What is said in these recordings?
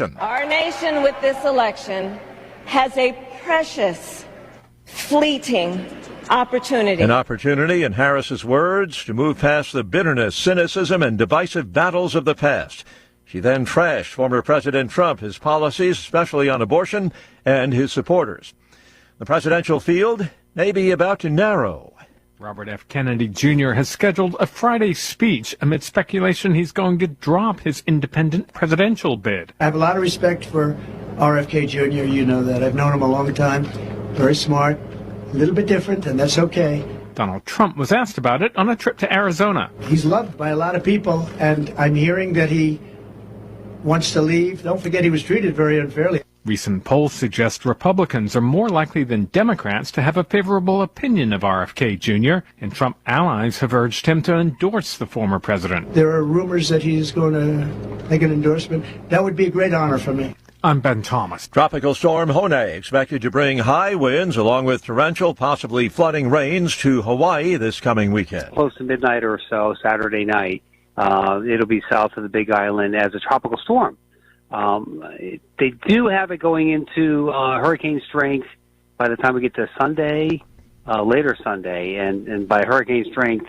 election. Our nation with this election has a precious, fleeting opportunity. An opportunity, in Harris's words, to move past the bitterness, cynicism, and divisive battles of the past. She then trashed former President Trump, his policies, especially on abortion, and his supporters. The presidential field may be about to narrow. Robert F. Kennedy Jr. has scheduled a Friday speech amid speculation he's going to drop his independent presidential bid. I have a lot of respect for RFK Jr. You know that. I've known him a long time. Very smart, a little bit different, and that's okay. Donald Trump was asked about it on a trip to Arizona. He's loved by a lot of people, and I'm hearing that he wants to leave. Don't forget he was treated very unfairly. Recent polls suggest Republicans are more likely than Democrats to have a favorable opinion of RFK Jr., and Trump allies have urged him to endorse the former president. There are rumors that he's going to make an endorsement. That would be a great honor for me. I'm Ben Thomas. Tropical storm Hone expected to bring high winds along with torrential, possibly flooding rains to Hawaii this coming weekend. Close to midnight or so, Saturday night, it'll be south of the Big Island as a tropical storm. They do have it going into hurricane strength by the time we get to Sunday, later Sunday, and by hurricane strength,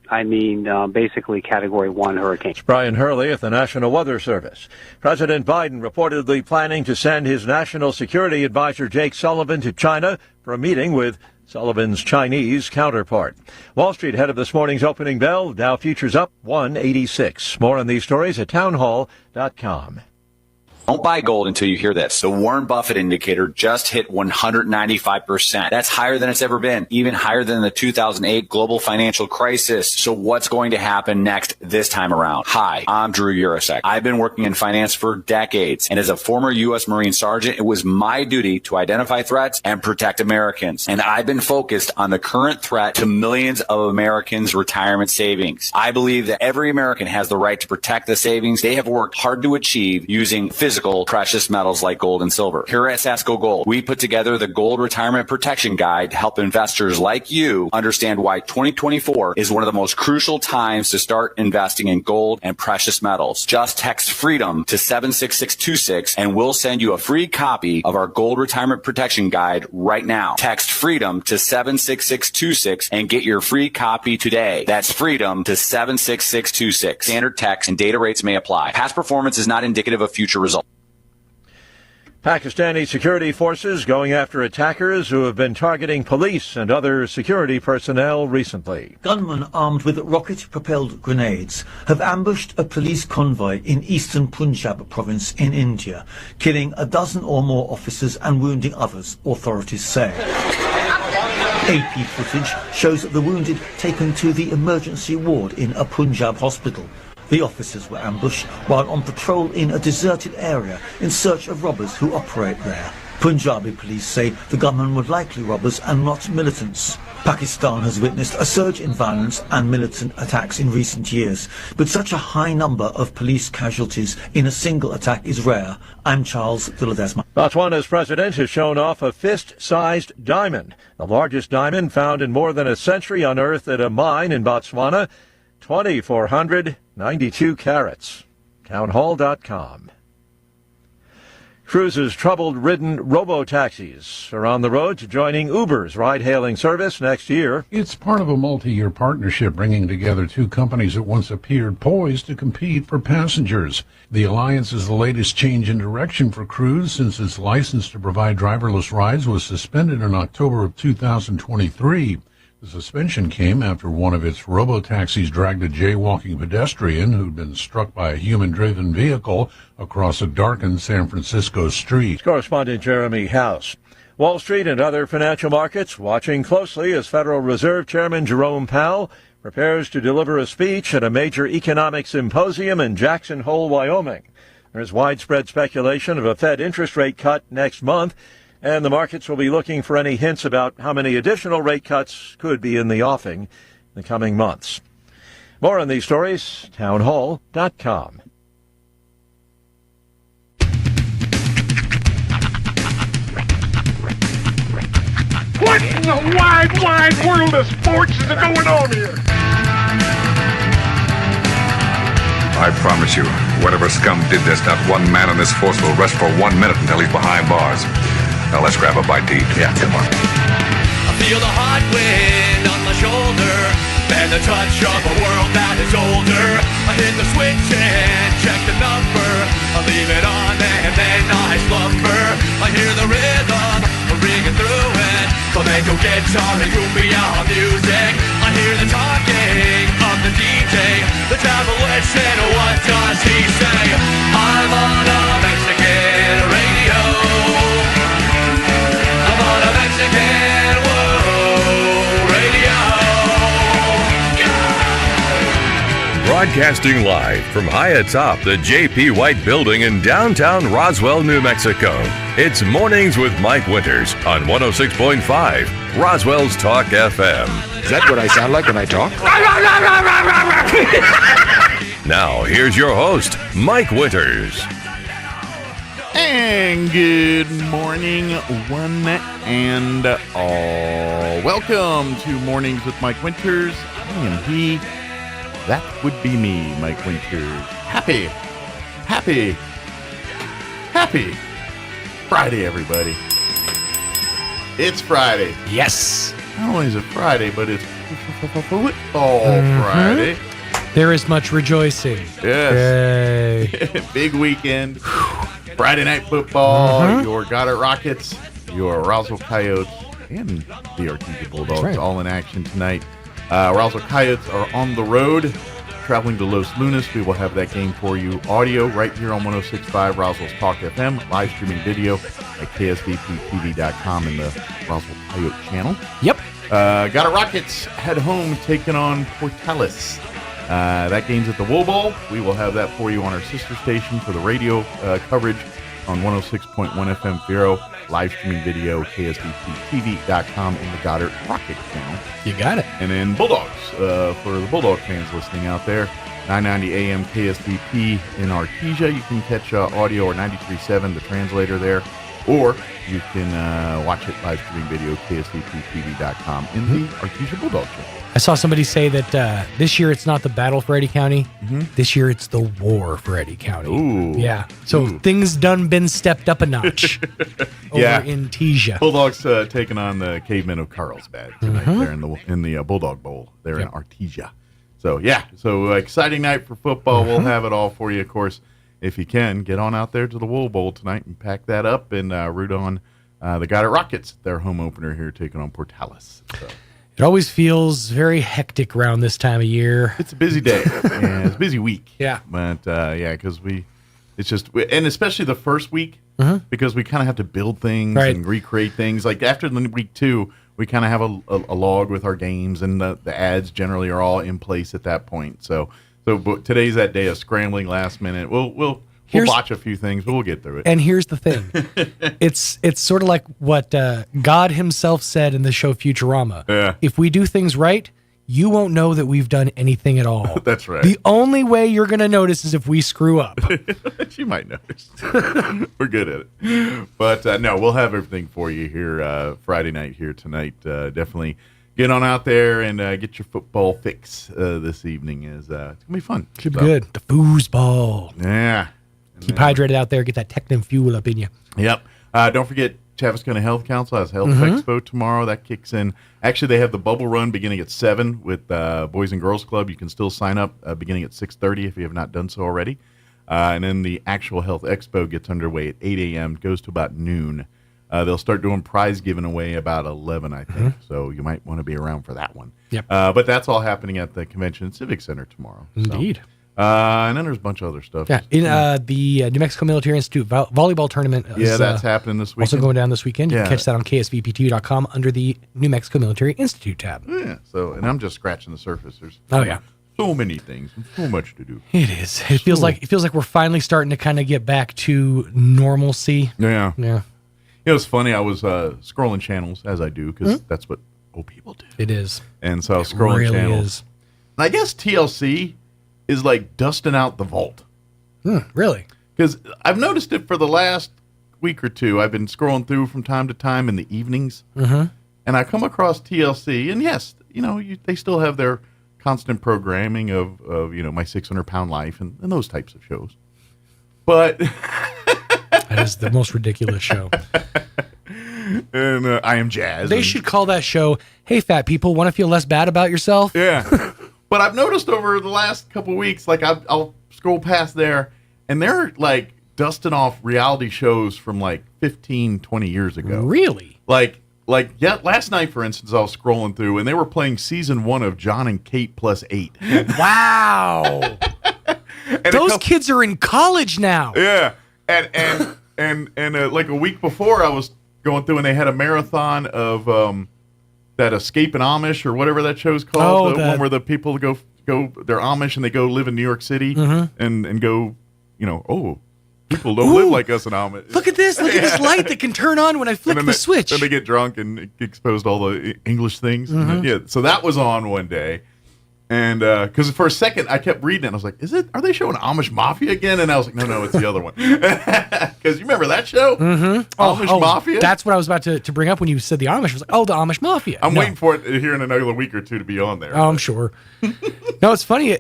I mean basically Category 1 hurricane. It's Brian Hurley of the National Weather Service. President Biden reportedly planning to send his national security advisor Jake Sullivan to China for a meeting with Sullivan's Chinese counterpart. Wall Street ahead of this morning's opening bell. Dow futures up 186. More on these stories at townhall.com. Don't buy gold until you hear this. The Warren Buffett indicator just hit 195%. That's higher than it's ever been, even higher than the 2008 global financial crisis. So what's going to happen next this time around? Hi, I'm Drew Urasek. I've been working in finance for decades, and as a former U.S. Marine Sergeant, it was my duty to identify threats and protect Americans. And I've been focused on the current threat to millions of Americans' retirement savings. I believe that every American has the right to protect the savings they have worked hard to achieve using physical precious metals like gold and silver. Here at Sasko Gold, we put together the Gold Retirement Protection Guide to help investors like you understand why 2024 is one of the most crucial times to start investing in gold and precious metals. Just text FREEDOM to 76626 and we'll send you a free copy of our Gold Retirement Protection Guide right now. Text FREEDOM to 76626 and get your free copy today. That's FREEDOM to 76626. Standard text and data rates may apply. Past performance is not indicative of future results. Pakistani security forces going after attackers who have been targeting police and other security personnel recently. Gunmen armed with rocket-propelled grenades have ambushed a police convoy in eastern Punjab province in India, killing a dozen or more officers and wounding others, authorities say. AP footage shows the wounded taken to the emergency ward in a Punjab hospital. The officers were ambushed while on patrol in a deserted area in search of robbers who operate there. Punjabi police say the gunmen were likely robbers and not militants. Pakistan has witnessed a surge in violence and militant attacks in recent years, but such a high number of police casualties in a single attack is rare. I'm Charles Villadesma. Botswana's president has shown off a fist-sized diamond, the largest diamond found in more than a century unearthed at a mine in Botswana. 2,492 carats. Townhall.com. Cruise's trouble-ridden robo-taxis are on the road to joining Uber's ride-hailing service next year. It's part of a multi-year partnership bringing together two companies that once appeared poised to compete for passengers. The alliance is the latest change in direction for Cruise since its license to provide driverless rides was suspended in October of 2023. The suspension came after one of its robo-taxis dragged a jaywalking pedestrian who'd been struck by a human-driven vehicle across a darkened San Francisco street. Correspondent Jeremy House. Wall Street and other financial markets watching closely as Federal Reserve Chairman Jerome Powell prepares to deliver a speech at a major economic symposium in Jackson Hole, Wyoming. There's widespread speculation of a Fed interest rate cut next month, and the markets will be looking for any hints about how many additional rate cuts could be in the offing in the coming months. More on these stories, townhall.com. What in the wide, wide world of sports is going on here? I promise you, Whatever scum did this, not one man on this force will rest for 1 minute until he's behind bars. Now let's grab a bite to eat. Yeah, come on. I feel the hot wind on my shoulder and the touch of a world that is older. I hit the switch and check the number. I leave it on and then I slumber. I hear the rhythm ringing through it. Flamenco guitar and cumbia music. I hear the talking of the DJ. The travel listen, what does he say? I'm on a Mexican radio. I'm on a Mexican radio. Broadcasting live from high atop the J.P. White Building in downtown Roswell, New Mexico. It's Mornings with Mike Winters on 106.5 Roswell's Talk FM. Is that what I sound like when I talk? Now, here's your host, Mike Winters. And good morning, one and all. Welcome to Mornings with Mike Winters. I am he. That would be me, Mike Winters. Happy Friday, everybody. It's Friday. Yes. Not only is it Friday, but it's football Friday. There is much rejoicing. Yes. Big weekend. Friday night football. Your Goddard Rockets, your Roswell Coyotes, and the Artesia Bulldogs all in action tonight. Roswell Coyotes are on the road, traveling to Los Lunas. We will have that game for you. Audio right here on 106.5 Roswell's Talk FM. Live streaming video at ksvptv.com in the Roswell Coyote channel. Yep. Goddard Rockets head home taking on Portales. That game's at the Wool Bowl. We will have that for you on our sister station for the radio coverage on 106.1 FM Vero. Live streaming video, ksvptv.com in the Goddard Rocket channel. You got it. And then Bulldogs, for the Bulldog fans listening out there, 990 AM KSVP in Artesia. You can catch audio or 93.7, the translator there, or you can watch it live streaming video, ksvptv.com in the Artesia Bulldog channel. I saw somebody say that this year it's not the battle for Eddy County. This year it's the war for Eddy County. Ooh. Yeah. So things done been stepped up a notch over in Tesia. Bulldogs taking on the Cavemen of Carlsbad tonight there in the Bulldog Bowl there in Artesia. So, exciting night for football. We'll have it all for you, of course. If you can, get on out there to the Wool Bowl tonight and pack that up and root on the Goddard Rockets, their home opener here, taking on Portales. So. It always feels very hectic around this time of year. It's a busy day. And it's a busy week. Yeah. But, because and especially the first week, because we kind of have to build things and recreate things. Like after the week 2, we kind of have a log with our games, and the ads generally are all in place at that point. So but today's that day of scrambling last minute. We'll watch a few things, but we'll get through it. And here's the thing. It's sort of like what God himself said in the show Futurama. Yeah. If we do things right, you won't know that we've done anything at all. That's right. The only way you're going to notice is if we screw up. You might notice. We're good at it. But no, we'll have everything for you here Friday night here tonight. Definitely get on out there and get your football fix this evening. It's going to be fun. Should be good. The foosball. Yeah. Keep hydrated out there. Get that Technim fuel up in you. Yep. Don't forget, Chavis County Health Council has Health Expo tomorrow. That kicks in. Actually, they have the bubble run beginning at 7 with Boys and Girls Club. You can still sign up beginning at 6:30 if you have not done so already. And then the actual Health Expo gets underway at 8 a.m., goes to about noon. They'll start doing prize giving away about 11, I think. So you might want to be around for that one. Yep. But that's all happening at the Convention and Civic Center tomorrow. Indeed. So. And then there's a bunch of other stuff. Yeah, in the New Mexico Military Institute volleyball tournament. That's happening this weekend. Also going down this weekend. You can catch that on ksvpt.com under the New Mexico Military Institute tab. Yeah. So, and I'm just scratching the surface. There's so many things and so much to do. It is. It feels like we're finally starting to kind of get back to normalcy. Yeah. Yeah. It was funny. I was scrolling channels as I do because that's what old people do. It is. And so I was scrolling channels. And I guess TLC is like dusting out the vault. Really? Because I've noticed it for the last week or two. I've been scrolling through from time to time in the evenings, and I come across TLC, and yes, they still have their constant programming of My 600-Pound Life and those types of shows. But that is the most ridiculous show. And I Am Jazz. They should call that show, "Hey, fat people, want to feel less bad about yourself?" Yeah. But I've noticed over the last couple of weeks, like I'll scroll past there, and they're like dusting off reality shows from like 15, 20 years ago. Really? Like last night, for instance, I was scrolling through, and they were playing season 1 of John and Kate Plus 8. Wow. Those kids are in college now. Yeah. And like a week before, I was going through, and they had a marathon of that Escaping Amish or whatever that show's called. The one where the people go they're Amish and they go live in New York City and go, people don't live like us in Amish. Look at this. Look at this light that can turn on when I flick the switch. Then they get drunk and exposed all the English things. Yeah, so that was on one day. And because for a second I kept reading it, and I was like, are they showing Amish Mafia again? And I was like, no, it's the other one. Because you remember that show? Amish Mafia? That's what I was about to bring up when you said the Amish. I was like, the Amish Mafia. I'm waiting for it here in another week or two to be on there. Oh, I'm sure. No, it's funny.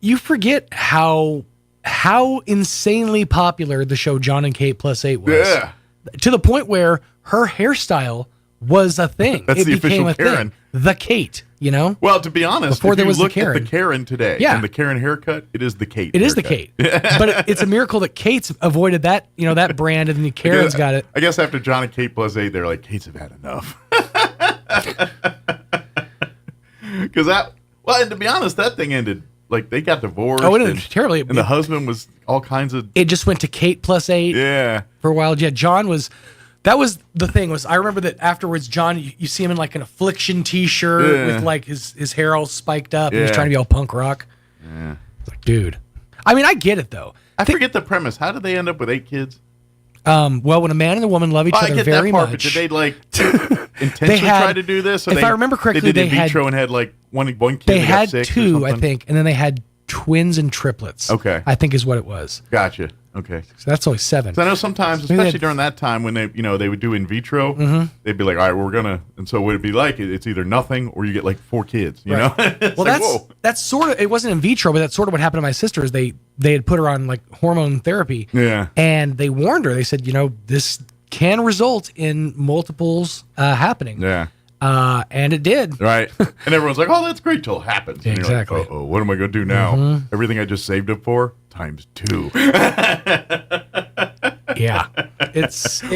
You forget how insanely popular the show John and Kate Plus 8 was. Yeah. To the point where her hairstyle was a thing. That's the official Karen. The Kate, Well, to be honest, before there was look the Karen. at the Karen today and the Karen haircut, it is the Kate. It is the Kate. But it's a miracle that Kate's avoided that, that brand, and then Karen's got it. I guess after John and Kate Plus 8, they're like, Kate's have had enough. Because and to be honest, that thing ended, like, they got divorced. Oh, it ended terribly. And the husband was all kinds of... It just went to Kate Plus 8. Yeah. For a while. Yeah, John was... That was the thing. I remember that afterwards, John, you see him in like an Affliction T-shirt with like his hair all spiked up. And he's trying to be all punk rock. Yeah. It's like, dude. I mean, I get it though. I forget the premise. How did they end up with 8 kids? Well, when a man and a woman love each other very much. But did they like intentionally try to do this? If I remember correctly, they did in vitro and had like one kid. They had 2, I think, and then they had twins and triplets. Okay, I think is what it was. Gotcha. Okay, so that's only 7. So I know sometimes, especially during that time when they would do in vitro, they'd be like, all right, we're gonna, and so what it'd be like, it's either nothing or you get like 4 kids. You know? Well, that's sort of, it wasn't in vitro, but that's sort of what happened to my sister. Is they had put her on like hormone therapy. Yeah, and they warned her. They said, this can result in multiples happening. Yeah. And it did. Right. And everyone's like, oh, that's great till it happens. And exactly. You're like, what am I going to do now? Everything I just saved up for, times 2. Yeah.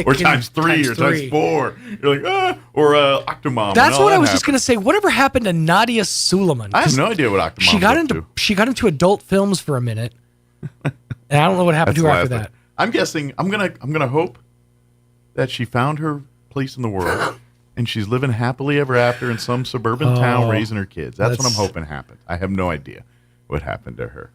Or times 3 or times 4. You're like, or Octomom. That's what I was just going to say. Whatever happened to Nadia Suleiman? I have no idea what Octomom She got into adult films for a minute. And I don't know what happened to her after that. I'm guessing, I'm gonna hope that she found her place in the world. And she's living happily ever after in some suburban town raising her kids. That's what I'm hoping happened. I have no idea what happened to her.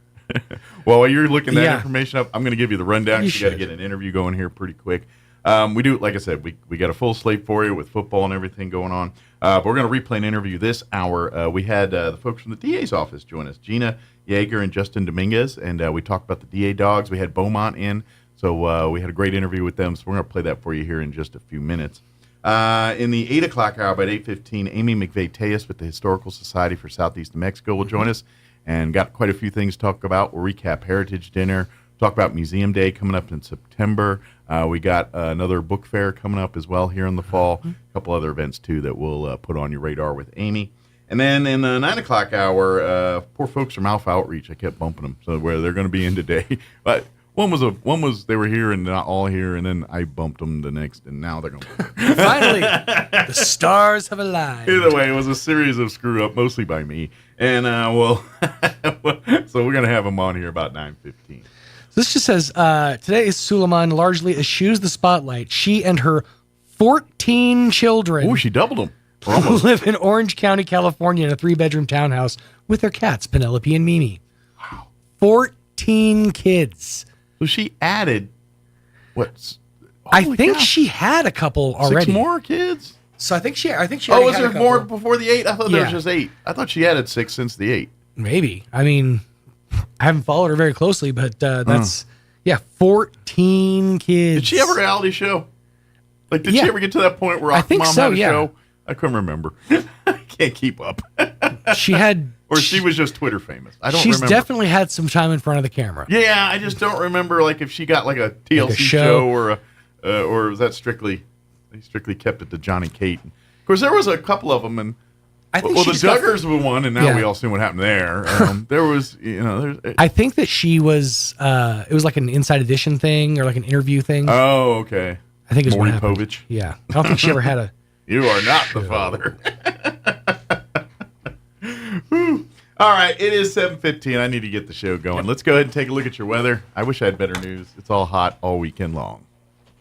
Well, while you're looking that information up, I'm going to give you the rundown. You got to get an interview going here pretty quick. We do, like I said, we got a full slate for you with football and everything going on. But we're going to replay an interview this hour. We had the folks from the DA's office join us, Gina Yeager and Justin Dominguez, and we talked about the DA dogs. We had Beaumont in, so we had a great interview with them. So we're going to play that for you here in just a few minutes. In the 8 o'clock hour, about 8:15, Amy McVeigh-Tejas with the Historical Society for Southeast New Mexico will join us, and got quite a few things to talk about. We'll recap Heritage Dinner, talk about Museum Day coming up in September. We got another book fair coming up as well here in the fall. A couple other events, too, that we'll put on your radar with Amy. And then in the 9 o'clock hour, poor folks from Alpha Outreach, I kept bumping them, so where they're going to be in today. But One was they were here and not all here, and then I bumped them the next, and now they're going to finally, the stars have aligned. Either way, it was a series of screw up, mostly by me, and so we're going to have them on here about 9:15. This just says, today Suleiman largely eschews the spotlight. She and her 14 children. Oh, she doubled them. Live in Orange County, California in a 3-bedroom townhouse with their cats, Penelope and Mimi. Wow. 14 kids. So she added, what? I think she had a couple already. 6 more kids? So I think she Oh, was there more before the 8? I thought there was just 8. I thought she added 6 since the 8. Maybe. I mean, I haven't followed her very closely, but that's 14 kids. Did she have a reality show? Like, did she ever get to that point where I think Mom so, had a show? I couldn't remember. I can't keep up. She had Or she was just Twitter famous. I don't She's remember. definitely had some time in front of the camera. Yeah, I just don't remember like if she got like a TLC show or was that strictly kept it to Johnny Kate. Of course, there was a couple of them, and I think the Duggars were one, and now we all see what happened there. There was, I think that she was. It was like an Inside Edition thing or like an interview thing. Oh, okay. I think it was Maury what happened. Povich. Yeah, I don't think she ever had a. You are not the father. All right, it is 7:15. I need to get the show going. Let's go ahead and take a look at your weather. I wish I had better news. It's all hot all weekend long.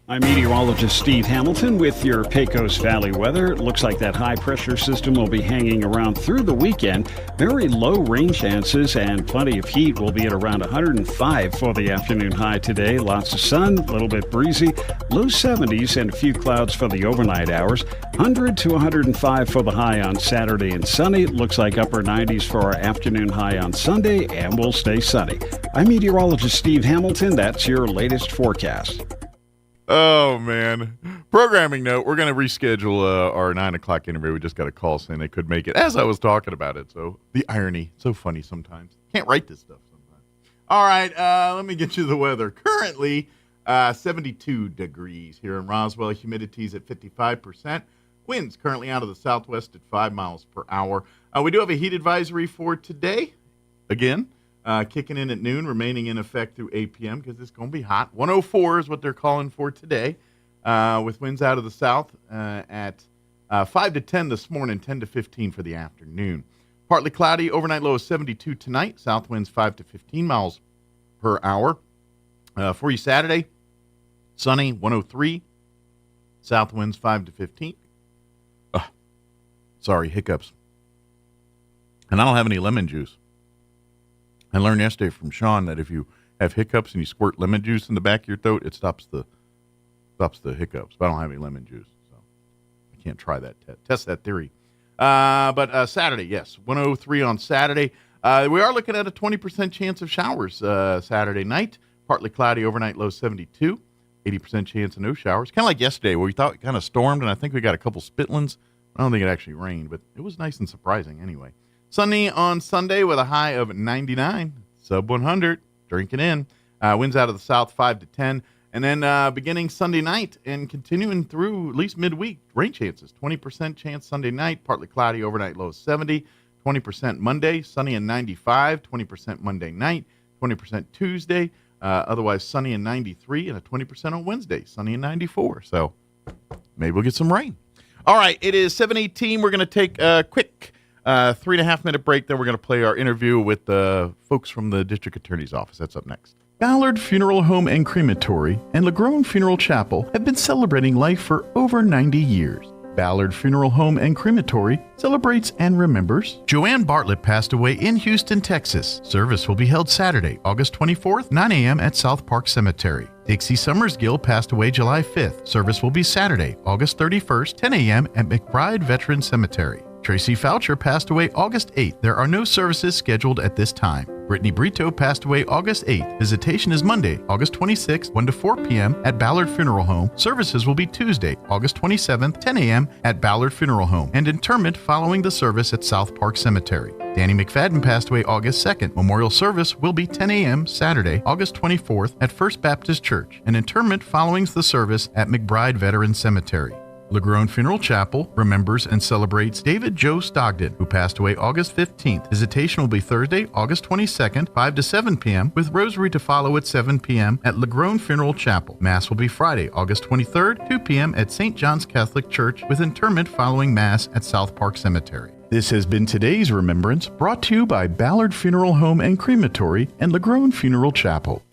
I'm meteorologist Steve Hamilton with your Pecos Valley weather. It looks like that high-pressure system will be hanging around through the weekend. Very low rain chances and plenty of heat. Will be at around 105 for the afternoon high today. Lots of sun, a little bit breezy. Low 70s and a few clouds for the overnight hours. 100 to 105 for the high on Saturday and sunny. It looks like upper 90s for our afternoon high on Sunday, and we'll stay sunny. I'm meteorologist Steve Hamilton. That's your latest forecast. Oh, man. Programming note, we're going to reschedule our 9 o'clock interview. We just got a call saying they could make it as I was talking about it. So the irony, so funny sometimes. Can't write this stuff sometimes. All right, let me get you the weather. Currently, 72 degrees here in Roswell. Humidity's at 55%. Winds currently out of the southwest at 5 miles per hour. We do have a heat advisory for today. Again. Kicking in at noon, remaining in effect through 8 p.m. because it's going to be hot. 104 is what they're calling for today, with winds out of the south at 5 to 10 this morning, 10 to 15 for the afternoon. Partly cloudy, overnight low of 72 tonight. South winds 5 to 15 miles per hour. For you Saturday, sunny, 103. South winds 5 to 15. Sorry, hiccups. And I don't have any lemon juice. I learned yesterday from Sean that if you have hiccups and you squirt lemon juice in the back of your throat, it stops the hiccups. But I don't have any lemon juice, so I can't try that test that theory. But Saturday, yes, 103 on Saturday. We are looking at a 20% chance of showers Saturday night. Partly cloudy, overnight low 72. 80% chance of no showers. Kind of like yesterday where we thought it kind of stormed, and I think we got a couple spitlins. I don't think it actually rained, but it was nice and surprising anyway. Sunny on Sunday with a high of 99, sub 100, drinking in. Winds out of the south 5 to 10. And then beginning Sunday night and continuing through at least midweek, rain chances. 20% chance Sunday night, partly cloudy, overnight low 70. 20% Monday, sunny and 95. 20% Monday night, 20% Tuesday. Otherwise sunny and 93, and a 20% on Wednesday, sunny and 94. So maybe we'll get some rain. All right, it is 7:18. We're going to take a quick 3.5-minute break, then we're going to play our interview with the folks from the District Attorney's Office. That's up next. Ballard Funeral Home and Crematory and LaGrone Funeral Chapel have been celebrating life for over 90 years. Ballard Funeral Home and Crematory celebrates and remembers. Joanne Bartlett passed away in Houston, Texas. Service will be held Saturday, August 24th, 9 a.m. at South Park Cemetery. Dixie Summersgill passed away July 5th. Service will be Saturday, August 31st, 10 a.m. at McBride Veteran Cemetery. Tracy Foucher passed away August 8th. There are no services scheduled at this time. Brittany Brito passed away August 8th. Visitation is Monday, August 26th, 1 to 4 p.m. at Ballard Funeral Home. Services will be Tuesday, August 27th, 10 a.m. at Ballard Funeral Home, and interment following the service at South Park Cemetery. Danny McFadden passed away August 2nd. Memorial service will be 10 a.m. Saturday, August 24th at First Baptist Church, and interment following the service at McBride Veteran Cemetery. LaGrone Funeral Chapel remembers and celebrates David Joe Stogden, who passed away August 15th. Visitation will be Thursday, August 22nd, 5 to 7 p.m., with rosary to follow at 7 p.m. at LaGrone Funeral Chapel. Mass will be Friday, August 23rd, 2 p.m. at St. John's Catholic Church, with interment following Mass at South Park Cemetery. This has been today's Remembrance, brought to you by Ballard Funeral Home and Crematory and LaGrone Funeral Chapel.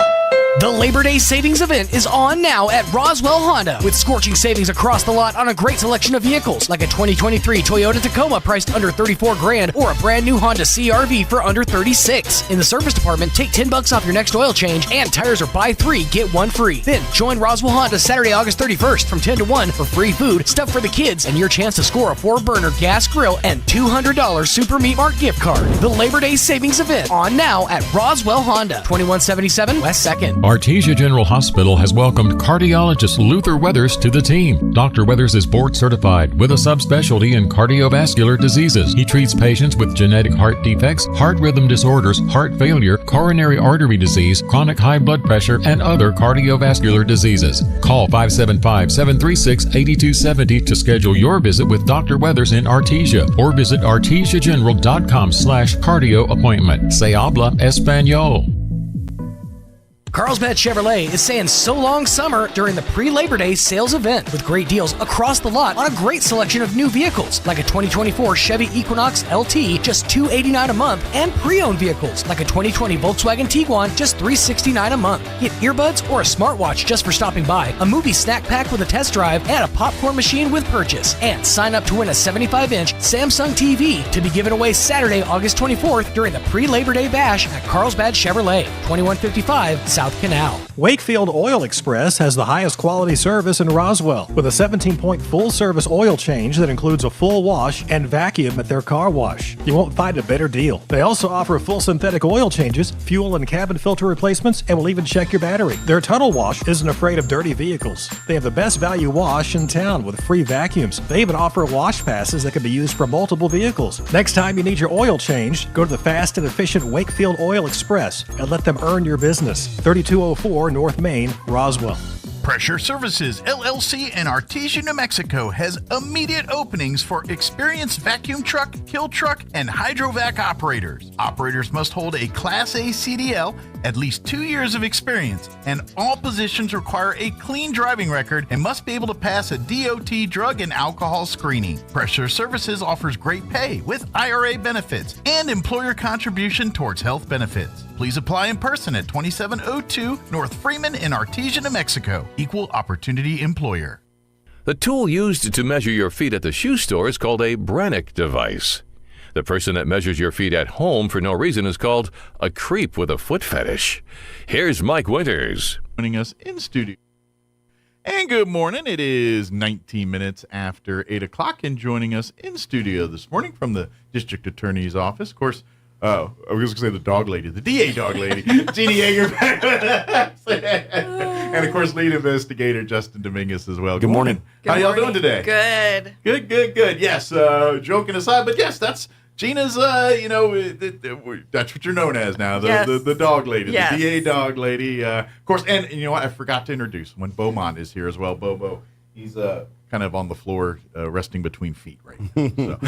The Labor Day savings event is on now at Roswell Honda, with scorching savings across the lot on a great selection of vehicles, like a 2023 Toyota Tacoma priced under $34,000 or a brand new Honda CR-V for under $36,000. In the service department, take $10 off your next oil change, and tires are buy 3, get 1 free. Then join Roswell Honda Saturday, August 31st from 10 to 1 for free food, stuff for the kids, and your chance to score a 4-burner gas grill and $200 Super Meat Mart gift card. The Labor Day savings event on now at Roswell Honda, 2177 West 2nd. Artesia General Hospital has welcomed cardiologist Luther Weathers to the team. Dr. Weathers is board certified with a subspecialty in cardiovascular diseases. He treats patients with genetic heart defects, heart rhythm disorders, heart failure, coronary artery disease, chronic high blood pressure, and other cardiovascular diseases. Call 575-736-8270 to schedule your visit with Dr. Weathers in Artesia, or visit artesiageneral.com/cardio appointment. Se habla español. Carlsbad Chevrolet is saying so long summer during the pre-Labor Day sales event with great deals across the lot on a great selection of new vehicles like a 2024 Chevy Equinox LT just $289 a month, and pre-owned vehicles like a 2020 Volkswagen Tiguan just $369 a month. Get earbuds or a smartwatch just for stopping by, a movie snack pack with a test drive, and a popcorn machine with purchase. And sign up to win a 75-inch Samsung TV to be given away Saturday, August 24th during the pre-Labor Day bash at Carlsbad Chevrolet, 2155 South Canal. Wakefield Oil Express has the highest quality service in Roswell with a 17-point full-service oil change that includes a full wash and vacuum at their car wash. You won't find a better deal. They also offer full synthetic oil changes, fuel and cabin filter replacements, and will even check your battery. Their tunnel wash isn't afraid of dirty vehicles. They have the best value wash in town with free vacuums. They even offer wash passes that can be used for multiple vehicles. Next time you need your oil changed, go to the fast and efficient Wakefield Oil Express and let them earn your business. 3204 North Main, Roswell. Pressure Services, LLC in Artesia, New Mexico has immediate openings for experienced vacuum truck, kill truck, and hydrovac operators. Operators must hold a Class A CDL, at least 2 years of experience, and all positions require a clean driving record and must be able to pass a DOT drug and alcohol screening. Pressure Services offers great pay with IRA benefits and employer contribution towards health benefits. Please apply in person at 2702 North Freeman in Artesia, New Mexico. Equal Opportunity Employer. The tool used to measure your feet at the shoe store is called a Brannock device. The person that measures your feet at home for no reason is called a creep with a foot fetish. Here's Mike Winters. Joining us in studio. And good morning. It is 19 minutes after 8 o'clock, and joining us in studio this morning from the District Attorney's Office, of course, I was going to say the dog lady, the DA dog lady, Jeannie Yeager back with us. And, of course, lead investigator Justin Dominguez as well. Good morning. How y'all doing today? Good. Good. Yes, joking aside, but yes, that's Gina's, that's what you're known as now, the dog lady, the DA dog lady. Of course, and you know what, I forgot to introduce when Beaumont is here as well. Bobo, he's kind of on the floor, resting between feet right now. So.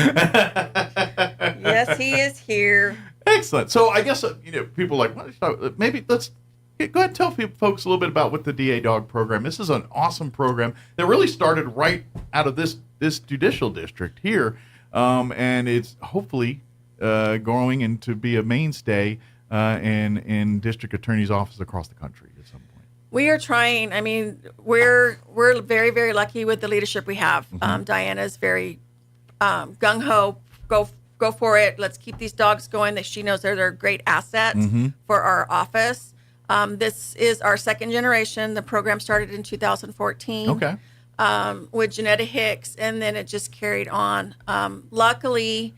Yes, he is here. Excellent. So I guess, people are like, maybe let's go ahead and tell folks a little bit about what the DA Dog program. This is an awesome program that really started right out of this judicial district here. And it's hopefully growing and to be a mainstay in district attorney's offices across the country at some point. We are trying. I mean, we're very, very lucky with the leadership we have. Mm-hmm. Diana's very gung-ho, go for it. Let's keep these dogs going. That she knows they're a great asset for our office. This is our second generation. The program started in 2014. Okay. With Janetta Hicks, and then it just carried on. Luckily,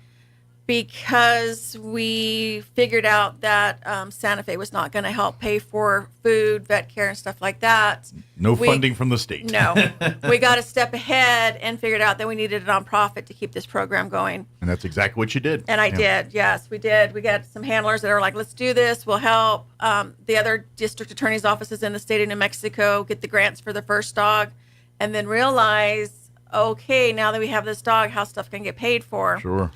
because we figured out that Santa Fe was not going to help pay for food, vet care, and stuff like that. No funding from the state. No. We got a step ahead and figured out that we needed a nonprofit to keep this program going. And that's exactly what you did. And I did. Yes, we did. We got some handlers that are like, let's do this. We'll help. The other district attorney's offices in the state of New Mexico get the grants for the first dog. And then realize, okay, now that we have this dog, how stuff can get paid for. Sure.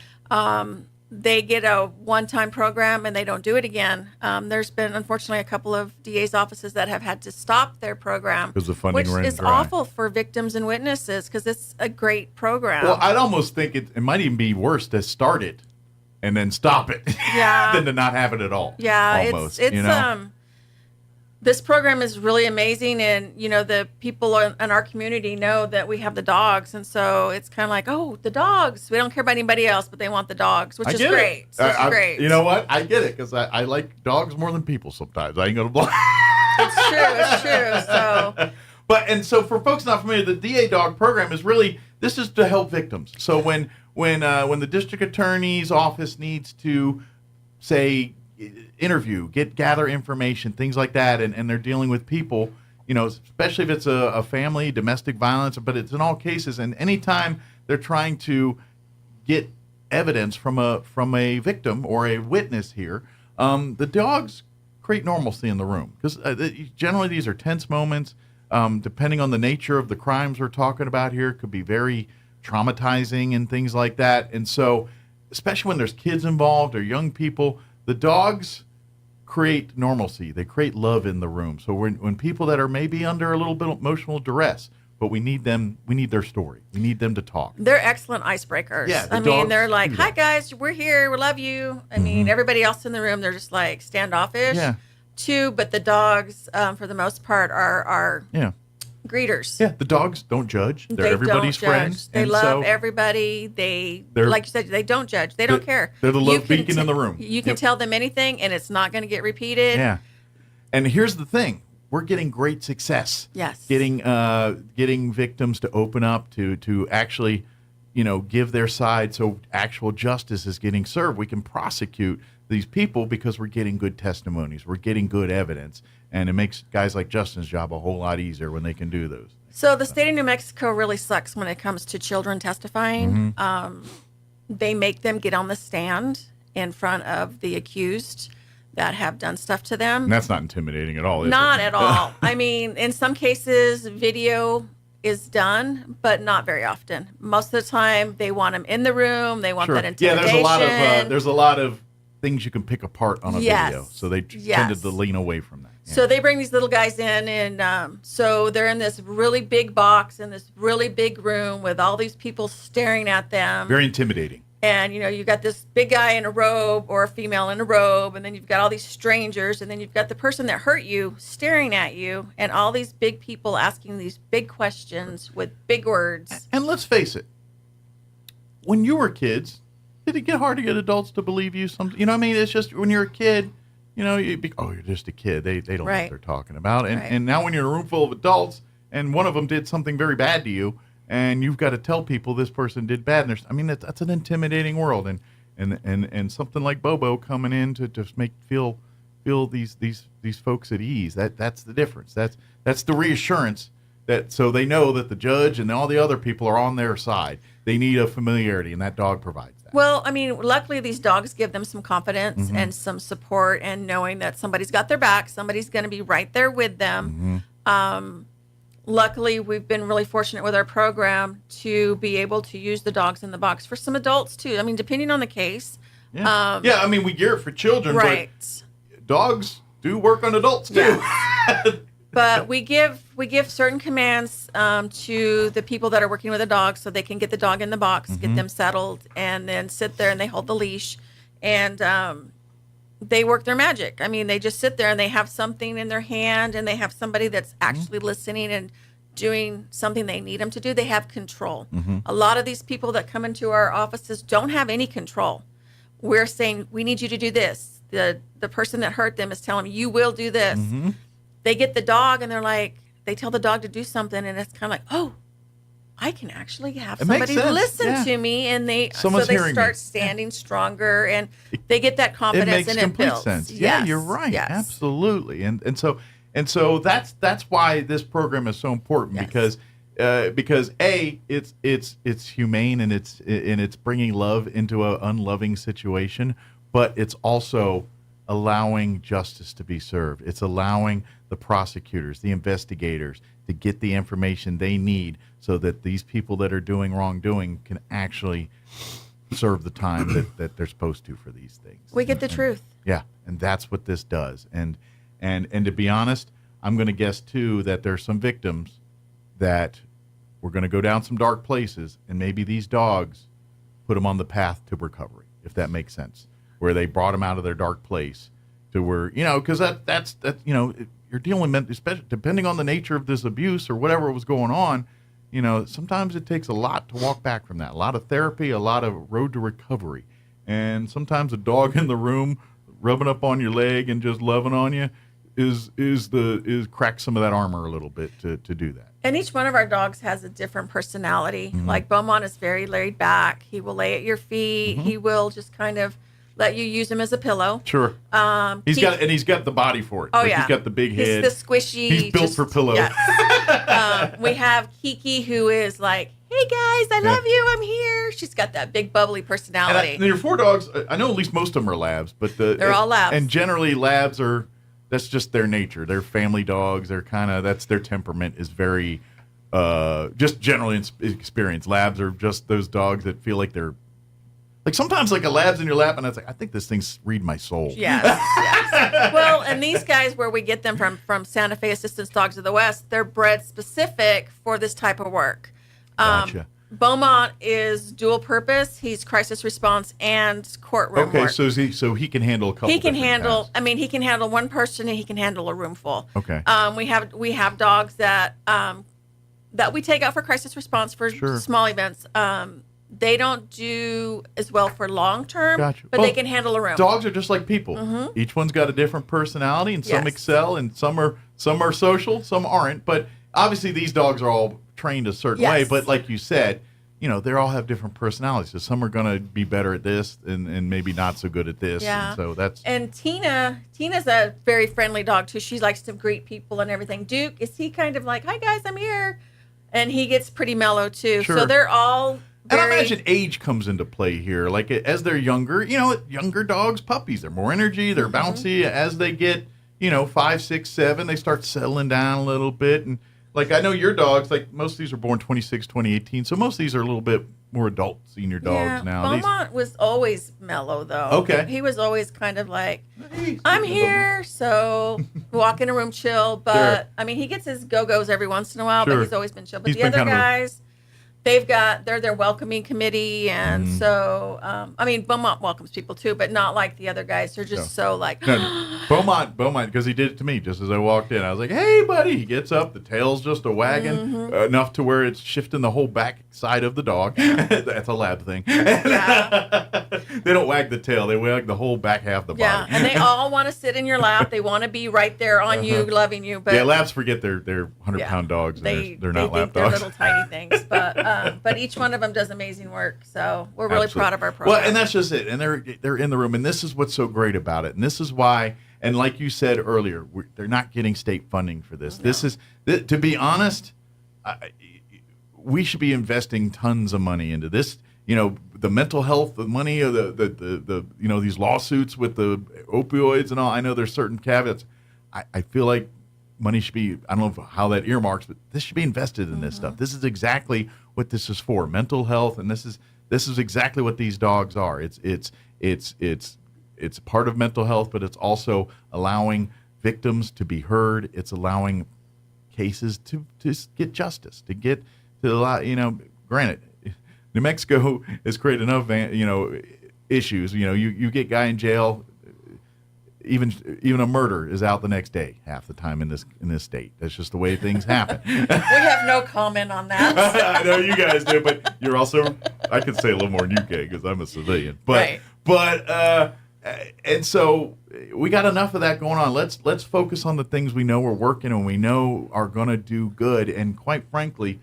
They get a one-time program and they don't do it again. There's been, unfortunately, a couple of DA's offices that have had to stop their program. Because the funding ran dry. Which is awful for victims and witnesses because it's a great program. Well, I'd almost think it might even be worse to start it and then stop it than to not have it at all. Yeah, almost, it's this program is really amazing, and the people in our community know that we have the dogs, and so it's kind of like, oh, the dogs. We don't care about anybody else, but they want the dogs, which is great. Great. You know what? I get it because I like dogs more than people sometimes. I ain't gonna block. It's true. So, so for folks not familiar, the DA Dog program is really this is to help victims. So when the district attorney's office needs to say interview, gather information, things like that, and they're dealing with people, especially if it's a family, domestic violence, but it's in all cases. And anytime they're trying to get evidence from a victim or a witness here, the dogs create normalcy in the room, because generally these are tense moments. Depending on the nature of the crimes we're talking about here, could be very traumatizing and things like that. And so, especially when there's kids involved or young people, the dogs create normalcy. They create love in the room. So when people that are maybe under a little bit of emotional duress, but we need their story. We need them to talk. They're excellent icebreakers. Yeah, I mean, they're like, "Hi guys, we're here. We love you." I mean, everybody else in the room, they're just like standoffish. Yeah. Too, but the dogs, for the most part, are greeters. Yeah, the dogs don't judge. They're everybody's don't judge. friends. They and love so everybody. They're like you said, they don't judge. They don't care. They're the love beacon in the room. You can tell them anything, and it's not going to get repeated. Yeah. And here's the thing: we're getting great success. Yes. Getting victims to open up, to actually, give their side, so actual justice is getting served. We can prosecute these people because we're getting good testimonies, we're getting good evidence, and it makes guys like Justin's job a whole lot easier when they can do those. So the state of New Mexico really sucks when it comes to children testifying. They make them get on the stand in front of the accused that have done stuff to them. And that's not intimidating at all, is Not it? at all. I mean, in some cases, video is done, but not very often. Most of the time, they want them in the room. They want that intimidation. Yeah, there's a lot of things you can pick apart on a video, so they tended to lean away from that. Yeah. So they bring these little guys in, and so they're in this really big box in this really big room with all these people staring at them. Very intimidating. And, you got this big guy in a robe or a female in a robe, and then you've got all these strangers, and then you've got the person that hurt you staring at you, and all these big people asking these big questions with big words. And let's face it, when you were kids, did it get hard to get adults to believe you? It's just when you're a kid, you're just a kid. They don't know what they're talking about. And now when you're in a room full of adults and one of them did something very bad to you, and you've got to tell people this person did bad. And that's an intimidating world. And something like Bobo coming in to just feel these folks at ease. That's the difference. That's the reassurance so they know that the judge and all the other people are on their side. They need a familiarity, and that dog provides that. Well, luckily these dogs give them some confidence and some support, and knowing that somebody's got their back, somebody's going to be right there with them. Luckily, we've been really fortunate with our program to be able to use the dogs in the box for some adults too. Depending on the case. Yeah. We gear it for children, right? But dogs do work on adults too. Yeah. But we give certain commands to the people that are working with the dog, so they can get the dog in the box, get them settled, and then sit there and they hold the leash, and they work their magic. They just sit there and they have something in their hand, and they have somebody that's actually listening and doing something they need them to do. They have control. A lot of these people that come into our offices don't have any control. We're saying, we need you to do this. The person that hurt them is telling them, you will do this. They get the dog and they tell the dog to do something, and it's kind of like, oh, I can actually have somebody listen to me, and they start standing stronger, and they get that confidence, and it builds. It makes complete sense. Yeah, you're right. Yes. Absolutely. And so that's why this program is so important, because A, it's humane, and it's bringing love into an unloving situation, but it's also allowing justice to be served. It's allowing the prosecutors, the investigators, to get the information they need so that these people that are doing wrongdoing can actually serve the time that they're supposed to for these things. We get the truth. Yeah, and that's what this does. And to be honest, I'm going to guess too that there's some victims that we're going to go down some dark places, and maybe these dogs put them on the path to recovery, if that makes sense, where they brought them out of their dark place to where, because that's you're dealing with, especially depending on the nature of this abuse or whatever was going on, sometimes it takes a lot to walk back from that. A lot of therapy, a lot of road to recovery. And sometimes a dog in the room rubbing up on your leg and just loving on you is cracks some of that armor a little bit to do that. And each one of our dogs has a different personality. Like Beaumont is very laid back. He will lay at your feet. He will just kind of let you use him as a pillow. Sure. He's got the body for it. Oh, yeah. He's got the big head. He's the squishy. He's built for pillow. Yes. We have Kiki, who is like, hey guys, I love you. I'm here. She's got that big bubbly personality. And your 4 dogs, I know at least most of them are labs, but they're all labs. And generally labs that's just their nature. They're family dogs. That's their temperament is very, just generally in experience. Labs are just those dogs that feel like they're, like sometimes like a lab's in your lap and it's like, I think this thing's read my soul. Yes. Well, and these guys, where we get them from Santa Fe Assistance Dogs of the West, they're bred specific for this type of work. Gotcha. Beaumont is dual purpose. He's crisis response and courtroom work. So he can handle a couple. He can handle. Tasks. I mean, he can handle one person and he can handle a room full. Okay. We have dogs that we take out for crisis response for small events. They don't do as well for long term, but they can handle a room. Dogs are just like people. Mm-hmm. Each one's got a different personality, and some excel, and some are social, some aren't. But obviously, these dogs are all trained a certain way. But like you said, they all have different personalities. So some are going to be better at this, and maybe not so good at this. Yeah. And so Tina's a very friendly dog too. She likes to greet people and everything. Duke, is he kind of like, hi guys, I'm here, and he gets pretty mellow too. Sure. So they're all. And I imagine age comes into play here. Like as they're younger, younger dogs, puppies, they're more energy, they're bouncy. As they get, 5, 6, 7, they start settling down a little bit. And like I know your dogs, like most of these are born 26, 2018, so most of these are a little bit more adult senior dogs now. Beaumont was always mellow though. Okay. He was always kind of like, I'm here, so walk in a room, chill. But I mean, he gets his go-go's every once in a while, but he's always been chill. But the other guys. They're their welcoming committee, and so I mean Beaumont welcomes people too, but not like the other guys. They're just so like Beaumont, because he did it to me just as I walked in. I was like, "Hey, buddy!" He gets up, the tail's just a wagging enough to where it's shifting the whole back side of the dog. That's a lab thing. They don't wag the tail; they wag the whole back half of the body. Yeah, and they all want to sit in your lap. They want to be right there on you, loving you. But labs forget they're 100-pound dogs. They're not lap dogs. They're little tiny things, but each one of them does amazing work. So we're really proud of our program. Well, and that's just it. And they're in the room, and this is what's so great about it. And this is why. And like you said earlier, they're not getting state funding for this. No. This is, to be honest, we should be investing tons of money into this. The mental health, the money, or the these lawsuits with the opioids and all. I know there's certain caveats. I feel like money should be, I don't know how that earmarks, but this should be invested in this stuff. This is exactly what this is for, mental health, and this is exactly what these dogs are. It's part of mental health, but it's also allowing victims to be heard. It's allowing cases to get justice, to allow, granted, New Mexico has created enough, issues. You get guy in jail, even a murder is out the next day half the time in this state. That's just the way things happen. We have no comment on that. I know you guys do, but you're also, I could say a little more than you can because I'm a civilian. But and so we got enough of that going on. Let's focus on the things we know are working and we know are going to do good. And quite frankly,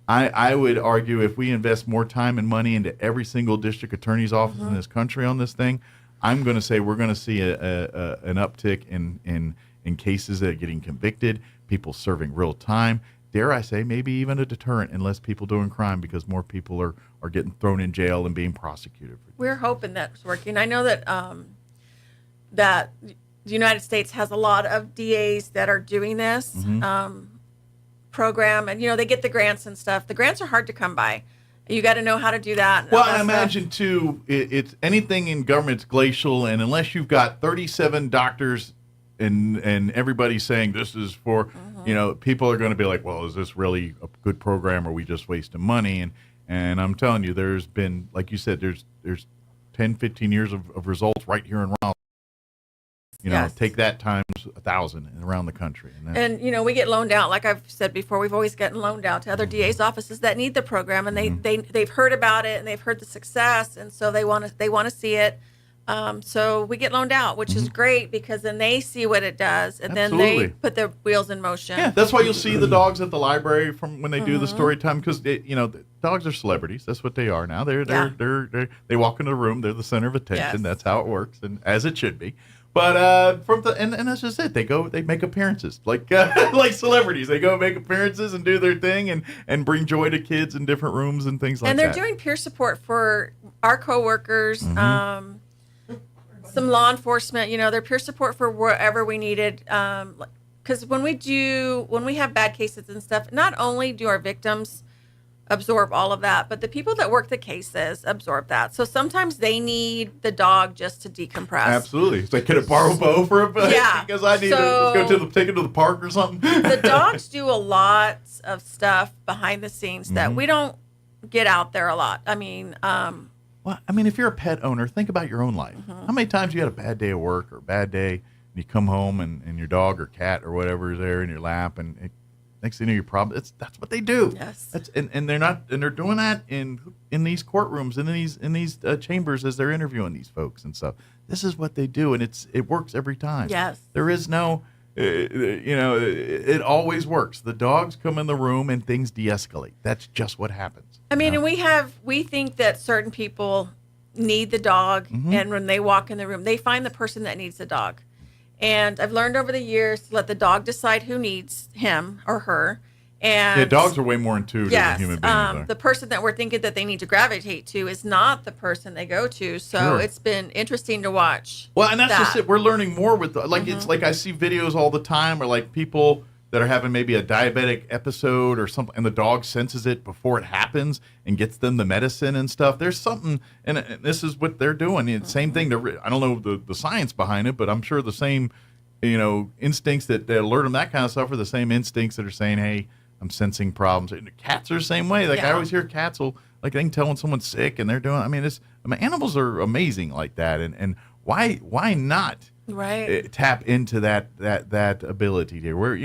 I would argue if we invest more time and money into every single district attorney's office in this country on this thing, I'm going to say we're going to see an uptick in cases that are getting convicted, people serving real time. Dare I say, maybe even a deterrent and less people doing crime because more people are getting thrown in jail and being prosecuted. We're hoping that's working. I know that that the United States has a lot of DAs that are doing this program, and they get the grants and stuff. The grants are hard to come by. You got to know how to do that. Well, I imagine too, it's anything in government's glacial, and unless you've got 37 doctors and everybody's saying this is for, people are going to be like, well, is this really a good program, or are we just wasting money? And I'm telling you, there's been, like you said, there's 10, 15 years of results right here in Roswell. Take that times 1,000 around the country. And we get loaned out, like I've said before, we've always gotten loaned out to other DA's offices that need the program, and they've heard about it and they've heard the success, and so they want to see it. So we get loaned out, which is great because then they see what it does, and then they put their wheels in motion. Yeah, that's why you'll see the dogs at the library from when they do the story time, because the dogs are celebrities. That's what they are now. They walk into the room. They're the center of attention. Yes. That's how it works, and as it should be. But and that's just it. They make appearances like celebrities. They go make appearances and do their thing and bring joy to kids in different rooms and things like that. And they're doing peer support for our coworkers. Some law enforcement, their peer support for wherever we needed. Because when we have bad cases and stuff, not only do our victims absorb all of that, but the people that work the cases absorb that. So sometimes they need the dog just to decompress. Absolutely. So can I borrow Bo for a bit? Yeah. Because I need to take him to the park or something. The dogs do a lot of stuff behind the scenes that we don't get out there a lot. I mean, well, if you're a pet owner, think about your own life. How many times you had a bad day at work or a bad day, and you come home and your dog or cat or whatever is there in your lap, and next thing you know, your problem. That's what they do. Yes. And they're doing that in these courtrooms and in these chambers as they're interviewing these folks and stuff. This is what they do, and it works every time. Yes. There is no. It always works. The dogs come in the room and things de-escalate. That's just what happens. And we think that certain people need the dog, and when they walk in the room, they find the person that needs the dog. And I've learned over the years to let the dog decide who needs him or her. And dogs are way more intuitive than human beings are. The person that we're thinking that they need to gravitate to is not the person they go to. So it's been interesting to watch. Well, and that's just it. We're learning more with it's like I see videos all the time, or like people that are having maybe a diabetic episode or something, and the dog senses it before it happens and gets them the medicine and stuff. There's something, and this is what they're doing. It's same thing. I don't know the science behind it, but I'm sure the same, instincts that alert them, that kind of stuff, are the same instincts that are saying, hey, I'm sensing problems. And cats are the same way. I always hear cats will, they can tell when someone's sick, and they're doing. Animals are amazing like that, and why not? Right. Tap into that ability there. Where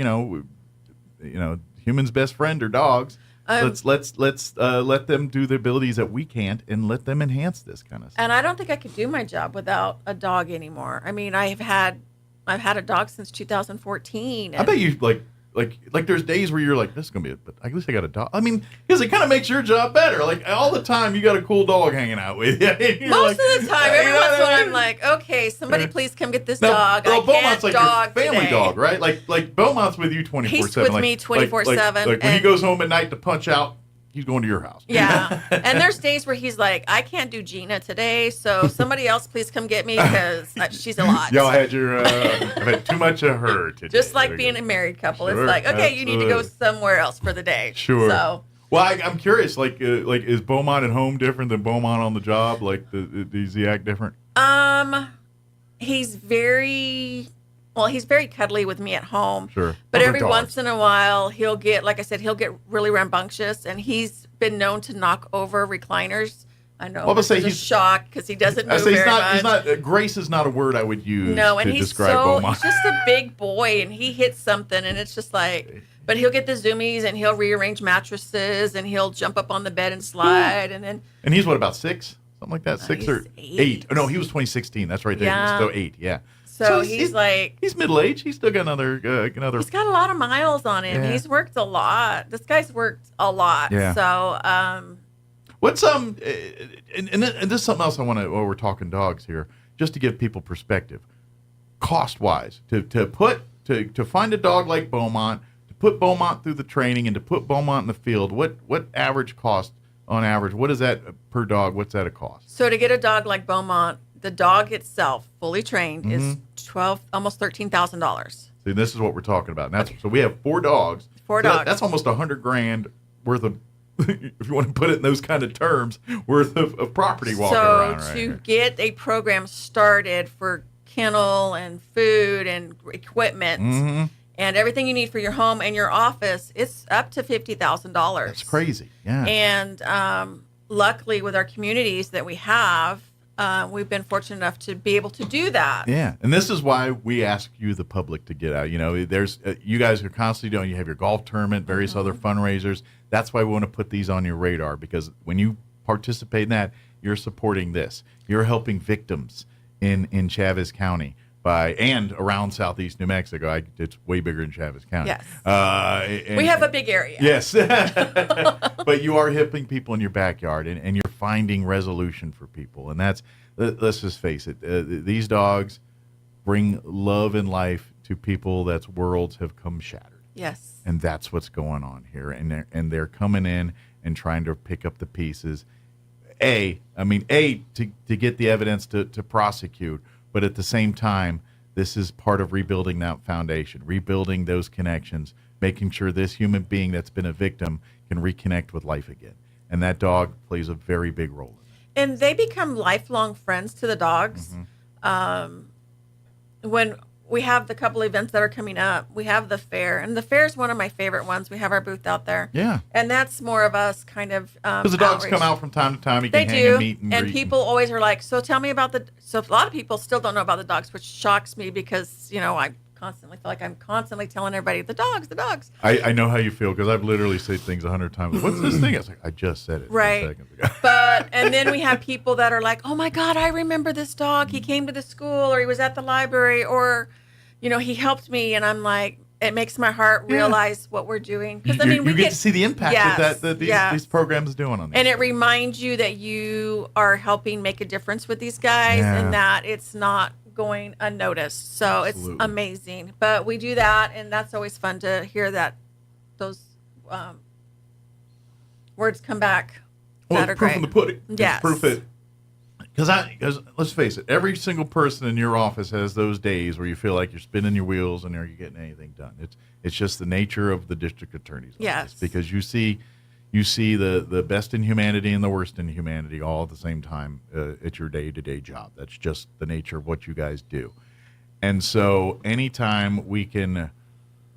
humans' best friend are dogs. Let's let them do the abilities that we can't, and let them enhance this kind of stuff. And I don't think I could do my job without a dog anymore. I've had a dog since 2014. I bet you like there's days where you're like, this is gonna be but at least I got a dog. Because it kind of makes your job better. Like all the time you got a cool dog hanging out with you. Most of the time, every once in a while I'm like, okay, somebody please come get this dog. Beaumont's like dog your family today. dog, right? Like Beaumont's with you 24/7. He's with me 24/7. Like when he goes home at night to punch out, he's going to your house. Yeah. And there's days where he's like, I can't do Gina today, so somebody else please come get me because she's a lot. Y'all had I've had too much of her today. Just like being a married couple. Sure, it's like, okay, you need to go somewhere else for the day. Sure. So. Well, I'm curious, is Beaumont at home different than Beaumont on the job? Does he act different? He's very cuddly with me at home. Sure. But every once in a while, he'll get really rambunctious, and he's been known to knock over recliners. I know. He's shocked because he doesn't move very much. Grace is not a word I would use. No, and to describe Beaumont. He's just a big boy, and he hits something, and it's just like. But he'll get the zoomies, and he'll rearrange mattresses, and he'll jump up on the bed and slide, and then. And he's what, about 6, something like that, 6 or 8? Oh, no, he was 2016. That's right there. Yeah. He's still 8. Yeah. So he's like. He's middle aged. He's still got another. He's got a lot of miles on him. Yeah. He's worked a lot. This guy's worked a lot. Yeah. So. What's and this is something else I want to, while we're talking dogs here, just to give people perspective, cost wise, to find a dog like Beaumont, to put Beaumont through the training, and to put Beaumont in the field. What average cost on average? What is that per dog? What's that a cost? So to get a dog like Beaumont, the dog itself, fully trained, is almost $13,000. See, this is what we're talking about. And so we have 4 dogs. 4 dogs. That's almost $100,000 worth of. If you want to put it in those kind of terms, worth of property walking around. So to get a program started for kennel and food and equipment and everything you need for your home and your office, it's up to $50,000. That's crazy. Yeah. And luckily, with our communities that we have, we've been fortunate enough to be able to do that. Yeah, and this is why we ask you, the public, to get out. There's you guys are constantly doing. You have your golf tournament, various other fundraisers. That's why we want to put these on your radar, because when you participate in that, you're supporting this. You're helping victims. in Chavez County and around southeast New Mexico. It's way bigger than Chavez County. Yes. We have a big area. Yes. But you are helping people in your backyard, and you're finding resolution for people. And let's just face it, these dogs bring love and life to people that's worlds have come shattered. Yes. And that's what's going on here. And they're coming in and trying to pick up the pieces. To get the evidence to prosecute, but at the same time, this is part of rebuilding that foundation, rebuilding those connections, making sure this human being that's been a victim can reconnect with life again. And that dog plays a very big role in it. And they become lifelong friends to the dogs. When we have the couple events that are coming up, we have the fair, and the fair is one of my favorite ones. We have our booth out there. Yeah. And that's more of us kind of because the dogs come out from time to time. You can hang and meet and greet. People always are like, so tell me about so a lot of people still don't know about the dogs, which shocks me because, I constantly feel like I'm constantly telling everybody, the dogs. I know how you feel because I've literally said things 100 times. What's this thing? I was like, I just said it 2 seconds ago. And then we have people that are like, oh my God, I remember this dog. He came to the school, or he was at the library, or he helped me, and I'm like, it makes my heart realize what we're doing. Because we get to see the impact that these programs doing on these. And it reminds you that you are helping make a difference with these guys, and that it's not going unnoticed. So Absolutely. It's amazing. But we do that, and that's always fun to hear that those words come back. That are proof great. in the pudding. Yes. It's proof it. Because let's face it, every single person in your office has those days where you feel like you're spinning your wheels and are you getting anything done. It's just the nature of the district attorney's office. Yes. Because you see the best in humanity and the worst in humanity all at the same time at your day-to-day job. That's just the nature of what you guys do. And so anytime we can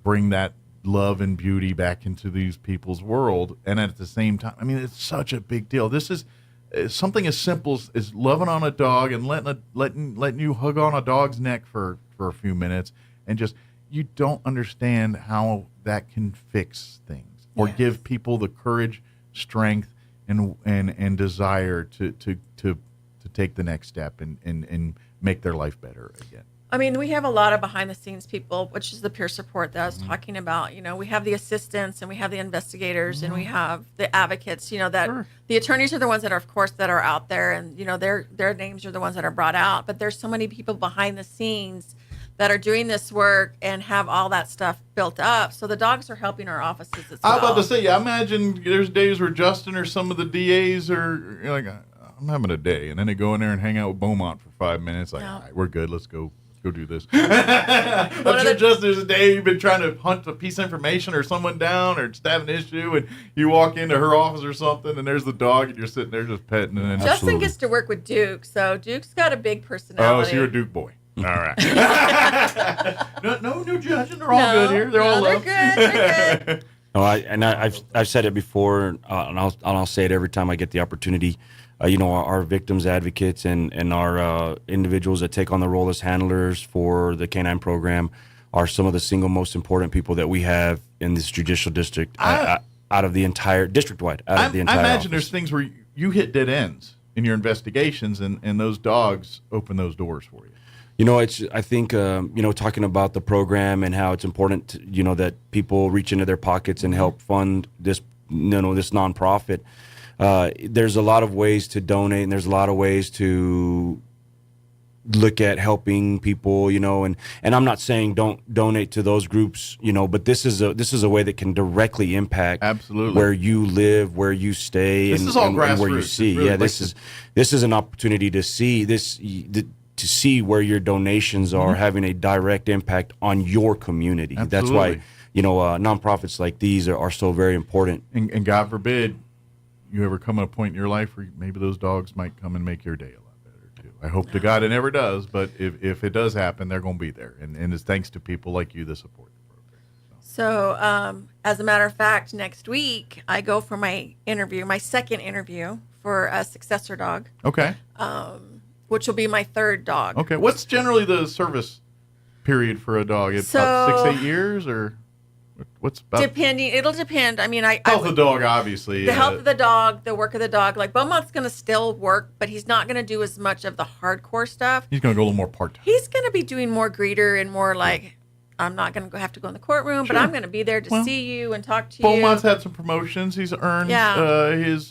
bring that love and beauty back into these people's world, and at the same time, it's such a big deal. This is something as simple as loving on a dog and letting you hug on a dog's neck for a few minutes, and just, you don't understand how that can fix things or give people the courage, strength, and desire to take the next step and make their life better again. We have a lot of behind the scenes people, which is the peer support that I was talking about. We have the assistants, and we have the investigators, and we have the advocates, that the attorneys are the ones that are, of course, that are out there, and, their names are the ones that are brought out. But there's so many people behind the scenes that are doing this work and have all that stuff built up. So the dogs are helping our offices as well. I was about to say, I imagine there's days where Justin or some of the DAs are like, I'm having a day. And then they go in there and hang out with Beaumont for 5 minutes. Like, all right, we're good. Let's go do this. I'm sure just there's a day you've been trying to hunt a piece of information or someone down or just have an issue, and you walk into her office or something, and there's the dog, and you're sitting there just petting. And Justin gets to work with Duke, so Duke's got a big personality. Oh, so you're a Duke boy. All right. no judging. They're all good here. They're all love. They're good. No, I've said it before, and I'll say it every time I get the opportunity. Our victims advocates and our individuals that take on the role as handlers for the canine program are some of the single most important people that we have in this judicial district out of the entire district-wide. I imagine there's things where you hit dead ends in your investigations, and those dogs open those doors for you. I think talking about the program and how it's important to, that people reach into their pockets and help fund this this nonprofit. There's a lot of ways to donate, and there's a lot of ways to look at helping people, and I'm not saying don't donate to those groups, but this is a way that can directly impact absolutely where you live, where you stay, this is all grassroots. And where you see. Really this is an opportunity to see to see where your donations are having a direct impact on your community. Absolutely. That's why nonprofits like these are so very important. And God forbid you ever come at a point in your life where maybe those dogs might come and make your day a lot better too. I hope to God it never does, but if it does happen, they're going to be there, and it's thanks to people like you that support the program. So as a matter of fact, next week I go for my second interview for a successor dog. Okay. Which will be my third dog. Okay. What's generally the service period for a dog? It's about 6-8 years, or What's about It'll depend. I mean, health of the dog, obviously. The health of the dog, the work of the dog. Like Beaumont's going to still work, but he's not going to do as much of the hardcore stuff. He's going to go a little more part-time. He's going to be doing more greeter and more like, I'm not going to have to go in the courtroom, but I'm going to be there to see you and talk to you. Beaumont's had some promotions. He's earned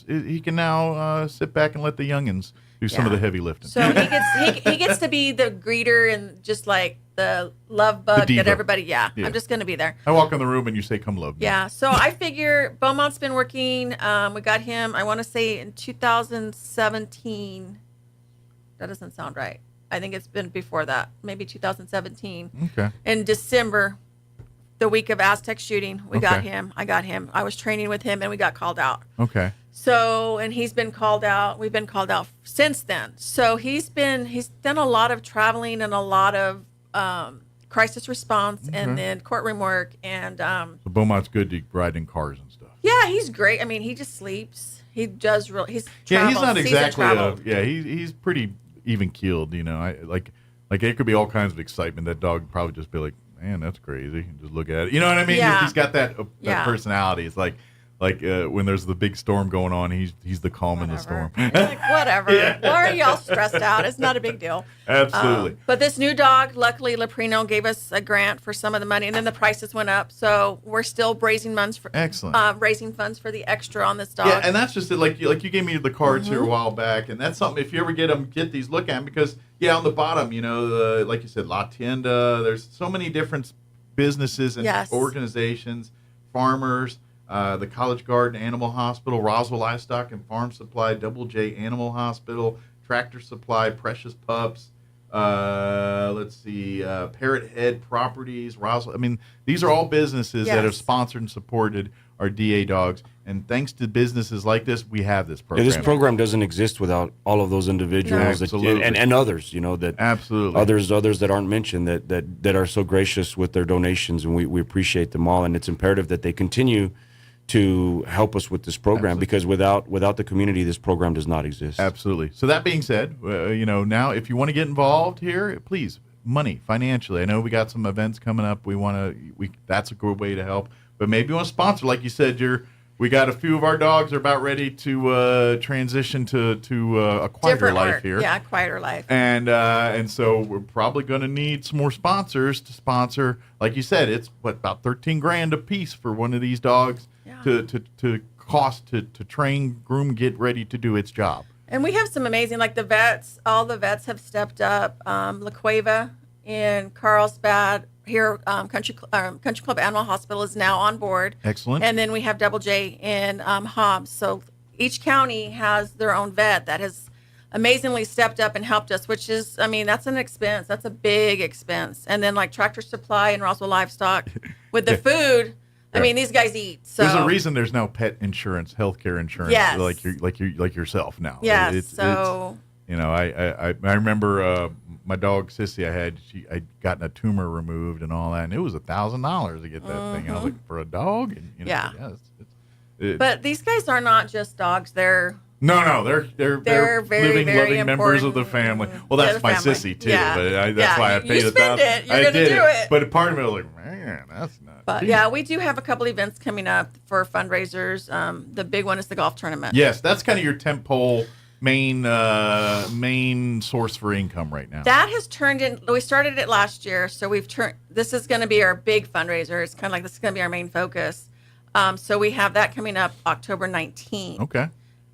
he can now sit back and let the youngins do some of the heavy lifting. So he gets to be the greeter and just like the love bug that everybody. Yeah, I'm just going to be there. I walk in the room and you say, "Come love me." Yeah. So I figure Beaumont's been working. We got him. I want to say in 2017. That doesn't sound right. I think it's been before that, maybe 2017. Okay. In December, the week of Aztec shooting, we got him. I got him. I was training with him, and we got called out. Okay. So, and he's been called out. We've been called out since then. So he's done a lot of traveling and a lot of crisis response and then courtroom work. And so Beaumont's good to ride in cars and stuff. Yeah, he's great. I mean, he just sleeps. He does really. He's traveled. He's not exactly. He's pretty even keeled. You know, like it could be all kinds of excitement. That dog would probably just be like, man, that's crazy. Just look at it. You know what I mean? Yeah. He's got that personality. It's like when there's the big storm going on, he's the calm in the storm. Like, whatever. Why are y'all stressed out? It's not a big deal. Absolutely. But this new dog, luckily, Leprino gave us a grant for some of the money, and then the prices went up. So we're still raising funds for raising funds for the extra on this dog. Yeah, and that's just it. Like you gave me the cards here a while back, and that's something. If you ever get these, look at them because on the bottom, you know, like you said, La Tienda. There's so many different businesses and organizations, farmers. The College Garden Animal Hospital, Roswell Livestock and Farm Supply, Double J Animal Hospital, Tractor Supply, Precious Pups, Parrot Head Properties, Roswell. I mean, these are all businesses that have sponsored and supported our DA dogs. And thanks to businesses like this, we have this program. Yeah, this program doesn't exist without all of those individuals and others, you know, that others that aren't mentioned that are so gracious with their donations, and we appreciate them all. And it's imperative that they continue to help us with this program because without the community, this program does not exist. Absolutely. So that being said, now if you want to get involved here, please, money, financially. I know we got some events coming up. That's a good way to help. But maybe you want to sponsor, like you said, we got a few of our dogs are about ready to transition to a quieter life here. Yeah, quieter life. And so we're probably going to need some more sponsors to sponsor. Like you said, it's about $13,000 a piece for one of these dogs to cost to train, groom, get ready to do its job. And we have some amazing, like the vets. All the vets have stepped up. La Cueva in Carlsbad. Here, Country Club Animal Hospital is now on board. Excellent. And then we have Double J in Hobbs. So each county has their own vet that has amazingly stepped up and helped us, which is, I mean, that's an expense. That's a big expense. And then like Tractor Supply and Roswell Livestock with the food. I mean, these guys eat. So there's a reason there's now pet insurance, healthcare insurance, like yourself now. Yes. It's I remember my dog Sissy. I'd gotten a tumor removed and all that, and it was $1,000 to get that thing. And I was like, for a dog? And, but these guys are not just dogs. They're they're very, living, very loving members of the family. Well, that's my family. Sissy too. Yeah. But that's why I paid $1,000. You're going to do it. But part of me was like, man, that's not. But yeah, we do have a couple events coming up for fundraisers. The big one is the golf tournament. Yes, that's kind of your tentpole main source for income right now. That has turned in. We started it last year, so we've turned. This is going to be our big fundraiser. It's kind of like this is going to be our main focus. So we have that coming up October 19th. Okay.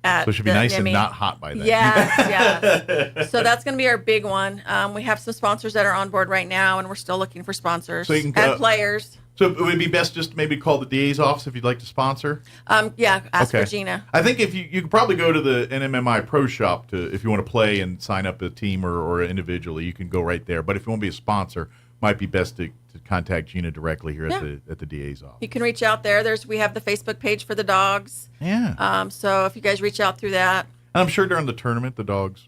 So it should be nice and not hot by then. Yeah. So that's going to be our big one. We have some sponsors that are on board right now, and we're still looking for sponsors and players. So it would be best just to maybe call the DA's office if you'd like to sponsor? Ask for Gina. I think if you could probably go to the NMMI Pro Shop if you want to play and sign up a team or individually, you can go right there. But if you want to be a sponsor, might be best to contact Gina directly here at the DA's office. You can reach out there. We have the Facebook page for the dogs. Yeah. So if you guys reach out through that. And I'm sure during the tournament, the dogs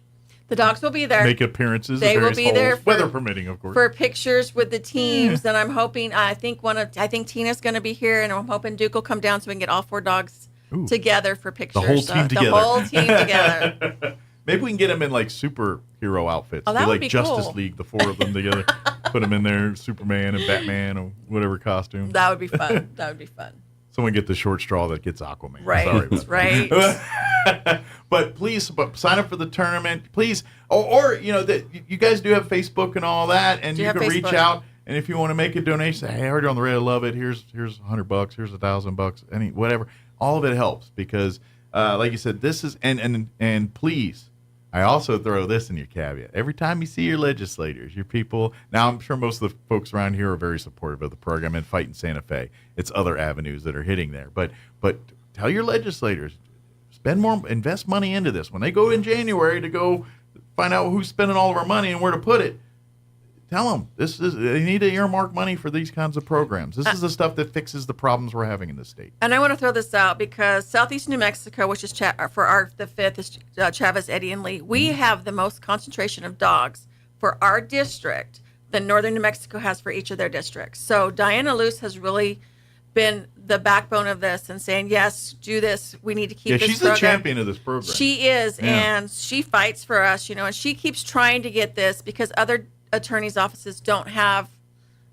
will be there. Make appearances. They will be there, weather permitting, of course, for pictures with the teams. And I'm hoping. I think Tina's going to be here, and I'm hoping Duke will come down so we can get all 4 dogs together for pictures. The whole team together. The whole team together. Maybe we can get them in like superhero outfits. Oh, that would like be Justice cool. League, the 4 of them together. Put them in there, Superman and Batman or whatever costume. That would be fun. That would be fun. Someone get the short straw that gets Aquaman. Right. Sorry about Right. But please, sign up for the tournament, please. Or you guys do have Facebook and all that, and you can reach out. And if you want to make a donation, say, hey, I heard you on the radio, I love it. Here's $100, here's $1,000, whatever. All of it helps because, like you said, this is and please, I also throw this in your caveat. Every time you see your legislators, your people. Now, I'm sure most of the folks around here are very supportive of the program and fighting Santa Fe. It's other avenues that are hitting there, but tell your legislators, invest money into this. When they go in January to go find out who's spending all of our money and where to put it. Tell them they need to earmark money for these kinds of programs. This is the stuff that fixes the problems we're having in the state. And I want to throw this out because Southeast New Mexico, which is the fifth is Chavez, Eddy, and Lee. We have the most concentration of dogs for our district than Northern New Mexico has for each of their districts. So Diana Luce has really been the backbone of this and saying, yes, do this. We need to keep this she's program. The champion of this program. She is, and she fights for us, and she keeps trying to get this because other attorneys' offices don't have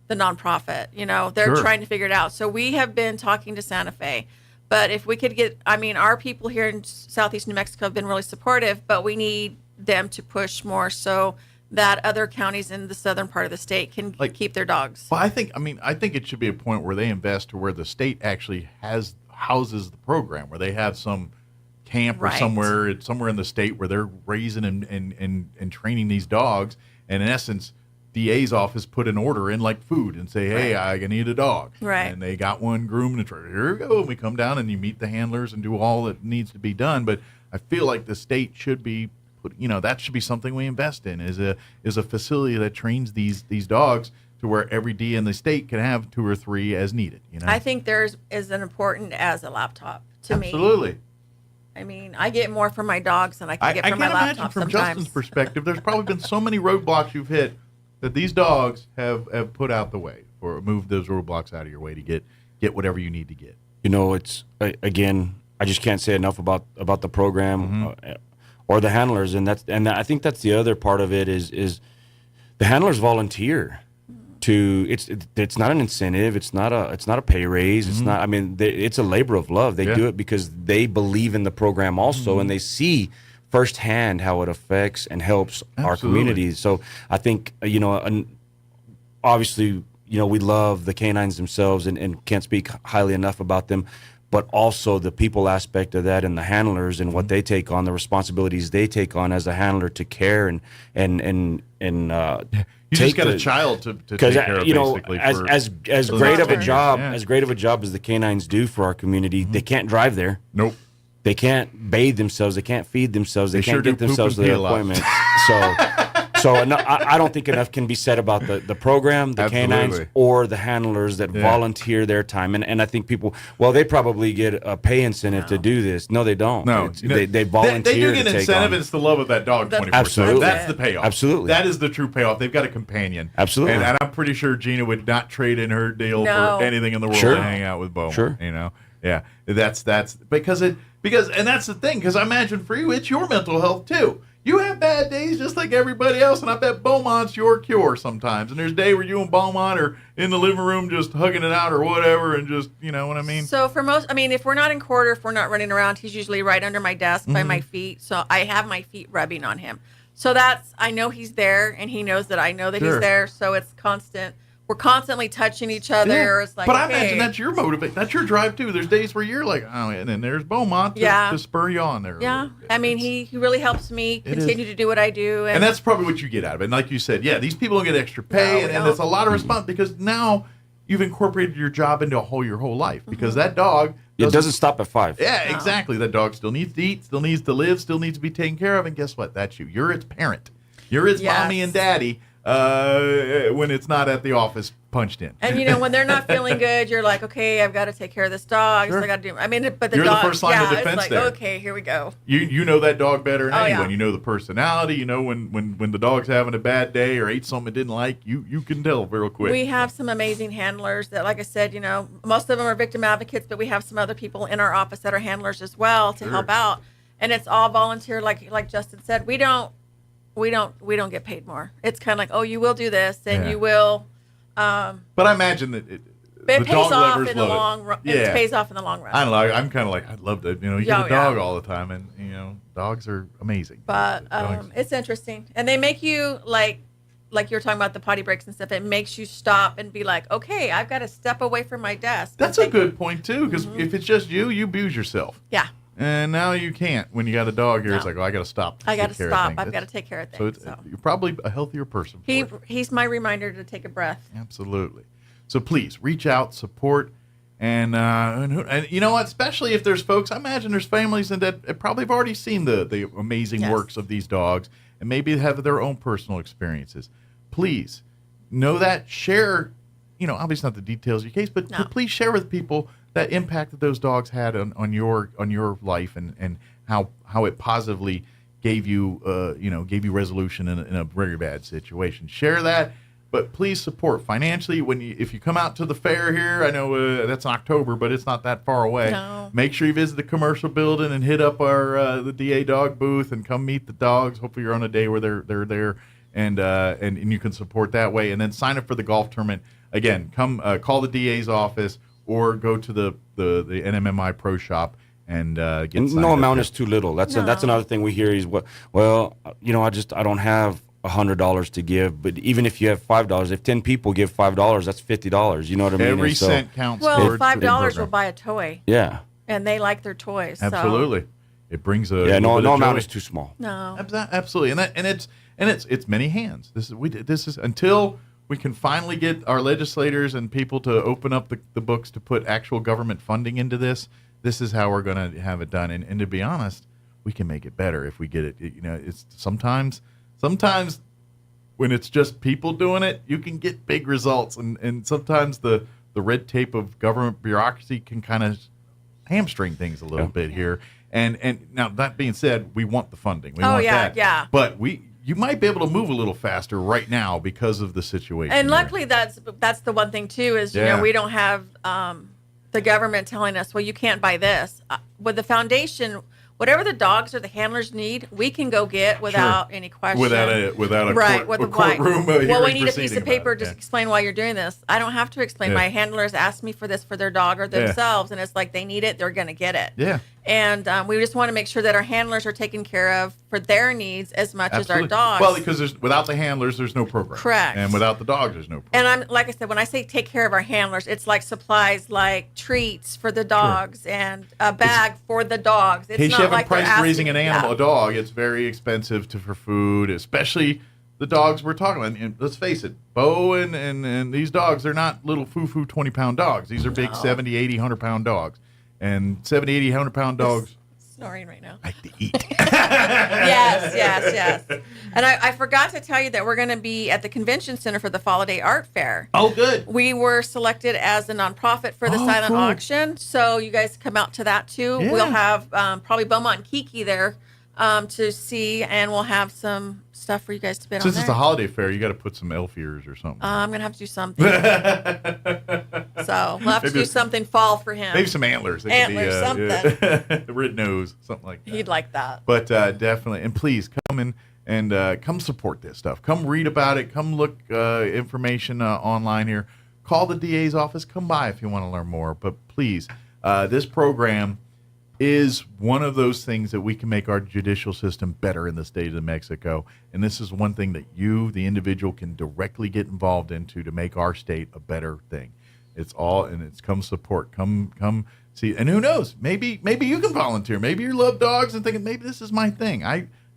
the nonprofit. They're trying to figure it out. So we have been talking to Santa Fe. But if we could get, our people here in Southeast New Mexico have been really supportive, but we need them to push more so that other counties in the southern part of the state can keep their dogs. Well, I think it should be a point where they invest to where the state actually houses the program, where they have some camp or somewhere in the state where they're raising and training these dogs. And in essence, DA's office put an order in like food and say, hey, I need a dog. Right. And they got one groomed and here we go. And we come down and you meet the handlers and do all that needs to be done. But I feel like the state should be that should be something we invest in is a facility that trains these dogs to where every DA in the state can have 2 or 3 as needed. I think theirs is as important as a laptop to me. Absolutely. I get more from my dogs than I can get from my laptop sometimes. I can't imagine from Justin's perspective, there's probably been so many roadblocks you've hit that these dogs have put out the way or moved those roadblocks out of your way to get whatever you need to get. It's, again, I just can't say enough about the program or the handlers. And I think that's the other part of it is the handlers volunteer. It's not an incentive. It's not a pay raise. It's not. It's a labor of love. They do it because they believe in the program also, and they see firsthand how it affects and helps our communities. So I think obviously we love the canines themselves and can't speak highly enough about them, but also the people aspect of that and the handlers and what they take on, the responsibilities they take on as a handler to care and you just got a child to take care of, basically. As great of a job as the canines do for our community, they can't drive there. Nope. They can't bathe themselves. They can't feed themselves. They can't get themselves to their appointments. So I don't think enough can be said about the program, the canines, or the handlers that volunteer their time. And I think people, they probably get a pay incentive to do this. No, they don't. No, they volunteer. They do get to incentive. Take on. It's the love of that dog 24/7. Absolutely. That's the payoff. Absolutely. That is the true payoff. They've got a companion. Absolutely. And I'm pretty sure Gina would not trade in her deal for anything in the world to hang out with Beaumont. Sure. Yeah. That's because and that's the thing, because I imagine for you, it's your mental health too. You have bad days just like everybody else, and I bet Beaumont's your cure sometimes. And there's a day where you and Beaumont are in the living room just hugging it out or whatever, and just, you know what I mean? So for most, if we're not in quarter, if we're not running around, he's usually right under my desk by my feet. So I have my feet rubbing on him. So I know he's there, and he knows that I know that he's there. So it's constant. We're constantly touching each other. Yeah. It's like, but I imagine that's your motivation. That's your drive too. There's days where you're like, oh, and then there's Beaumont to spur you on there. Yeah. He really helps me continue to do what I do. And that's probably what you get out of it. And like you said, these people don't get extra pay, and it's a lot of response because now you've incorporated your job into your whole life because that dog doesn't stop at 5. Yeah, exactly. That dog still needs to eat, still needs to live, still needs to be taken care of. And guess what? That's you. You're its parent. You're its mommy and daddy when it's not at the office punched in. And when they're not feeling good, you're like, okay, I've got to take care of this dog. Sure. So I got to do. But the you're dog, the first line of defense it's like, there. okay, here we go. You know that dog better than anyone. Yeah. You know the personality. You know when the dog's having a bad day or ate something it didn't like. You can tell real quick. We have some amazing handlers that, like I said, most of them are victim advocates, but we have some other people in our office that are handlers as well to help out. And it's all volunteer, like Justin said. We don't we don't get paid more. It's kind of like, oh, you will do this, and Yeah. you will. But I imagine that It the pays dog off lovers in the love long it. run. Yeah. It pays off in the long run. I don't know. I'm kind of like, I'd love to, you get Yeah, a dog yeah. all the time, and dogs are amazing. But Dogs- it's interesting, and they make you like you were talking about the potty breaks and stuff. It makes you stop and be like, okay, I've got to step away from my desk. That's a good point too, because if it's just you abuse yourself. Yeah. And now you can't. When you got a dog here, it's like, I got to stop. I got to take care of stop. things. I've got to It's- take care of So, things. you're probably a healthier person. He's my reminder to take a breath. Absolutely. So please reach out, support, and you know what? Especially if there's folks, I imagine there's families that probably have already seen the amazing Yes. works of these dogs and maybe have their own personal experiences. Please know that. Share, obviously not the details of your case, but please share with people that impact that those dogs had on your life and how it positively gave you resolution in a very bad situation. Share that. But please support financially if you come out to the fair here. I know that's in October, but it's not that far away. No. Make sure you visit the commercial building and hit up the DA dog booth and come meet the dogs. Hopefully you're on a day where they're there and you can support that way. And then sign up for the golf tournament. Again, come call the DA's office or go to the NMMI Pro Shop and get signed no up amount there. is too little. That's another thing we hear is I don't have $100 to give, but even if you have $5, if 10 people give $5, that's $50. You know what I mean? Every And so cent counts. Well, towards the $5 program. will buy a toy. Yeah. And they like their toys. So. Absolutely. It brings a no little bit of amount joy. is too small. No. Absolutely, and it's many hands. This is until we can finally get our legislators and people to open up the books to put actual government funding into this. This is how we're going to have it done. And to be honest, we can make it better if we get it. It's sometimes when it's just people doing it, you can get big results, and sometimes the red tape of government bureaucracy can kind of hamstring things a little bit here. And now that being said, we want the funding. We want that. Yeah. But you might be able to move a little faster right now because of the situation. And here. luckily, that's the one thing too is Yeah. we don't have the government telling us, well, you can't buy this. With the foundation, whatever the dogs or the handlers need, we can go get without any question. Without a right, court, with a courtroom. well, we need a piece proceeding of paper about it. to explain why you're doing this. I don't have to explain. Yeah. My handlers asked me for this for their dog or themselves, and it's like they need it, they're going to get it. Yeah. And we just want to make sure that our handlers are taken care of for their needs as much as our dogs. Well, because without the handlers, there's no program. Correct. And without the dogs, there's no program. And I'm like I said, when I say take care of our handlers, it's like supplies, like treats for the dogs and a bag for the dogs. It's In case not you haven't like they're priced raising asking- an animal, yeah. a dog, it's very expensive for food, especially the dogs we're talking about. And let's face it, Bo and these dogs, they're not little foo-foo 20-pound dogs. These are big 70, 80, 100-pound dogs. And 70, 80, 100-pound dogs Snoring right now. like to eat. Yes. And I forgot to tell you that we're going to be at the Convention Center for the Fall-A-Day Art Fair. Oh, good. We were selected as a nonprofit for the silent cool. auction, so you guys come out to that too. Yeah. We'll have probably Beaumont and Kiki there to see, and we'll have some stuff for you guys to bid Since on it's there. a holiday fair, you got to put some elf ears or something. I'm going to have to do something. So we'll have to do something fall for him. Maybe some antlers. It Antlers, could be, a red nose, something like that. He'd like that. But definitely, and please come in and come support this stuff. Come read about it. Come look information online here. Call the DA's office. Come by if you want to learn more. But please, this program is one of those things that we can make our judicial system better in the state of New Mexico. And this is one thing that you, the individual, can directly get involved into to make our state a better thing. It's all, and it's come support. Come see. And who knows? Maybe you can volunteer. Maybe you love dogs and thinking, maybe this is my thing.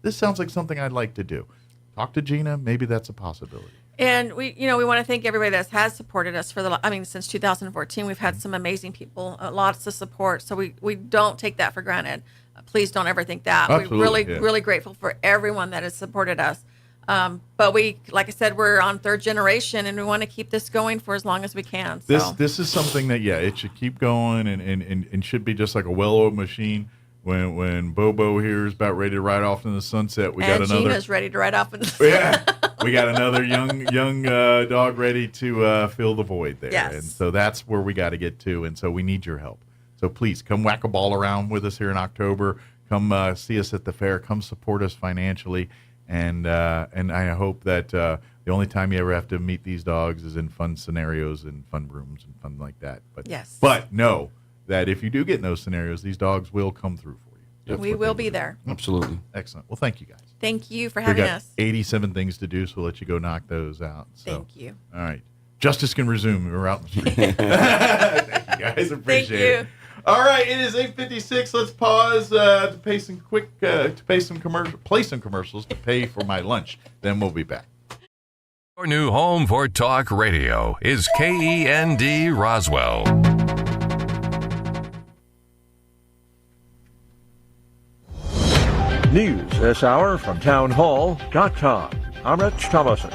This sounds like something I'd like to do. Talk to Gina. Maybe that's a possibility. And we want to thank everybody that has supported us since 2014. We've had some amazing people, lots of support. So we don't take that for granted. Please don't ever think that. Absolutely, We're really grateful for everyone that has supported us. But like I said, we're on third generation, and we want to keep this going for as long as we can. So. This is something that it should keep going and should be just like a well-oiled machine. When Bobo here is about ready to ride off in the sunset, we got another. Gina's ready to ride off in the sunset. Yeah, we got another young dog ready to fill the void there. Yes. And so that's where we got to get to. And so we need your help. So please come whack a ball around with us here in October. Come see us at the fair. Come support us financially. And I hope that the only time you ever have to meet these dogs is in fun scenarios and fun rooms and fun like that. But yes. But know that if you do get in those scenarios, these dogs will come through for you. We will be there. Absolutely. Excellent. Well, thank you guys. Thank you for We having got us. 87 things to do, so we'll let you go knock those out. So, Thank you. All right. Justice can resume. We're out. Thank you guys. Appreciate it. All right. It is 8:56. Let's pause to pay some play some commercials to pay for my lunch. Then we'll be back. Your new home for talk radio is KEND Roswell. News this hour from townhall.com. I'm Rich Thomason.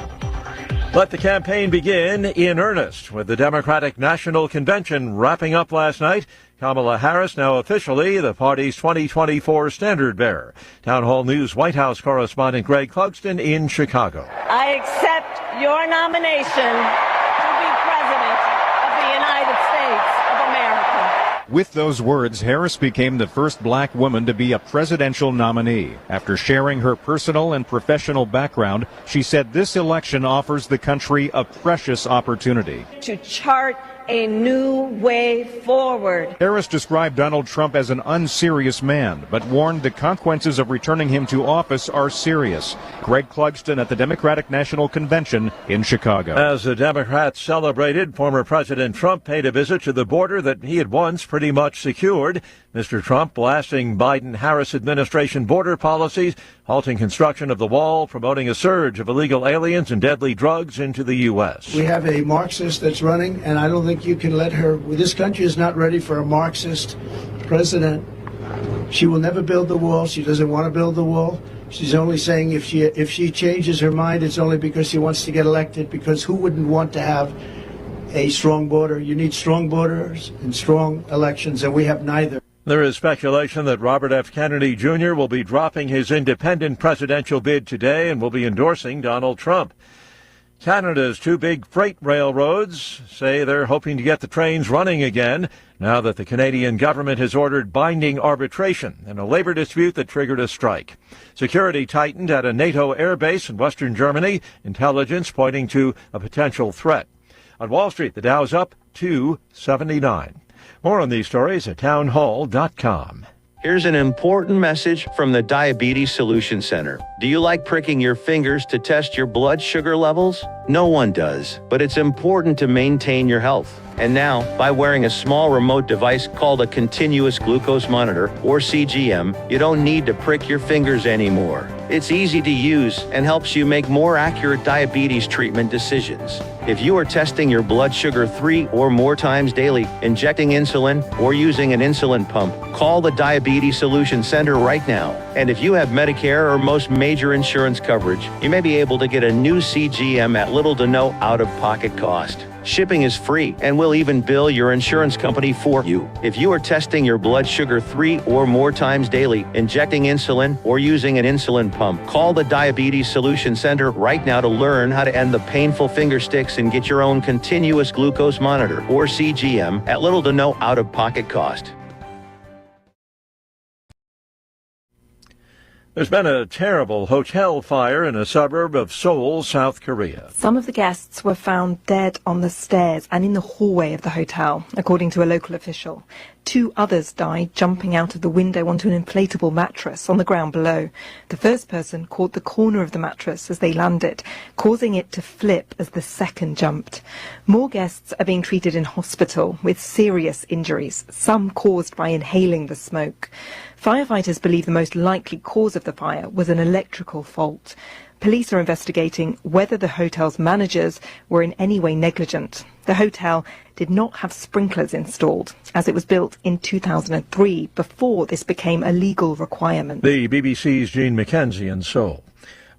Let the campaign begin in earnest with the Democratic National Convention wrapping up last night. Kamala Harris now officially the party's 2024 standard bearer. Town Hall News White House correspondent Greg Clugston in Chicago. I accept your nomination to be President of the United States of America. With those words, Harris became the first black woman to be a presidential nominee. After sharing her personal and professional background, she said this election offers the country a precious opportunity To chart a new way forward. Harris described Donald Trump as an unserious man, but warned the consequences of returning him to office are serious. Greg Clugston at the Democratic National Convention in Chicago. As the Democrats celebrated, former President Trump paid a visit to the border that he had once pretty much secured. Mr. Trump blasting Biden-Harris administration border policies, halting construction of the wall, promoting a surge of illegal aliens and deadly drugs into the U.S. We have a Marxist that's running, and I don't think you can let her. This country is not ready for a Marxist president. She will never build the wall. She doesn't want to build the wall. She's only saying if she changes her mind, it's only because she wants to get elected, because who wouldn't want to have a strong border? You need strong borders and strong elections, and we have neither. There is speculation that Robert F. Kennedy Jr. will be dropping his independent presidential bid today and will be endorsing Donald Trump. Canada's two big freight railroads say they're hoping to get the trains running again now that the Canadian government has ordered binding arbitration in a labor dispute that triggered a strike. Security tightened at a NATO airbase in western Germany, intelligence pointing to a potential threat. On Wall Street, the Dow's up 279. More on these stories at townhall.com. Here's an important message from the Diabetes Solution Center. Do you like pricking your fingers to test your blood sugar levels? No one does, but it's important to maintain your health. And now, by wearing a small remote device called a continuous glucose monitor, or CGM, you don't need to prick your fingers anymore. It's easy to use and helps you make more accurate diabetes treatment decisions. If you are testing your blood sugar 3 or more times daily, injecting insulin, or using an insulin pump, call the Diabetes Solution Center right now. And if you have Medicare or most major insurance coverage, you may be able to get a new CGM at little to no out-of-pocket cost. Shipping is free, and we'll even bill your insurance company for you. If you are testing your blood sugar 3 or more times daily, injecting insulin, or using an insulin pump, call the Diabetes Solution Center right now to learn how to end the painful finger sticks and get your own continuous glucose monitor, or CGM, at little to no out-of-pocket cost. There's been a terrible hotel fire in a suburb of Seoul, South Korea. Some of the guests were found dead on the stairs and in the hallway of the hotel, according to a local official. 2 others died jumping out of the window onto an inflatable mattress on the ground below. The first person caught the corner of the mattress as they landed, causing it to flip as the second jumped. More guests are being treated in hospital with serious injuries, some caused by inhaling the smoke. Firefighters believe the most likely cause of the fire was an electrical fault. Police are investigating whether the hotel's managers were in any way negligent. The hotel did not have sprinklers installed, as it was built in 2003, before this became a legal requirement. The BBC's Jean McKenzie in Seoul.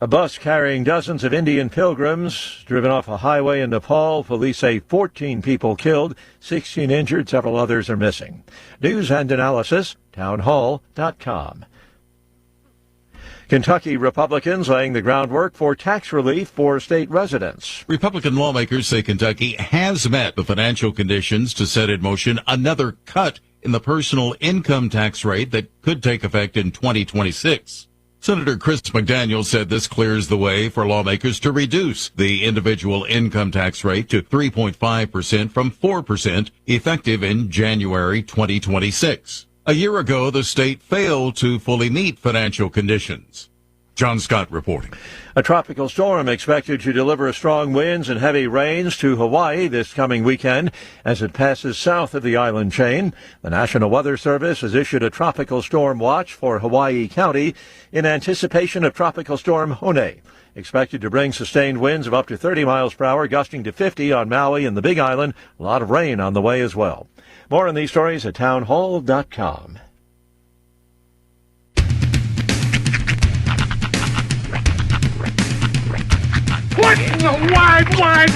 A bus carrying dozens of Indian pilgrims driven off a highway in Nepal. Police say 14 people killed, 16 injured, several others are missing. News and analysis, townhall.com. Kentucky Republicans laying the groundwork for tax relief for state residents. Republican lawmakers say Kentucky has met the financial conditions to set in motion another cut in the personal income tax rate that could take effect in 2026. Senator Chris McDaniel said this clears the way for lawmakers to reduce the individual income tax rate to 3.5% from 4% effective in January 2026. A year ago, the state failed to fully meet financial conditions. John Scott reporting. A tropical storm expected to deliver strong winds and heavy rains to Hawaii this coming weekend as it passes south of the island chain. The National Weather Service has issued a tropical storm watch for Hawaii County in anticipation of Tropical Storm Hone, expected to bring sustained winds of up to 30 miles per hour, gusting to 50 on Maui and the Big Island. A lot of rain on the way as well. More on these stories at townhall.com. What in the wide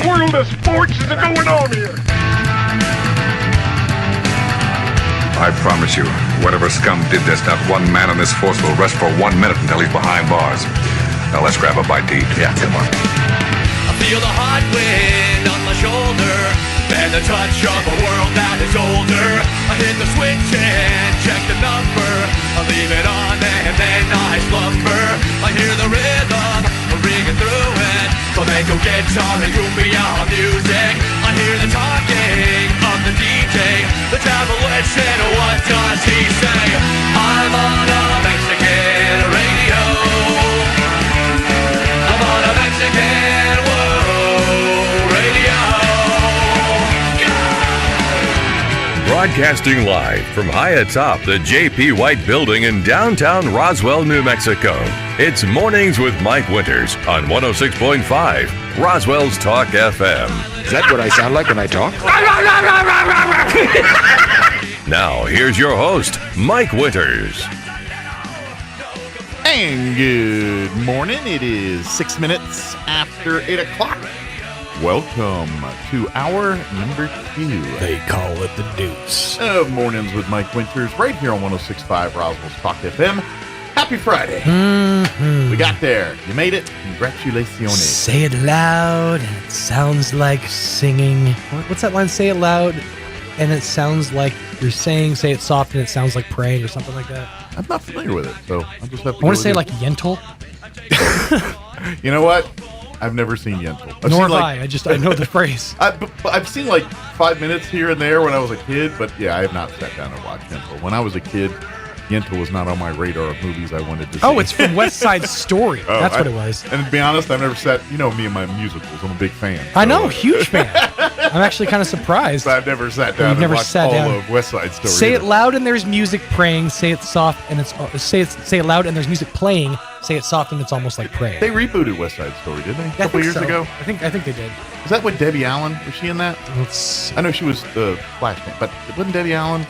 world of sports is going on here? I promise you, whatever scum did this, not one man in this force will rest for 1 minute until he's behind bars. Now let's grab a bite to eat. Yeah, come on. I feel the hot wind on my shoulder and the touch of a world that is older. I hit the switch and check the number. I leave it on and then I slumber. I hear the rhythm ringing through it. Flamenco guitar and cumbia music. I hear the talking of the DJ. The travel and what does he say? I'm on a Mexican radio. I'm on a Mexican radio. Broadcasting live from high atop the J.P. White Building in downtown Roswell, New Mexico. It's Mornings with Mike Winters on 106.5 Roswell's Talk FM. Is that what I sound like when I talk? Now, here's your host, Mike Winters. And good morning. It is 6 minutes after 8 o'clock. Welcome to hour number 2. They call it the Deuce. Of Mornings with Mike Winters, right here on 106.5 Roswell's Talk FM. Happy Friday. Mm-hmm. We got there. You made it. Congratulations. Say it loud, and it sounds like singing. What's that line? Say it loud, and it sounds like you're saying. Say it soft, and it sounds like praying, or something like that. I'm not familiar with it, so I'll just have to I want to say like Yentl. You know what? I've never seen Yentl. Nor have I. I know the phrase. I've seen like 5 minutes here and there when I was a kid, but yeah, I have not sat down and watched Yentl. When I was a kid, Yentl was not on my radar of movies I wanted to see. Oh, it's from West Side Story. That's what it was. And to be honest, I've never sat, me and my musicals. I'm a big fan. I know, huge fan. I'm actually kind of surprised. But I've never sat down and watched all of West Side Story. Say it loud and there's music praying. Say it soft and it's say it loud and there's music playing. Say it soft and it's almost like praying. They rebooted West Side Story, didn't they? A couple years ago. I think they did. Was that with Debbie Allen? Was she in that? I know she was the Flash, but wasn't Debbie Allen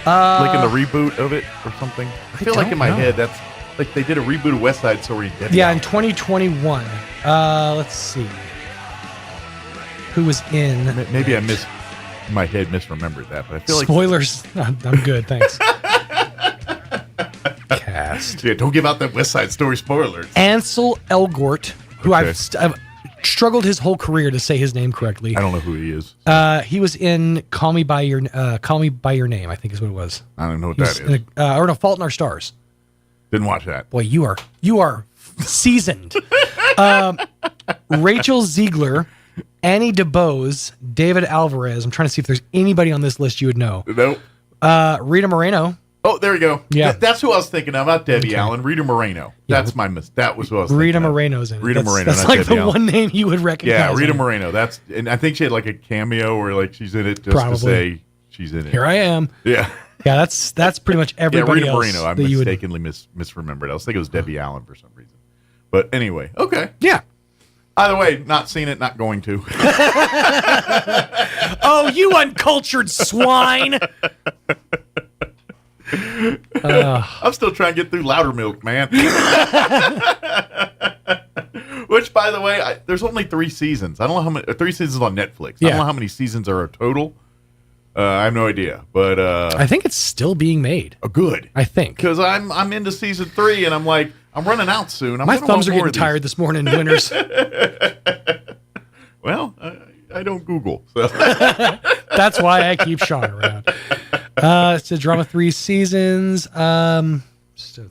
like in the reboot of it or something? I feel like in my head that's like they did a reboot of West Side Story. Debbie Allen. In 2021. Let's see. Who was in? Maybe I misremembered that, but I feel like spoilers. I'm good, thanks. Cast. Yeah, don't give out that West Side Story spoilers. Ansel Elgort, who I've struggled his whole career to say his name correctly. I don't know who he is. He was in Call Me by Your Name, I think is what it was. I don't know what that is. Or no, Fault in Our Stars. Didn't watch that. Boy, you are seasoned. Rachel Ziegler, Annie DeBose, David Alvarez. I'm trying to see if there's anybody on this list you would know. Nope. Rita Moreno. Oh, there we go. Yeah. That's who I was thinking of, not Debbie Allen. Rita Moreno. That's my mistake. That was who I was thinking Rita Moreno's in it. Rita Moreno. That's like the one name you would recognize. Yeah, Rita Moreno. And I think she had like a cameo where like she's in it just to say she's in it. Here I am. Yeah. Yeah, that's pretty much everybody Rita else. Moreno. I mistakenly misremembered. I was thinking it was Debbie Allen for some reason. But anyway, okay. Yeah. Either way, not seen it, not going to. Oh, you uncultured swine. I'm still trying to get through Loudermilk, man. Which, by the way, there's only 3 seasons. I don't know how many. 3 seasons on Netflix. I don't know how many seasons are total. I have no idea, but I think it's still being made. Oh, good. I think because I'm into season 3, and I'm like I'm running out soon. My thumbs are getting tired this morning, Winters. Well, I don't Google, so. That's why I keep Sean around. It's a drama, 3 seasons.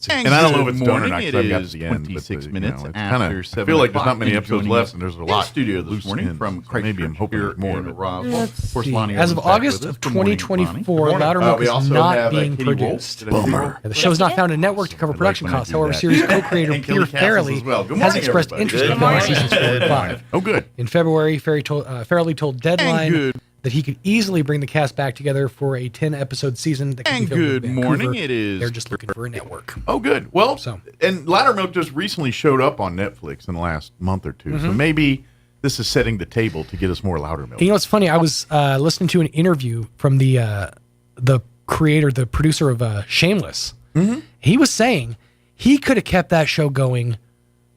And I don't know if it's done or not. It 'Cause I've got is the end, 26 but, minutes it's after kinda, 7 I feel like there's not o'clock, many and episodes joining left, us and there's a in lot. studio this loose morning ends. from So maybe I'm hoping there's more. in Roswell. Let's Of course, see. Lonnie As of Evans back August with us. of Good morning, 2024, Lonnie. Loudermilk We is also not have being Katie Wolf. produced. Bummer. The show is not found in network to cover production costs. However, series co-creator And Peter Kelly Castles Farrelly as well. Good has morning, expressed everybody. interest in Good filming morning. seasons 4 and 5. Oh, good. In February, Farrelly told Deadline that he could easily bring the cast back together for a 10-episode season. That could be filmed in good Vancouver. morning. It is. They're just looking for a network. Oh, good. Well, and Loudermilk just recently showed up on Netflix in the last month or two, so maybe this is setting the table to get us more Loudermilk. You know what's funny? I was listening to an interview from the creator, the producer of Shameless. Mm-hmm. He was saying he could have kept that show going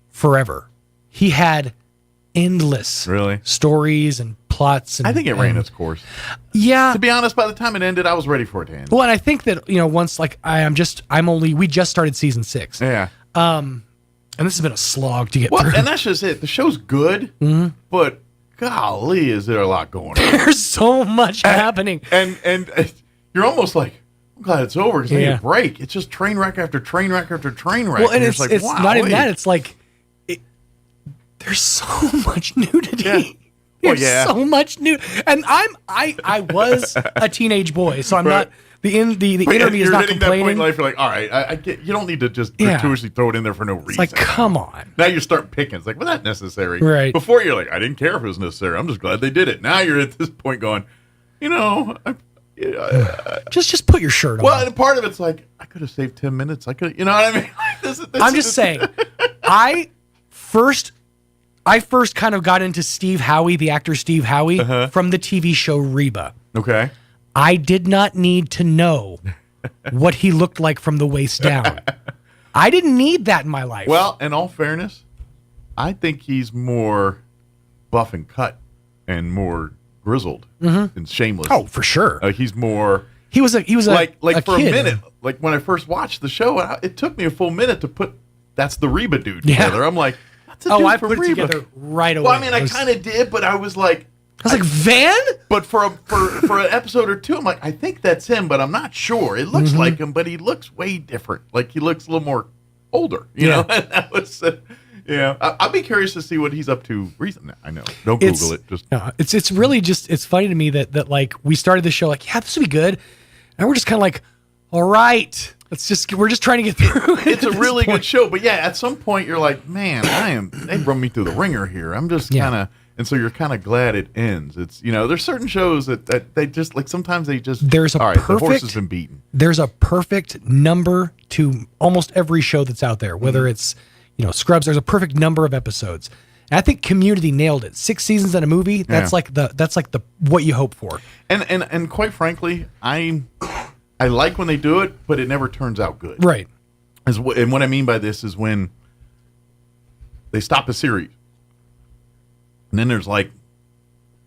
forever. He had endless stories and plots. And, I think it ran its course. Yeah. To be honest, by the time it ended, I was ready for it to end. Well, and I think that, once we just started season 6. Yeah. And this has been a slog to get Well, through. and that's just it. The show's good, but golly, is there a lot going on? There's so much happening. And you're almost like, I'm glad it's over because I need Yeah. a break. It's just train wreck after train wreck after train wreck. Well, and you're it's, just like, it's wow, not even wait. that. It's like, there's so much nudity. Yeah. Well, There's yeah. so much new. And I was a teenage boy, so I'm not, the inner me is You're not hitting that point in complaining. life, you're like, all right, I get, you don't need to just Yeah. gratuitously throw it in there for no reason. It's like, come on. Now you start picking. It's like, well, that's necessary. Right. Before you're like, I didn't care if it was necessary. I'm just glad they did it. Now you're at this point going, Just put your shirt on. well, and part of it's like, I could have saved 10 minutes. I could, you know what I mean? I'm just saying, I first kind of got into Steve Howie, the actor Steve Howie, from the TV show Reba. Okay. I did not need to know what he looked like from the waist down. I didn't need that in my life. Well, in all fairness, I think he's more buff and cut and more grizzled and shameless. Oh, for sure. He's more. He was a like for kid. a minute. Like when I first watched the show, it took me a full minute to put that's the Reba dude together. I'm like, that's a dude I from put it Reba. together right away. Well, I mean, I kind of did, but I was like, Van? But for an episode or two, I'm like, I think that's him, but I'm not sure. It looks like him, but he looks way different. Like he looks a little more older. You know, and that was. I'd be curious to see what he's up to recently. I know. Don't Google it. Just it's really just it's funny to me that like we started the show like this would be good, and we're just kind of like, all right, we're just trying to get through it. It's a really good show, but yeah, at some point you're like, man, they run me through the ringer here. I'm just kind of, and so you're kind of glad it ends. It's there's certain shows that they just like sometimes they just there's a all right, the horse has been beaten. There's a perfect number to almost every show that's out there, whether it's Scrubs. There's a perfect number of episodes. And I think Community nailed it. 6 seasons in a movie. That's like the what you hope for. And quite frankly, I like when they do it, but it never turns out good. Right. And what I mean by this is when they stop a series, and then there's like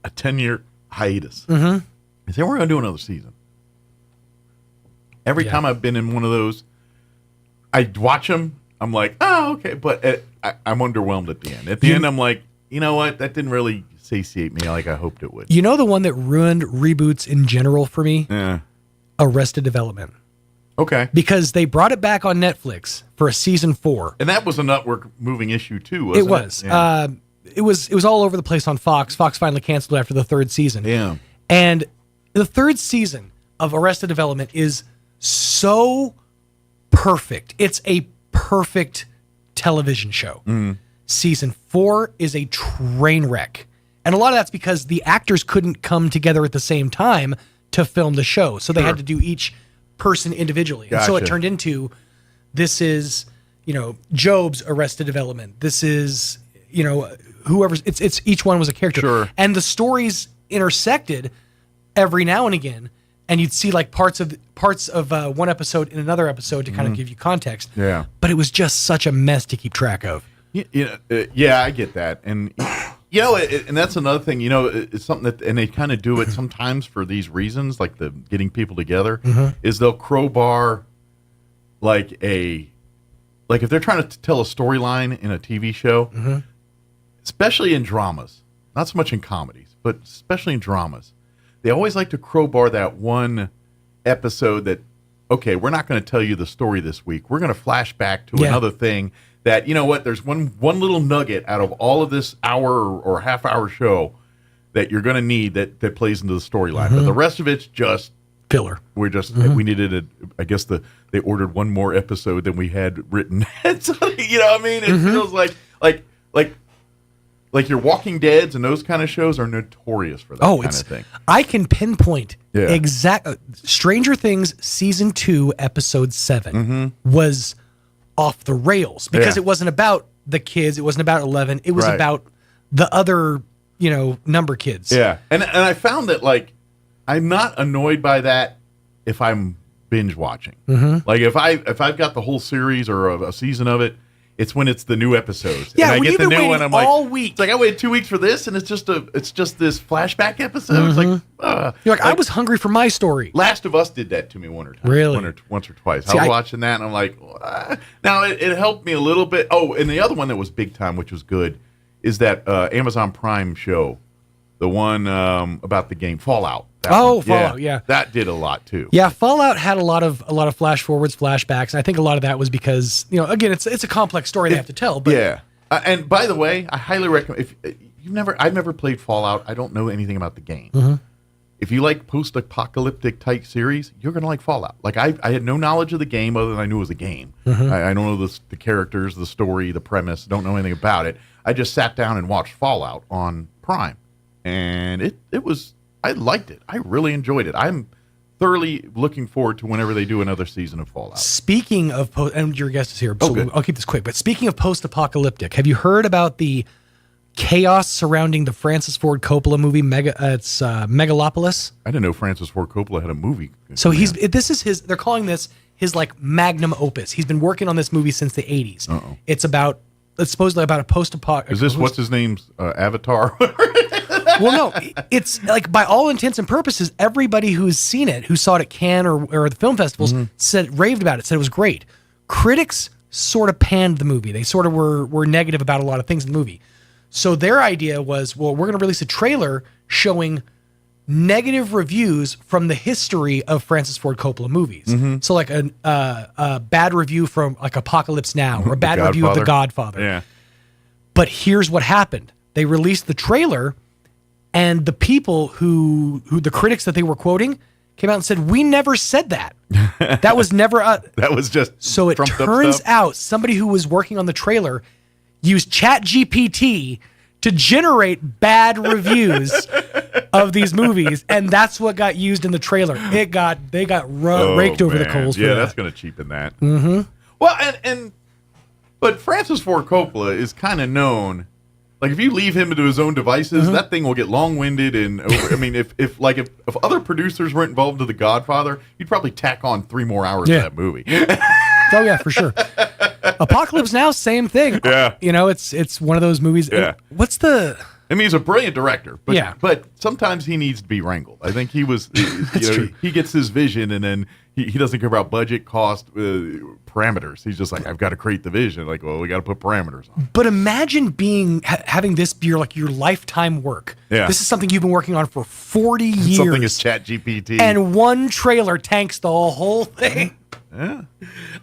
a 10-year hiatus. Mm-hmm. They say we're going to do another season. Every time I've been in one of those, I watch them. I'm like, oh, okay, but I'm underwhelmed at the end. At the end, I'm like, you know what? That didn't really satiate me like I hoped it would. You know the one that ruined reboots in general for me? Yeah. Arrested Development. Okay. Because they brought it back on Netflix for a season 4. And that was a network moving issue too, wasn't it? It was. Yeah. It was all over the place on Fox. Fox finally canceled after the 3rd season. Yeah. And the 3rd season of Arrested Development is so perfect. It's a perfect television show. Season 4 is a train wreck. And a lot of that's because the actors couldn't come together at the same time to film the show. So they had to do each person individually. And so it turned into, this is, Job's Arrested Development. This is, whoever's, it's each one was a character. Sure. And the stories intersected every now and again. And you'd see like parts of one episode in another episode to kind of give you context. Yeah. But it was just such a mess to keep track of. Yeah, I get that. And, and that's another thing, it's something that, and they kind of do it sometimes for these reasons, like the getting people together, is they'll crowbar like if they're trying to tell a storyline in a TV show, especially in dramas, not so much in comedies, but especially in dramas, they always like to crowbar that one episode that okay, we're not going to tell you the story this week. We're going to flash back to another thing that, you know what, there's one little nugget out of all of this hour or half-hour show that you're going to need that plays into the storyline. But the rest of it's just filler. We're just we needed I guess they ordered one more episode than we had written. So, you know what I mean? It feels like your Walking Deads and those kind of shows are notorious for that kind of thing. I can pinpoint exact Stranger Things season 2 episode 7 was off the rails because it wasn't about the kids, it wasn't about 11, it was about the other, number kids. Yeah. And I found that I'm not annoyed by that if I'm binge watching. Like if I've got the whole series or a season of it, it's when it's the new episodes. Yeah, and I get the new one. I'm like, all week. It's like I waited 2 weeks for this, and it's just this flashback episode. It's like, you're like, I was hungry for my story. Last of Us did that to me once or twice. I was watching that, and I'm like, now it helped me a little bit. Oh, and the other one that was big time, which was good, is that Amazon Prime show, the one about the game Fallout. Fallout, yeah. That did a lot too. Yeah, Fallout had a lot of flash forwards, flashbacks, and I think a lot of that was because, again, it's a complex story they have to tell. But yeah. And by the way, I highly recommend I've never played Fallout. I don't know anything about the game. If you like post-apocalyptic type series, you're going to like Fallout. Like I had no knowledge of the game other than I knew it was a game. I don't know the characters, the story, the premise. Don't know anything about it. I just sat down and watched Fallout on Prime, and it was. I liked it. I really enjoyed it. I'm thoroughly looking forward to whenever they do another season of Fallout. Speaking of and your guest is here, so I'll keep this quick. But speaking of post-apocalyptic, have you heard about the chaos surrounding the Francis Ford Coppola movie? It's Megalopolis. I didn't know Francis Ford Coppola had a movie. So they're calling this his magnum opus. He's been working on this movie since the 80s. It's supposedly about a post-apocalyptic. Is this what's his name's Avatar? Well, no, it's by all intents and purposes, everybody who's seen it, who saw it at Cannes or the film festivals, raved about it, said it was great. Critics sort of panned the movie. They sort of were negative about a lot of things in the movie. So their idea was, well, we're going to release a trailer showing negative reviews from the history of Francis Ford Coppola movies. So like a bad review from Apocalypse Now or a bad review of The Godfather. Yeah. But here's what happened. They released the trailer, and the people who the critics that they were quoting came out and said, we never said that. That was never that was just so it turns out somebody who was working on the trailer used ChatGPT to generate bad reviews of these movies, and that's what got used in the trailer. They got raked over the coals for that. Yeah, that's going to cheapen that. Well, but Francis Ford Coppola is kind of known. Like if you leave him to his own devices, that thing will get long-winded and over. I mean, if other producers weren't involved in The Godfather, you'd probably tack on 3 more hours of that movie. Oh yeah, for sure. Apocalypse Now, same thing. Yeah, it's one of those movies. Yeah. What's the? I mean, he's a brilliant director, but sometimes he needs to be wrangled. I think he was. He gets his vision, and then he doesn't care about budget, cost, parameters. He's just like, I've got to create the vision. Like, well, we got to put parameters on. But imagine having this be your lifetime work. Yeah. This is something you've been working on for 40 years. Something is ChatGPT, and one trailer tanks the whole thing. Yeah.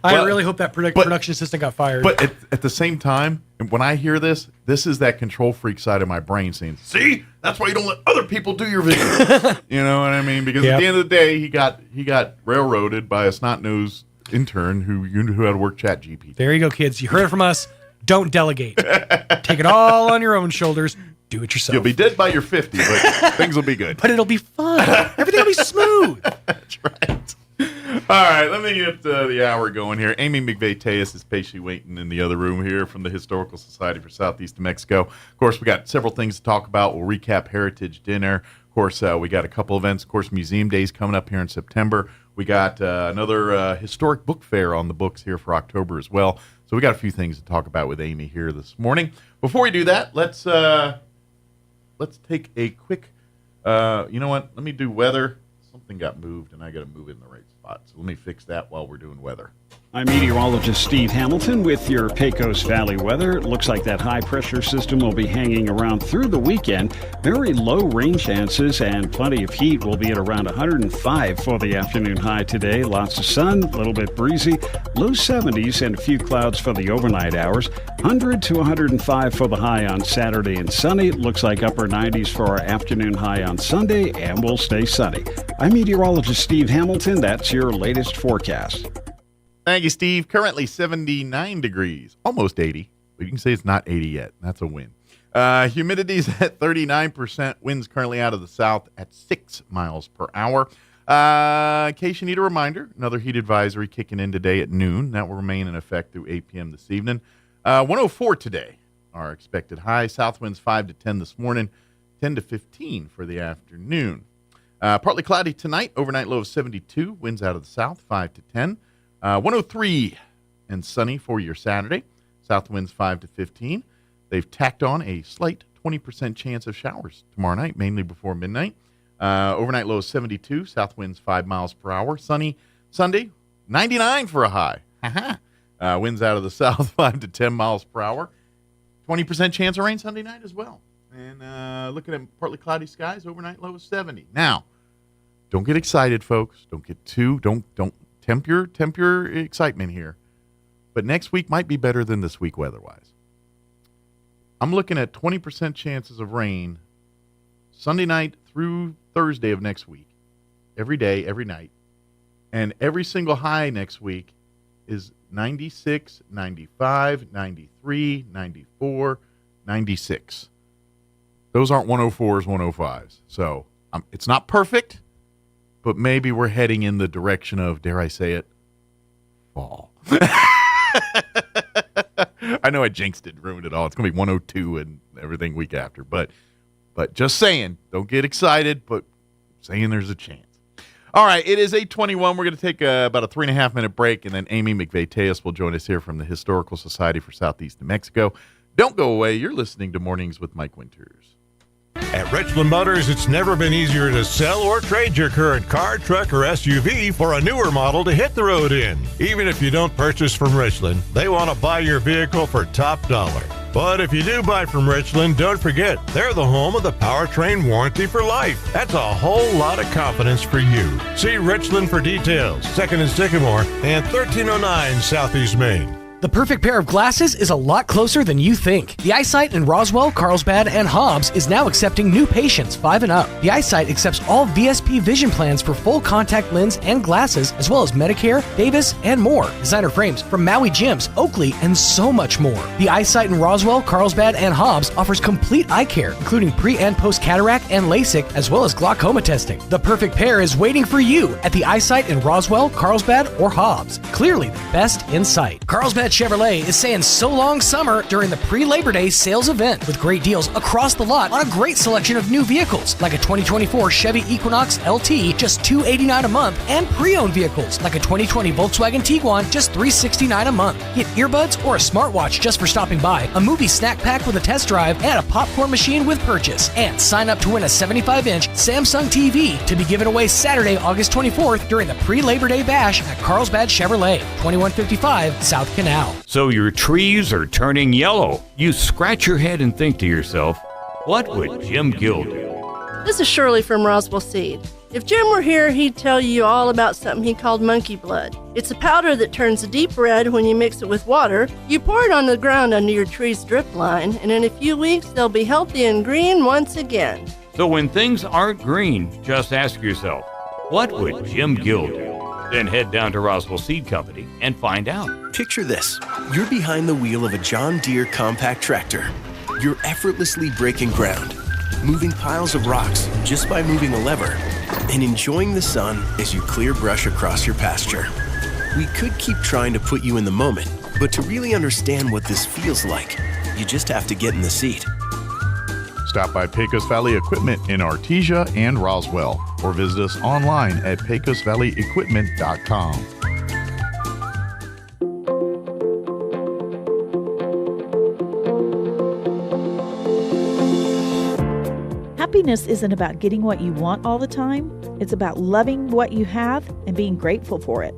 I really hope that production assistant got fired. But at the same time, when I hear this is that control freak side of my brain saying, see, that's why you don't let other people do your video. You know what I mean? Because at the end of the day, he got railroaded by a snot-nosed intern who had to work ChatGPT. There you go, kids. You heard it from us. Don't delegate. Take it all on your own shoulders. Do it yourself. You'll be dead by your 50, but things will be good. But it'll be fun. Everything will be smooth. That's right. All right, let me get the hour going here. Amy McVeigh-Tejas is patiently waiting in the other room here from the Historical Society for Southeast New Mexico. Of course, we got several things to talk about. We'll recap Heritage Dinner. Of course, we got a couple events. Of course, Museum Days coming up here in September. We got another historic book fair on the books here for October as well. So we got a few things to talk about with Amy here this morning. Before we do that, let's take a quick. You know what? Let me do weather. Something got moved, and I got to move it in the right spot. spot. So let me fix that while we're doing weather. I'm meteorologist Steve Hamilton with your Pecos Valley weather. It looks like that high-pressure system will be hanging around through the weekend. Very low rain chances and plenty of heat. Will be at around 105 for the afternoon high today. Lots of sun, a little bit breezy, low 70s and a few clouds for the overnight hours. 100 to 105 for the high on Saturday and sunny. It looks like upper 90s for our afternoon high on Sunday, and we'll stay sunny. I'm meteorologist Steve Hamilton. That's your latest forecast. Thank you, Steve. Currently 79 degrees, almost 80. But you can say it's not 80 yet. That's a win. Humidity's at 39%. Winds currently out of the south at 6 miles per hour. In case you need a reminder, another heat advisory kicking in today at noon. That will remain in effect through 8 p.m. this evening. 104 today. Our expected high. South winds 5 to 10 this morning. 10 to 15 for the afternoon. Partly cloudy tonight. Overnight low of 72. Winds out of the south 5 to 10. 103 and sunny for your Saturday. South winds 5 to 15. They've tacked on a slight 20% chance of showers tomorrow night, mainly before midnight. Overnight low of 72. South winds 5 miles per hour. Sunny Sunday, 99 for a high. Winds out of the south 5 to 10 miles per hour. 20% chance of rain Sunday night as well. And looking at partly cloudy skies, overnight low of 70. Now, don't get excited, folks. Don't temp your excitement here. But next week might be better than this week weather-wise. I'm looking at 20% chances of rain Sunday night through Thursday of next week. Every day, every night. And every single high next week is 96, 95, 93, 94, 96. Those aren't 104s, 105s. So it's not perfect, but maybe we're heading in the direction of, dare I say it, fall. I know I jinxed it, ruined it all. It's going to be 102 and everything week after. But just saying, don't get excited, but saying there's a chance. All right, it is 8:21. We're going to take about a 3.5-minute break, and then Amy McVeigh-Tejas will join us here from the Historical Society for Southeast New Mexico. Don't go away. You're listening to Mornings with Mike Winters. At Richland Motors, it's never been easier to sell or trade your current car, truck, or SUV for a newer model to hit the road in. Even if you don't purchase from Richland, they want to buy your vehicle for top dollar. But if you do buy from Richland, don't forget, they're the home of the powertrain warranty for life. That's a whole lot of confidence for you. See Richland for details. 2nd and Sycamore and 1309 Southeast Main. The perfect pair of glasses is a lot closer than you think. The Eyesight in Roswell, Carlsbad, and Hobbs is now accepting new patients 5 and up. The Eyesight accepts all VSP vision plans for full contact lens and glasses, as well as Medicare, Davis, and more. Designer frames from Maui Gyms, Oakley, and so much more. The Eyesight in Roswell, Carlsbad, and Hobbs offers complete eye care, including pre- and post-cataract and LASIK, as well as glaucoma testing. The perfect pair is waiting for you at the Eyesight in Roswell, Carlsbad, or Hobbs. Clearly the best in sight. Carlsbad Chevrolet is saying so long summer during the pre-Labor Day sales event with great deals across the lot on a great selection of new vehicles like a 2024 Chevy Equinox LT just $289 a month, and pre-owned vehicles like a 2020 Volkswagen Tiguan just $369 a month. Get earbuds or a smartwatch just for stopping by, a movie snack pack with a test drive, and a popcorn machine with purchase. And sign up to win a 75-inch Samsung TV to be given away Saturday, August 24th during the pre-Labor Day bash at Carlsbad Chevrolet, 2155 South Canal. So your trees are turning yellow. You scratch your head and think to yourself, what would Jim Gill do? This is Shirley from Roswell Seed. If Jim were here, he'd tell you all about something he called monkey blood. It's a powder that turns a deep red when you mix it with water. You pour it on the ground under your tree's drip line, and in a few weeks, they'll be healthy and green once again. So when things aren't green, just ask yourself, what would Jim Gill do? Then head down to Roswell Seed Company and find out. Picture this. You're behind the wheel of a John Deere compact tractor. You're effortlessly breaking ground, moving piles of rocks just by moving a lever, and enjoying the sun as you clear brush across your pasture. We could keep trying to put you in the moment, but to really understand what this feels like, you just have to get in the seat. Stop by Pecos Valley Equipment in Artesia and Roswell, or visit us online at pecosvalleyequipment.com. Happiness isn't about getting what you want all the time. It's about loving what you have and being grateful for it.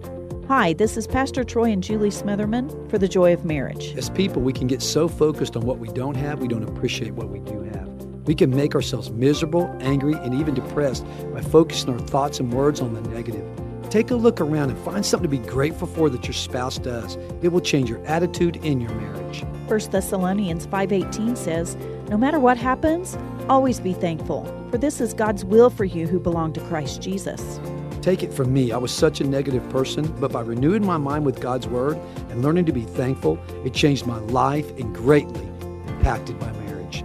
Hi, this is Pastor Troy and Julie Smitherman for The Joy of Marriage. As people, we can get so focused on what we don't have, we don't appreciate what we do have. We can make ourselves miserable, angry, and even depressed by focusing our thoughts and words on the negative. Take a look around and find something to be grateful for that your spouse does. It will change your attitude in your marriage. 1 Thessalonians 5:18 says, "No matter what happens, always be thankful, for this is God's will for you who belong to Christ Jesus." Take it from me, I was such a negative person, but by renewing my mind with God's Word and learning to be thankful, it changed my life and greatly impacted my marriage.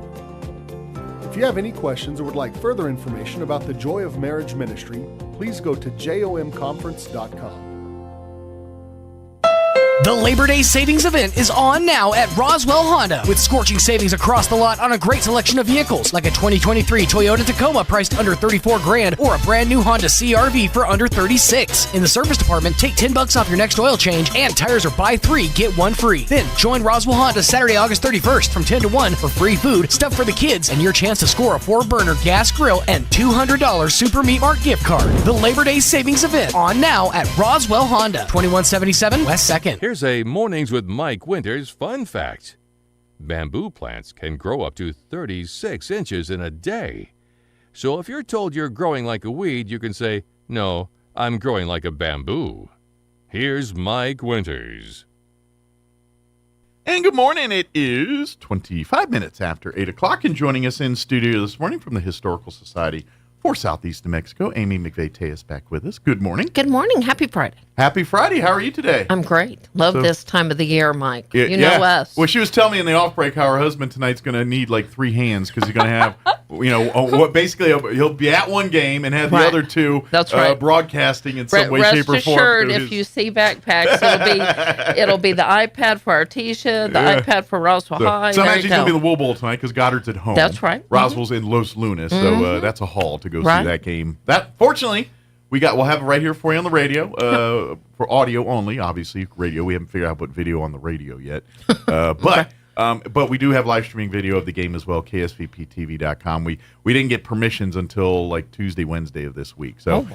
If you have any questions or would like further information about the Joy of Marriage Ministry, please go to jomconference.com. The Labor Day Savings Event is on now at Roswell Honda with scorching savings across the lot on a great selection of vehicles like a 2023 Toyota Tacoma priced under $34,000 or a brand new Honda CR-V for under $36,000. In the service department, take $10 off your next oil change and tires are buy 3, get 1 free. Then join Roswell Honda Saturday, August 31st from 10 to 1 for free food, stuff for the kids, and your chance to score a 4-burner gas grill and $200 Super Meat Mart gift card. The Labor Day Savings Event on now at Roswell Honda, 2177 West 2nd. Here's a Mornings with Mike Winters fun fact. Bamboo plants can grow up to 36 inches in a day. So if you're told you're growing like a weed, you can say, "No, I'm growing like a bamboo." Here's Mike Winters. And good morning. It is 25 minutes after 8 o'clock, and joining us in studio this morning from the Historical Society for Southeast New Mexico, Amy McVeigh is back with us. Good morning. Good morning. Happy Friday. Happy Friday. How are you today? I'm great. Love this time of the year, Mike. You know us. Well, she was telling me in the off break how her husband tonight's going to need like 3 hands because he's going to have, what basically he'll be at one game and have the other two broadcasting in some way, shape, or form. Rest assured, if you see backpacks, it'll be the iPad for Artesia, the iPad for Roswell High. So imagine he's going to be the Wool Bowl tonight because Goddard's at home. That's right. Roswell's in Los Lunas, so that's a haul to go see that game. That fortunately. We'll have it right here for you on the radio, for audio only. Obviously, radio. We haven't figured out how to put video on the radio yet, but we do have live streaming video of the game as well. KSVPTV.com. We didn't get permissions until like Tuesday, Wednesday of this week. So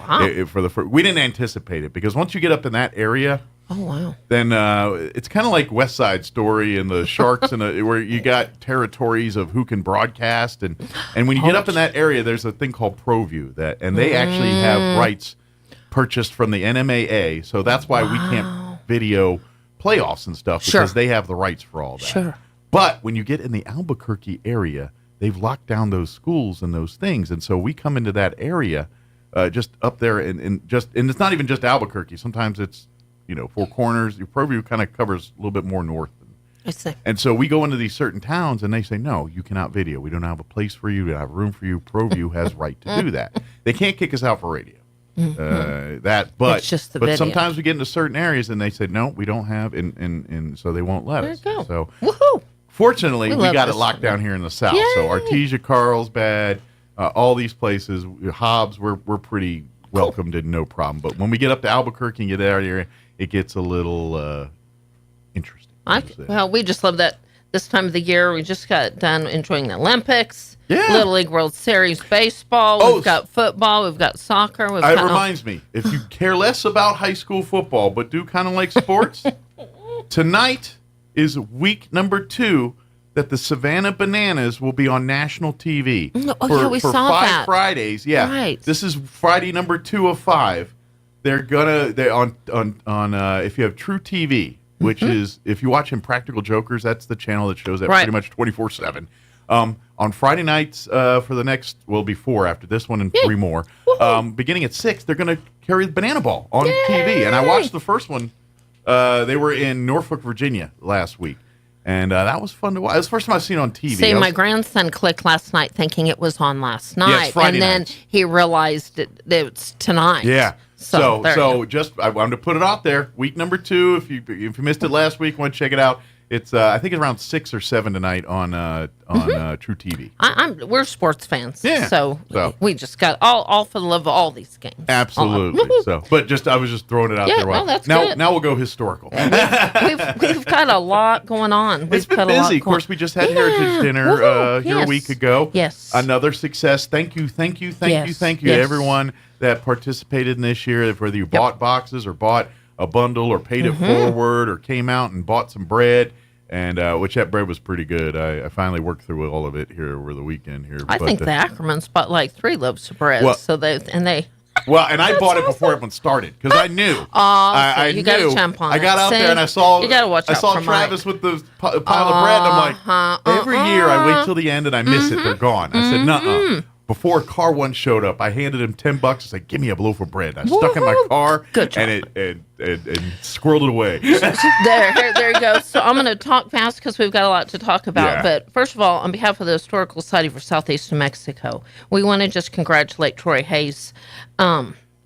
we didn't anticipate it because once you get up in that area, then it's kind of like West Side Story and the Sharks and where you got territories of who can broadcast and when you get up in that area, there's a thing called ProView and they actually have rights purchased from the NMAA, so that's why we can't video playoffs and stuff because they have the rights for all that. Sure. But when you get in the Albuquerque area, they've locked down those schools and those things, and so we come into that area just up there and it's not even just Albuquerque. Sometimes it's Four Corners. Your ProView kind of covers a little bit more north. I see. And so we go into these certain towns, and they say, no, you cannot video. We don't have a place for you. We don't have room for you. ProView has right to do that. They can't kick us out for radio. But sometimes we get into certain areas, and they say, no, we don't have, and so they won't let us. There you go. So woohoo! Fortunately, we got it locked down here in the South. Yay! So Artesia, Carlsbad, all these places, Hobbs, we're pretty welcomed and no problem. But when we get up to Albuquerque and get out of here, it gets a little interesting. We just love that this time of the year. We just got done enjoying the Olympics, Little League World Series baseball. We've got football. We've got soccer. It reminds me, if you care less about high school football but do kind of like sports, tonight is week number 2 that the Savannah Bananas will be on national TV we for saw 5 Fridays. Yeah, right. This is Friday number 2 of 5. They're on if you have True TV, which is if you watch Impractical Jokers, that's the channel that shows that pretty much 24/7. On Friday nights for the next will be 4 after this one and 3 more. Beginning at 6, they're going to carry the Banana Ball on TV, and I watched the first one. They were in Norfolk, Virginia last week. And that was fun to watch. It was the first time I've seen it on TV. See, my grandson clicked last night thinking it was on last night. Friday then he realized that it's tonight. Yeah. So just I wanted to put it out there. Week number 2. If you missed it last week, want to check it out. It's I think it's around 6 or 7 tonight on True TV. We're sports fans, Yeah. So we just got all for the love of all these games. Absolutely. But I was just throwing it out there. No, that's now, good. Now we'll go historical. We've got a lot going on. It's been busy. Of course, we just had Heritage Dinner here a week ago. Yes. Another success. Thank you to everyone that participated in this year, whether you bought boxes or bought a bundle or paid it forward or came out and bought some bread, and which that bread was pretty good. I finally worked through all of it here over the weekend here. I think the Ackermans bought like 3 loaves of bread. Well, and I bought it before everyone started because I knew. I you got to jump on I got out there and I saw. You got to watch out for Travis with the pile of bread. And I'm like, every year I wait till the end and I miss it. They're gone. I said, nuh-uh. Before car one showed up, I handed him $10. I said, "Give me a loaf of bread." I stuck it in my car, and it squirreled it away. there you go. So I'm going to talk fast because we've got a lot to talk about. Yeah. But first of all, on behalf of the Historical Society for Southeast New Mexico, we want to just congratulate Troy Hayes.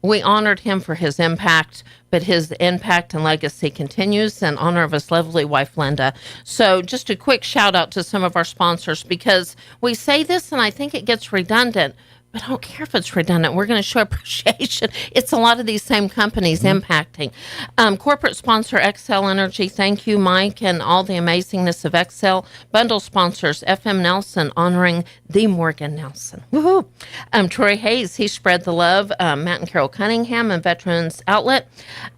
We honored him for his impact, but his impact and legacy continues in honor of his lovely wife, Linda. So just a quick shout out to some of our sponsors, because we say this and I think it gets redundant, but I don't care if it's redundant. We're going to show appreciation. It's a lot of these same companies impacting. Corporate sponsor Xcel Energy. Thank you, Mike, and all the amazingness of Xcel. Bundle sponsors FM Nelson, honoring the Morgan Nelson. Woohoo! Troy Hayes, he spread the love. Matt and Carol Cunningham and Veterans Outlet.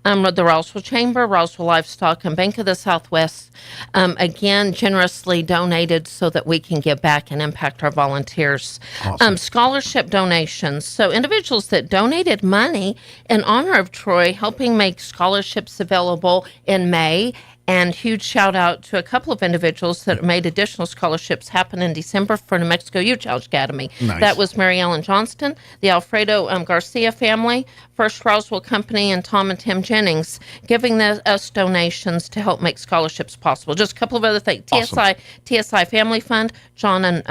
The Roswell Chamber, Roswell Livestock, and Bank of the Southwest. Again, generously donated so that we can give back and impact our volunteers. Awesome. Scholarship donations. So individuals that donated money in honor of Troy, helping make scholarships available in May. And huge shout out to a couple of individuals that made additional scholarships happen in December for New Mexico Youth Challenge Academy. Nice. That was Mary Ellen Johnston, the Alfredo Garcia family, First Roswell Company, and Tom and Tim Jennings, giving us donations to help make scholarships possible. Just a couple of other things. Awesome. TSI Family Fund, John and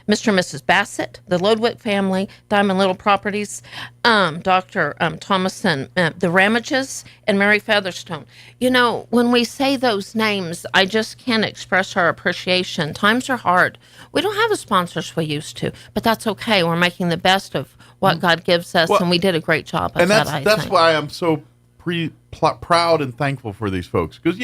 Mr. and Mrs. Bassett, the Lodwick family, Diamond Little Properties, Dr. Thomason, the Ramages, and Mary Featherstone. You know, when we say those names, I just can't express our appreciation. Times are hard. We don't have the sponsors we used to, but that's okay. We're making the best of what God gives us, and we did a great job of that. And that's why I'm so proud and thankful for these folks. Because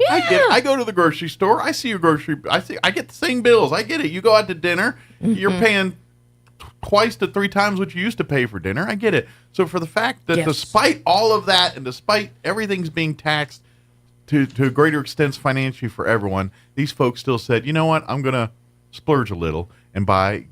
I go to the grocery store. I see I get the same bills. I get it. You go out to dinner, you're paying twice to 3 times what you used to pay for dinner. I get it. So for the fact that despite all of that and despite everything's being taxed to a greater extent financially for everyone, these folks still said, you know what, I'm going to splurge a little and buy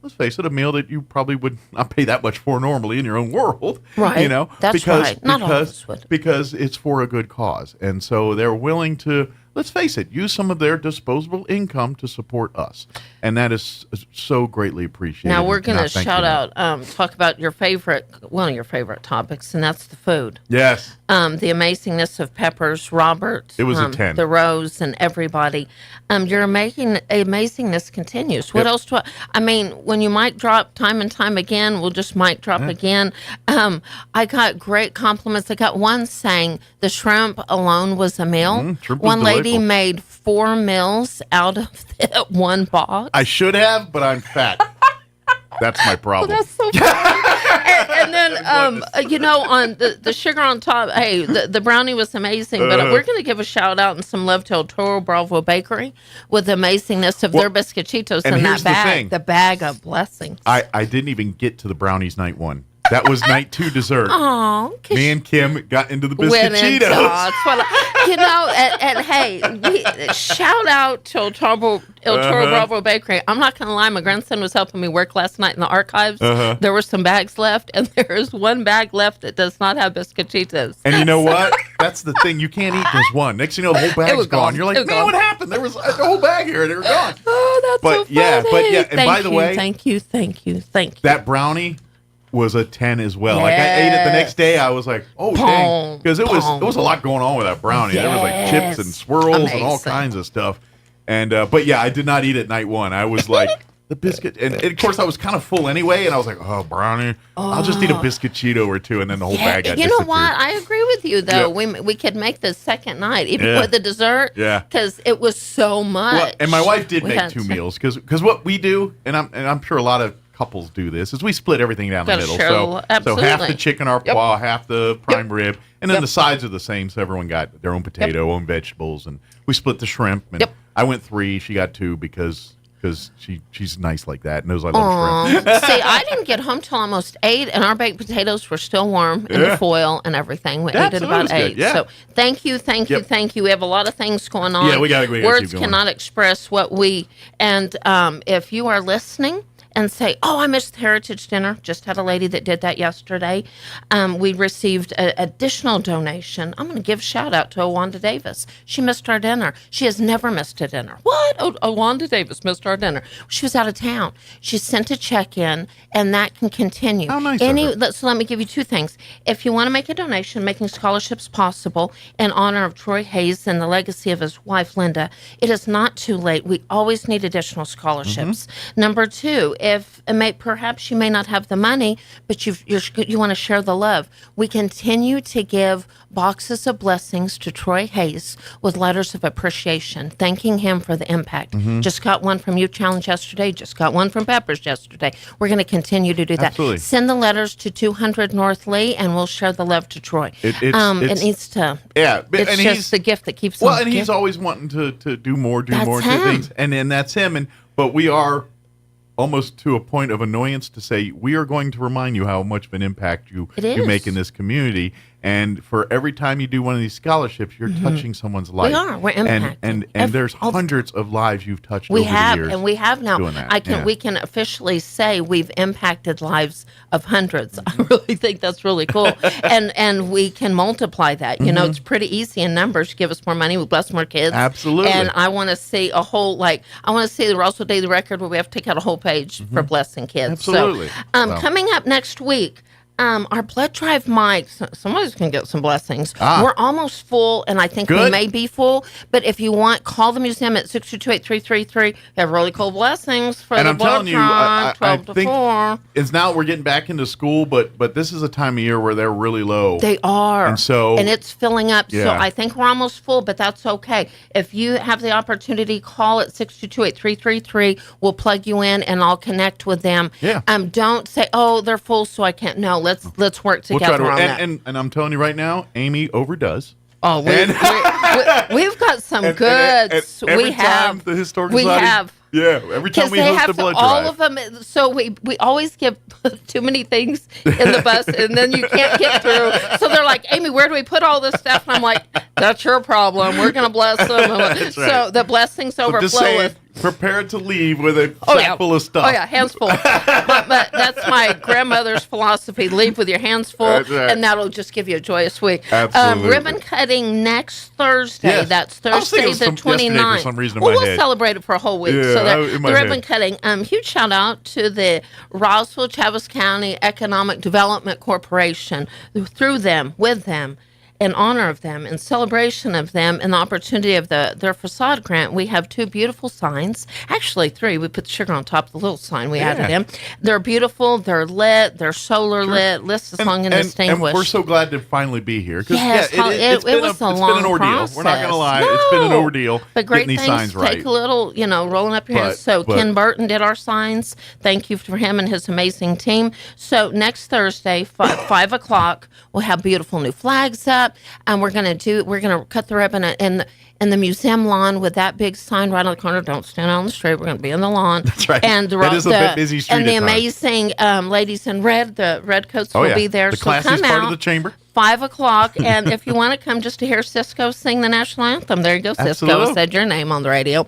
let's face it, a meal that you probably would not pay that much for normally in your own world. Right. You know, that's right. Not all of us would. Because it's for a good cause. And so they're willing to, let's face it, use some of their disposable income to support us. And that is so greatly appreciated. Now we're going to shout out, talk about one of your favorite topics, and that's the food. Yes. The amazingness of Peppers, Robert. It was a 10. The Rose, and everybody. Your amazingness continues. What else when you mic drop time and time again, we'll just mic drop again. I got great compliments. I got one saying the shrimp alone was a meal. One lady made 4 meals out of that one box. I should have, but I'm fat. That's my problem. That's so funny. and then, on the sugar on top, hey, the brownie was amazing, but we're going to give a shout out and some love to El Toro Bravo Bakery with the amazingness of their biscochitos in that bag. The bag of blessings. I didn't even get to the brownies night 1. That was night 2 dessert. Oh, me and Kim got into the biscochitos. And hey, shout out to El Toro Bravo Bakery. I'm not going to lie, my grandson was helping me work last night in the archives. There were some bags left, and there is one bag left that does not have biscochitos. And you know what? That's the thing. You can't eat just one. Next thing you know, the whole bag's gone. You're like, man, what happened? There was a whole bag here, and they were gone. Oh, that's so funny. And by the way, thank you. That brownie was a 10 as well. Yes. Like I ate it the next day, I was like, oh dang, because it was a lot going on with that brownie. There was like chips and swirls and all kinds of stuff. And but I did not eat it night 1. I was like The biscuit, and of course I was kind of full anyway, and I was like, "Oh, brownie, I'll just eat a biscuit Cheeto or two," and then the whole bag got You know what? I agree with you, though. Yeah. We could make the second night, even with the dessert, because it was so much. Well, and my wife did make 2 meals, because what we do, and I'm sure a lot of couples do this, is we split everything down the middle. So half the chicken arpois, half the prime rib, and then the sides are the same, so everyone got their own potato, own vegetables, and we split the shrimp. And I went 3, she got 2 because she's nice like that, knows I love shrimp. See, I didn't get home till almost 8, and our baked potatoes were still warm in the foil and everything. We ate at about 8. Good, So thank you. We have a lot of things going on. Yeah, we got to Words cannot express what we, and if you are listening and say, "Oh, I missed the Heritage Dinner." Just had a lady that did that yesterday. We received an additional donation. I'm going to give a shout out to Wanda Davis. She missed our dinner. She has never missed a dinner. What? Oh, Wanda Davis missed our dinner. She was out of town. She sent a check in, and that can continue. How nice So let me give you 2 things. If you want to make a donation, making scholarships possible in honor of Troy Hayes and the legacy of his wife, Linda, it is not too late. We always need additional scholarships. Number 2, if perhaps you may not have the money, but you want to share the love, we continue to give boxes of blessings to Troy Hayes with letters of appreciation, thanking him for the impact. Just got one from Youth Challenge yesterday, just got one from Peppers yesterday. We're going to continue to do that. Absolutely. Send the letters to 200 North Lee, and we'll share the love to Troy. It needs to. Yeah, it's and just the gift that keeps. Well, and he's always wanting to do more, do things, and then that's him. But we are almost to a point of annoyance to say we are going to remind you how much of an impact you make in this community. And for every time you do one of these scholarships, you're touching someone's life. We are. We're impacting. And there's hundreds of lives you've touched over the years. And we have now. We can officially say we've impacted lives of hundreds. I really think that's really cool. and we can multiply that. You know, it's pretty easy in numbers. Give us more money, we bless more kids. Absolutely. And I want to see I want to see the Roswell Daily Record where we have to take out a whole page for blessing kids. Absolutely. So, coming up next week, our blood drive mic, somebody's going to get some blessings. We're almost full, and I think we may be full. But if you want, call the museum at 622-8333. We have really cool blessings for the blood drive, 12 to 4. It's now we're getting back into school, but this is a time of year where they're really low. They are. And it's filling up. So I think we're almost full, but that's okay. If you have the opportunity, call at 622-8333. We'll plug you in, and I'll connect with them. Yeah. Don't say, "Oh, they're full, so I can't." No, let's work together on that. And I'm telling you right now, Amy overdoes. Oh, we've got some goods. Every time the Historical Society, every time we host a blood drive. All of them. So we always give too many things in the bus, and then you can't get through. So they're like, "Amy, where do we put all this stuff?" And I'm like, "That's your problem. We're going to bless them." That's right. So the blessings overflow. Prepared to leave with a sack full of stuff. Oh, yeah, hands full. but that's my grandmother's philosophy. Leave with your hands full, and that'll just give you a joyous week. Absolutely. Ribbon cutting next Thursday. Yes. That's Thursday the 29th. For some reason we'll celebrate it for a whole week. Yeah, So the ribbon cutting. Huge shout out to the Roswell Chaves County Economic Development Corporation. Through them, with them, in honor of them, in celebration of them, and the opportunity of their facade grant, we have 2 beautiful signs. Actually, 3. We put the sugar on top of the little sign we added in. They're beautiful. They're lit. They're solar lit. List is long and distinguished. And we're so glad to finally be here. Yes, it's been an ordeal. Process. We're not going to lie. It's been an ordeal but great getting these signs right. Take a little, rolling up your hands. So Ken Burton did our signs. Thank you for him and his amazing team. So next Thursday, 5 o'clock, we'll have beautiful new flags up. And we're gonna cut the ribbon in the museum lawn with that big sign right on the corner. Don't stand out on the street. We're gonna be in the lawn. That's right. And that is a bit busy street. And the amazing ladies in red, the red coats will be there. The so come classiest part out. of the chamber. 5 o'clock, and if you want to come just to hear Cisco sing the national anthem, there you go, Cisco. Absolutely. Said your name on the radio.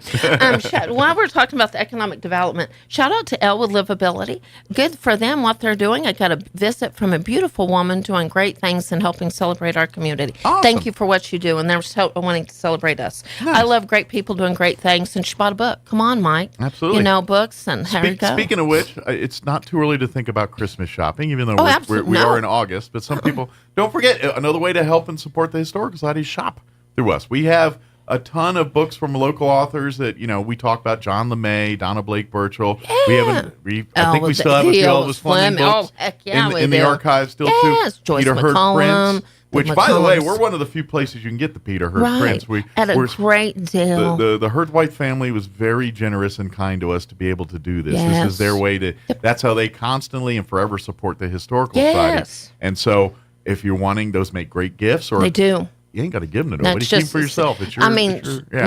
While we're talking about the economic development, shout out to Elwood Livability. Good for them, what they're doing. I got a visit from a beautiful woman doing great things and helping celebrate our community. Awesome. Thank you for what you do, and they're wanting to celebrate us. Nice. I love great people doing great things, and she bought a book. Come on, Mike. Absolutely. Books, and here you go. Speaking of which, it's not too early to think about Christmas shopping, even though we are in August. But some people, don't forget, another way to help and support the Historical Society is shop through us. We have a ton of books from local authors that, we talk about. John LeMay, Donna Blake Burchell. Yeah. I think we still have a few Elvis Fleming books heck yeah, in the archive still yes, too. Joyce Peter Hurd McCollum, prints. Which, by the way, we're one of the few places you can get the Peter Hurd prints. At a great deal. The Hurd White family was very generous and kind to us to be able to do this. Yes. This is their way to. That's how they constantly and forever support the Historical Society. And so, if you're wanting, those make great gifts. Or they do. You ain't got to give them to nobody. Keep them for yourself. It's your,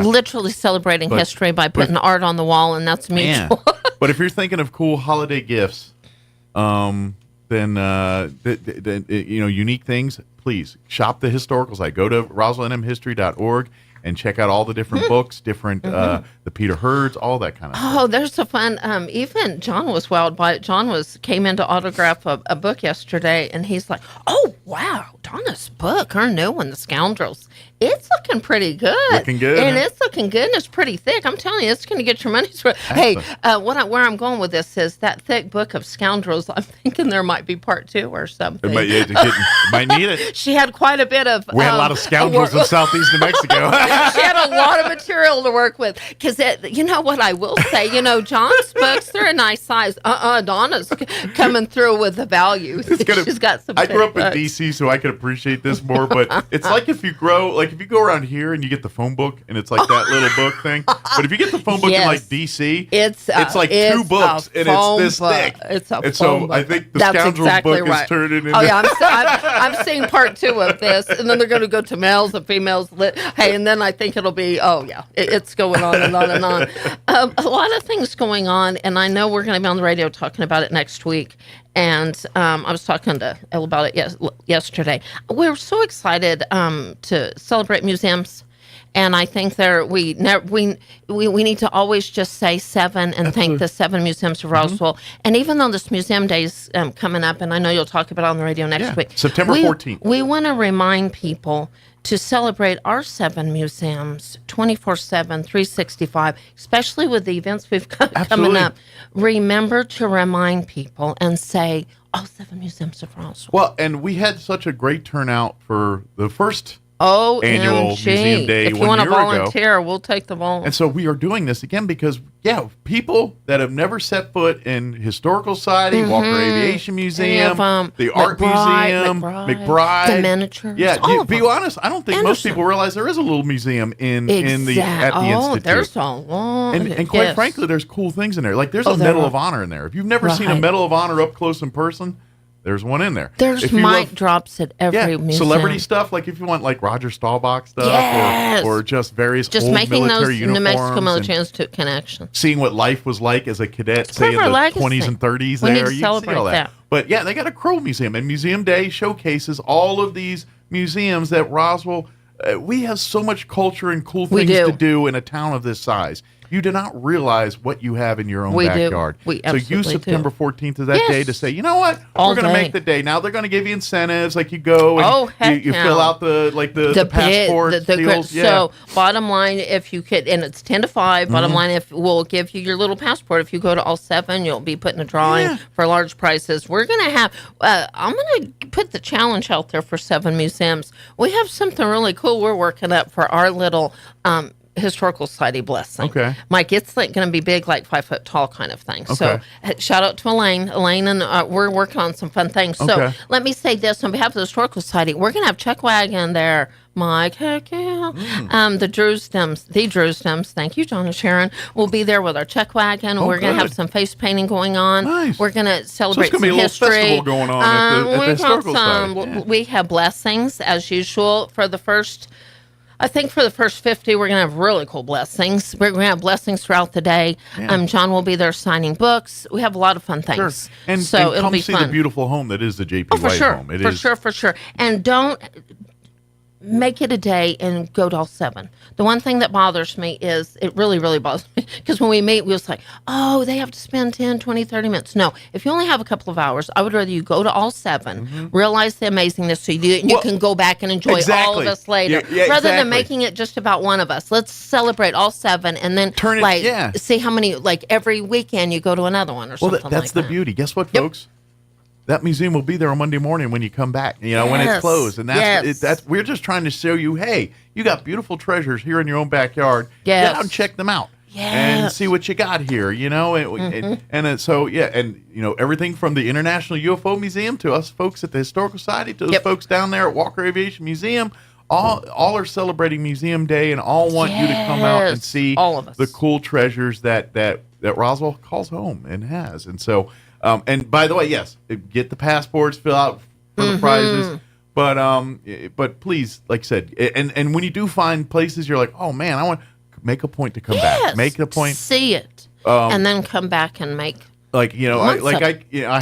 literally celebrating history by putting art on the wall, and that's mutual. Yeah. But if you're thinking of cool holiday gifts, then unique things, please shop the Historical Site. Go to roswellnmhistory.org and check out all the different books, the Peter Hurds, all that kind of stuff. Oh, there's a fun. Even John was wowed by it. John came in to autograph a book yesterday, and he's like, "Oh wow, Donna's book, her new one, The Scoundrels. It's looking pretty good. Looking good, and it's looking good, and it's pretty thick. I'm telling you, it's going to get your money's worth." Hey, where I'm going with this is that thick book of Scoundrels. I'm thinking there might be part 2 or something. Might need it. She had quite a bit of. We had a lot of scoundrels in southeast New Mexico. She had a lot of material to work with. Because you know what I will say? John's books, they're a nice size. Donna's coming through with the value. She's got some. I grew up in books. D.C., so I could appreciate this more. But it's like if you go around here and you get the phone book, and it's like that little book thing. But if you get the phone book in like D.C., it's like 2 books, and it's this thick. It's a and phone so book. I think the That's Scoundrels exactly book right. is turning into. Oh yeah, I'm seeing part 2 of this, and then they're going to go to males and females. Hey, and then I think it'll be it's going on and on and on. A lot of things going on, and I know we're going to be on the radio talking about it next week. And I was talking to Elle about it yesterday. We're so excited to celebrate museums. And I think we need to always just say 7 and thank the 7 museums of Roswell. And even though this museum day is coming up, and I know you'll talk about it on the radio next week. September 14th. We want to remind people to celebrate our 7 museums 24/7, 365, especially with the events we've got coming up. Remember to remind people and say, 7 museums of Roswell. Well, and we had such a great turnout for the first annual museum day. If you want to volunteer, we'll take the ball. And so we are doing this again because, people that have never set foot in Historical Society, Walker Aviation Museum, the Art Museum, McBride, the miniatures. Yeah, be honest, I don't think most people realize there is a little museum at the Institute. There's a lot. And quite frankly, there's cool things in there. Like there's a Medal of Honor in there. If you've never seen a Medal of Honor up close in person, there's one in there. There's mic drops at every museum. Celebrity stuff, like if you want like Roger Staubach stuff or just various old making military those uniforms. New Mexico Military Institute connections. Seeing what life was like as a cadet, say in the 20s and 30s we there. Need to you celebrate can see all that. But they got a Crow Museum, and Museum Day showcases all of these museums that Roswell, we have so much culture and cool things to do in a town of this size. You do not realize what you have in your own backyard. So use September 14th as that day to say, you know what? All we're going to make the day. Now they're going to give you incentives, like you go and you fill out the passport deals. So bottom line, if you could, and it's 10 to 5. Bottom line, if we'll give you your little passport. If you go to all 7, you'll be put in a drawing for large prizes. We're going to have. I'm going to put the challenge out there for 7 museums. We have something really cool we're working up for our little. Historical Society blessing. Okay. Mike, it's going to be big, like 5 foot tall kind of thing. Okay. So shout out to Elaine. Elaine and we're working on some fun things. So let me say this on behalf of the Historical Society. We're going to have Chuck Wagon there, Mike. Heck yeah. The Drewstems. Thank you, John and Sharon. We'll be there with our Chuck Wagon. We're going to have some face painting going on. Nice. We're going to celebrate some history. It's going to be a little festival going on at the Historical Society. We have blessings, as usual, for the first... I think for the first 50, we're going to have really cool blessings. We're going to have blessings throughout the day. Yeah. John will be there signing books. We have a lot of fun things. Sure. And it'll be fun. See the beautiful home that is the J.P. White home. For sure. And don't make it a day and go to all 7. The one thing that bothers me is, it really, really bothers me, because when we meet, we was like, they have to spend 10, 20, 30 minutes. No, if you only have a couple of hours, I would rather you go to all 7, realize the amazingness, so you can go back and enjoy all of us later, rather than making it just about one of us. Let's celebrate all 7, and then see how many, like every weekend you go to another one or something like that. That's the beauty. Guess what, folks? that museum will be there on Monday morning when you come back, when it's closed. And that's we're just trying to show you, hey, you got beautiful treasures here in your own backyard. Yes. Get out and check them out. Yes. And see what you got here, and everything from the International UFO Museum to us folks at the Historical Society to those folks down there at Walker Aviation Museum, all are celebrating Museum Day and all want you to come out and see all of us. The cool treasures that Roswell calls home and has. And so, and by the way, yes, get the passports, fill out for the prizes. But please, like I said, and when you do find places, you're like, oh man, I want to make a point to come back. Make a point, see it, and then come back and make. I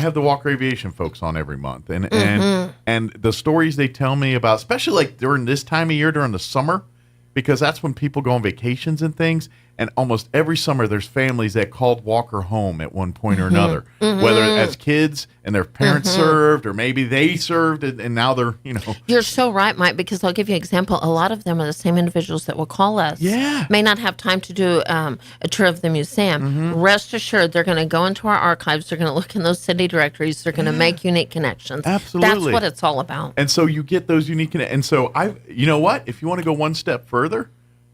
have the Walker Aviation folks on every month, and the stories they tell me about, especially like during this time of year, during the summer, because that's when people go on vacations and things. And almost every summer, there's families that called Walker home at one point or another, whether as kids and their parents served, or maybe they served and now they're, You're so right, Mike, because I'll give you an example. A lot of them are the same individuals that will call us. Yeah. May not have time to do a tour of the museum. Rest assured, they're going to go into our archives. They're going to look in those city directories. They're going to make unique connections. Absolutely. That's what it's all about. And so you get those unique and so you know what? If you want to go one step further,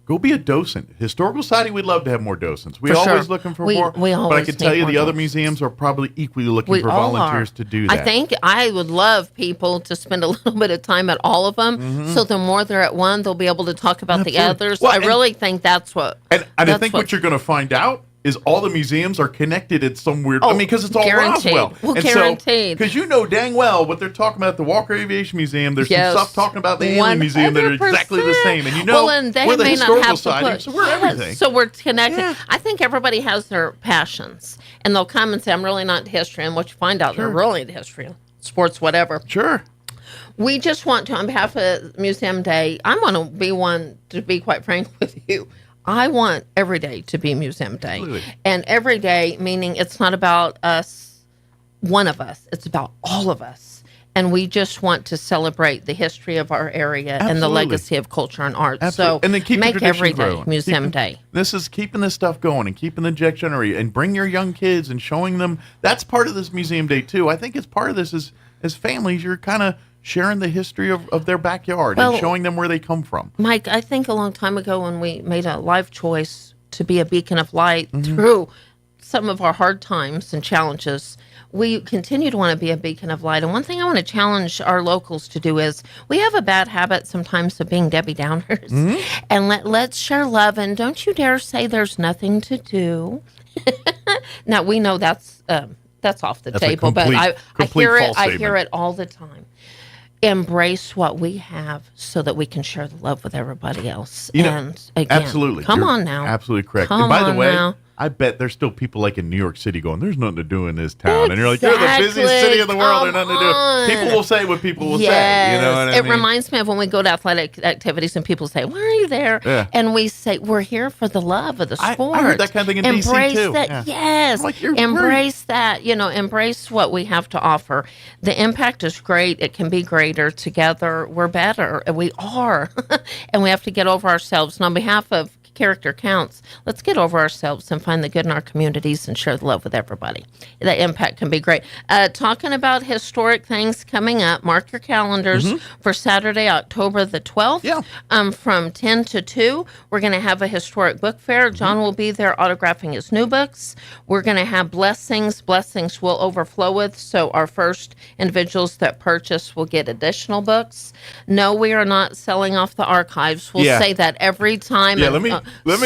go be a docent. Historical Society, we'd love to have more docents. We're always looking for more. We always but I can tell you the other museums are probably equally looking for volunteers to do that. I think I would love people to spend a little bit of time at all of them. So the more they're at one, they'll be able to talk about the others. Well, I really think that's what. And I think what you're going to find out is all the museums are connected in some weird. Because it's all guaranteed. Roswell. Well, and guaranteed. Because dang well what they're talking about at the Walker Aviation Museum. There's some stuff talking about the Alien Museum that are exactly the same. And and they we're the may Historical not have Society, to put, so we're everything. So we're connected. Yeah. I think everybody has their passions, and they'll come and say, "I'm really not into history," and what you find out, they're really into history, sports, whatever. Sure. We just want to, on behalf of Museum Day, I want to be one, to be quite frank with you. I want every day to be Museum Day. Absolutely. And every day, meaning it's not about us, one of us. It's about all of us. And we just want to celebrate the history of our area and the legacy of culture and art. Absolutely. So and then keep make the every day growing. Museum Day. This is keeping this stuff going and keeping the next generation and bring your young kids and showing them. That's part of this Museum Day, too. I think it's part of this is as families, you're kind of sharing the history of their backyard and showing them where they come from. Mike, I think a long time ago when we made a life choice to be a beacon of light through some of our hard times and challenges, we continue to want to be a beacon of light. And one thing I want to challenge our locals to do is we have a bad habit sometimes of being Debbie Downers. And let's share love. And don't you dare say there's nothing to do. Now, we know that's off the table, but I hear it all the time. Embrace what we have so that we can share the love with everybody else. And again, absolutely. Come on now. Absolutely correct. Come and by the way, now. I bet there's still people like in New York City going, there's nothing to do in this town. And you're like, you're the busiest city in the world. There's nothing to do. People will say what people will say. You know what I mean? It reminds me of when we go to athletic activities and people say, why are you there? Yeah. And we say, we're here for the love of the sport. I heard that kind of thing in Embrace D.C. too. That, yeah. Yes. Like, embrace that. Embrace what we have to offer. The impact is great. It can be greater. Together, we're better. We are. And we have to get over ourselves. And on behalf of Character Counts, let's get over ourselves and find the good in our communities and share the love with everybody. The impact can be great. Talking about historic things coming up, mark your calendars for Saturday, October the 12th. Yeah. From 10 to 2, we're going to have a historic book fair. John will be there autographing his new books. We're going to have blessings. Blessings will overflow with, so our first individuals that purchase will get additional books. No, we are not selling off the archives. We'll say that every time. Yeah, let me. Here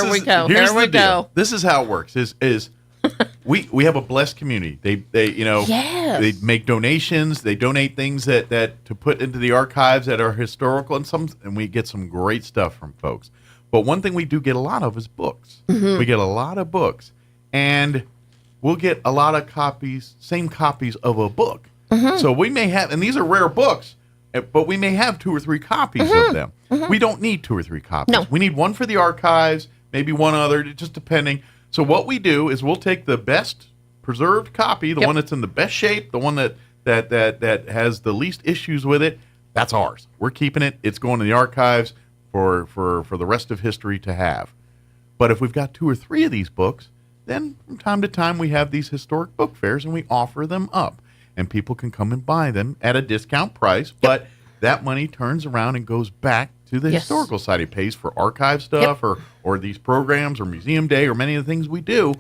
we go. Here we go. This is how it works. Is we have a blessed community. They make donations. They donate things that to put into the archives that are historical and we get some great stuff from folks. But one thing we do get a lot of is books. We get a lot of books, and we'll get a lot of same copies of a book. So we may have, and these are rare books, but we may have 2 or 3 copies of them. We don't need 2 or 3 copies. No. We need one for the archives, maybe one other, just depending. So what we do is we'll take the best preserved copy, the one that's in the best shape, the one that has the least issues with it. That's ours. We're keeping it. It's going to the archives for the rest of history to have. But if we've got 2 or 3 of these books, then from time to time we have these historic book fairs and we offer them up. And people can come and buy them at a discount price, but that money turns around and goes back to the Historical Society. It pays for archive stuff or these programs or Museum Day or many of the things we do.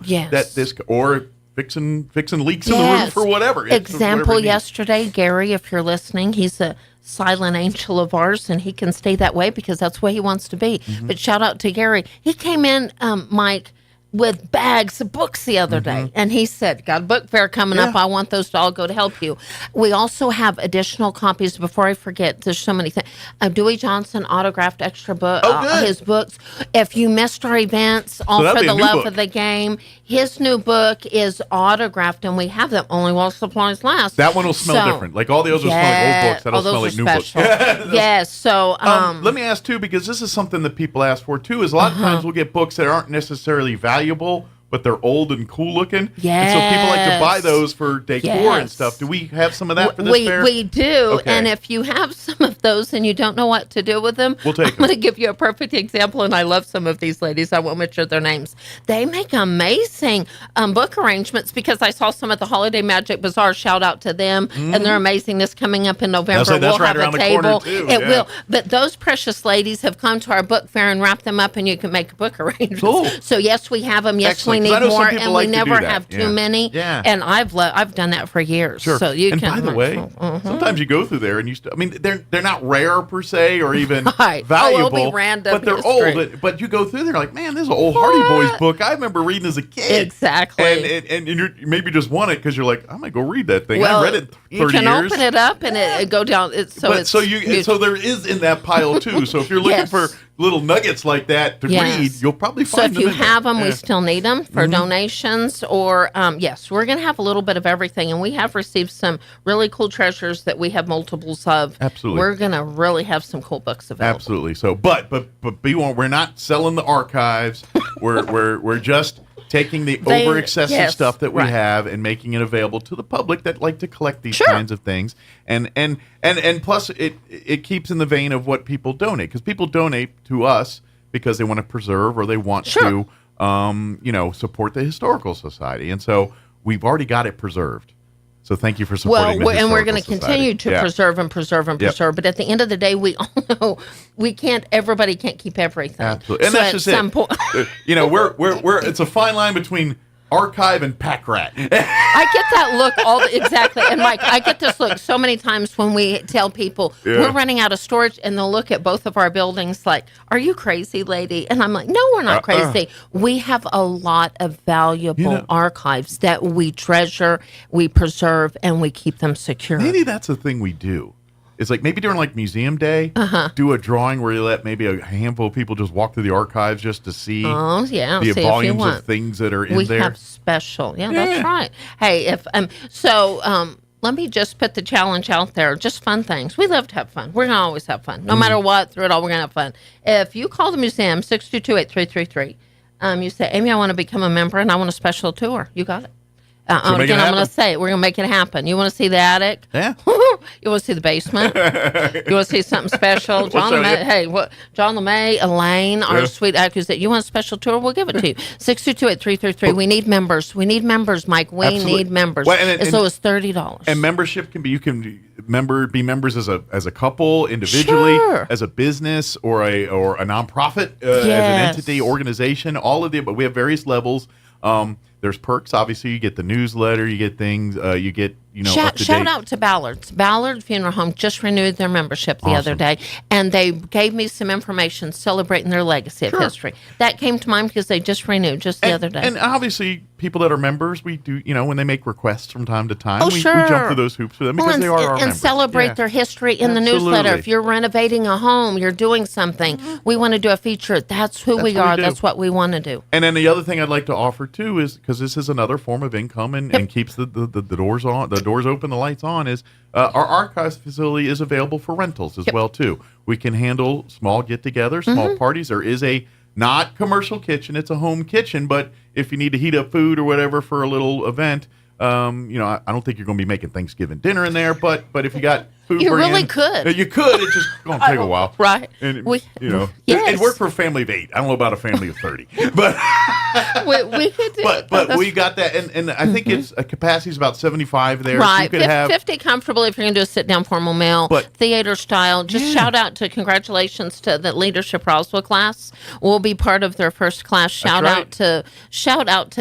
Or fixing leaks in the roof or whatever. Example yesterday, Gary, if you're listening, he's a silent angel of ours, and he can stay that way because that's where he wants to be. But shout out to Gary. He came in, Mike, with bags of books the other day, and he said, got a book fair coming up. I want those to all go to help you. We also have additional copies. Before I forget, there's so many things. Dewey Johnson autographed extra book, his books. If you missed our events, All for the Love of the Game, his new book is autographed, and we have them only while supplies last. That one will smell different. Like all the others will smell like old books. That'll smell like new books. Yes. So let me ask too, because this is something that people ask for too. Is a lot of times we'll get books that aren't necessarily valuable, but they're old and cool looking. Yes. And so people like to buy those for decor and stuff. Do we have some of that for this fair? We do. Okay. And if you have some of those and you don't know what to do with them, we'll take I'm going to give you a perfect example. And I love some of these ladies. I won't mention their names. They make amazing book arrangements because I saw some at the Holiday Magic Bazaar. Shout out to them. And their amazingness coming up in November. That's we'll right have around a the table. corner too. It will. But those precious ladies have come to our book fair and wrapped them up, and you can make a book arrangement. Cool. So yes, we have them. Yes, Excellent. we need more, and like we never have too many. Yeah. And I've done that for years. Sure. So you and can. by the way, sometimes you go through there and they're not rare per se or even valuable, it'll be random but they're history. old. But you go through there like, man, this is an old Hardy Boys book I remember reading as a kid. Exactly. And you maybe just want it because you're like, I'm gonna go read that thing. Well, I read it 30 years. You can open it up and it go down. So there is in that pile too. So if you're looking for little nuggets like that to read, you'll probably find them. So if you have them, we still need them for donations. Or yes, we're going to have a little bit of everything, and we have received some really cool treasures that we have multiples of. Absolutely, we're going to really have some cool books available. Absolutely. So, but be warned, we're not selling the archives. we're just taking the over excessive stuff that we have and making it available to the public that like to collect these kinds of things. And plus it keeps in the vein of what people donate, because people donate to us because they want to preserve or they want to support the Historical Society. And so we've already got it preserved. So thank you for supporting the Historical and we're going to Society. continue to preserve and preserve and preserve. But at the end of the day, we all know everybody can't keep everything. Absolutely. And that's just it. We're it's a fine line between archive and pack rat. I get that look exactly. And Mike, I get this look so many times when we tell people we're running out of storage, and they'll look at both of our buildings like, "Are you crazy, lady?" And I'm like, "No, we're not crazy. We have a lot of valuable archives that we treasure, we preserve, and we keep them secure." Maybe that's the thing we do. It's like maybe during like Museum Day, do a drawing where you let maybe a handful of people just walk through the archives just to see the volumes of things that are in there. We have special. Yeah, that's right. Hey, let me just put the challenge out there. Just fun things. We love to have fun. We're going to always have fun. No matter what, through it all, we're going to have fun. If you call the museum, 622-8333, you say, "Amy, I want to become a member and I want a special tour." You got it. I'm going to say it. We're going to make it happen. You want to see the attic? Yeah. You want to see the basement? You want to see something special? John LeMay, Elaine, our sweet actors, that you want a special tour? We'll give it to you. 622-8333. We need members. We need members, Mike. We need members. Well, as low as $30. And membership can be, you can be members as a couple, individually, as a business, or a nonprofit, as an entity, organization, all of the, but we have various levels. There's perks. Obviously, you get the newsletter, you get things, you get, shout out to Ballard's. Ballard Funeral Home just renewed their membership the other day, and they gave me some information celebrating their legacy of history. That came to mind because they just renewed the other day. And obviously, people that are members, we do, when they make requests from time to time, we jump through those hoops for them because they are our members. And celebrate their history in the newsletter. If you're renovating a home, you're doing something, we want to do a feature. That's who we are. That's what we want to do. And then the other thing I'd like to offer, too, is because this is another form of income and keeps the doors on, the doors open, the lights on, is our archives facility is available for rentals as well, too. We can handle small get-togethers, small parties. There is a not commercial kitchen. It's a home kitchen, but if you need to heat up food or whatever for a little event, I don't think you're going to be making Thanksgiving dinner in there, but if you got food, you really could. You could. It's just going to take a while, right? And it worked for a family of 8. I don't know about a family of 30, but we could do but we got that, and I think it's a capacity is about 75 there. Right, so you could have 50 comfortable if you're going to do a sit-down formal meal, theater style. Just shout out to congratulations to the Leadership Roswell class. We'll be part of their first class. Shout out to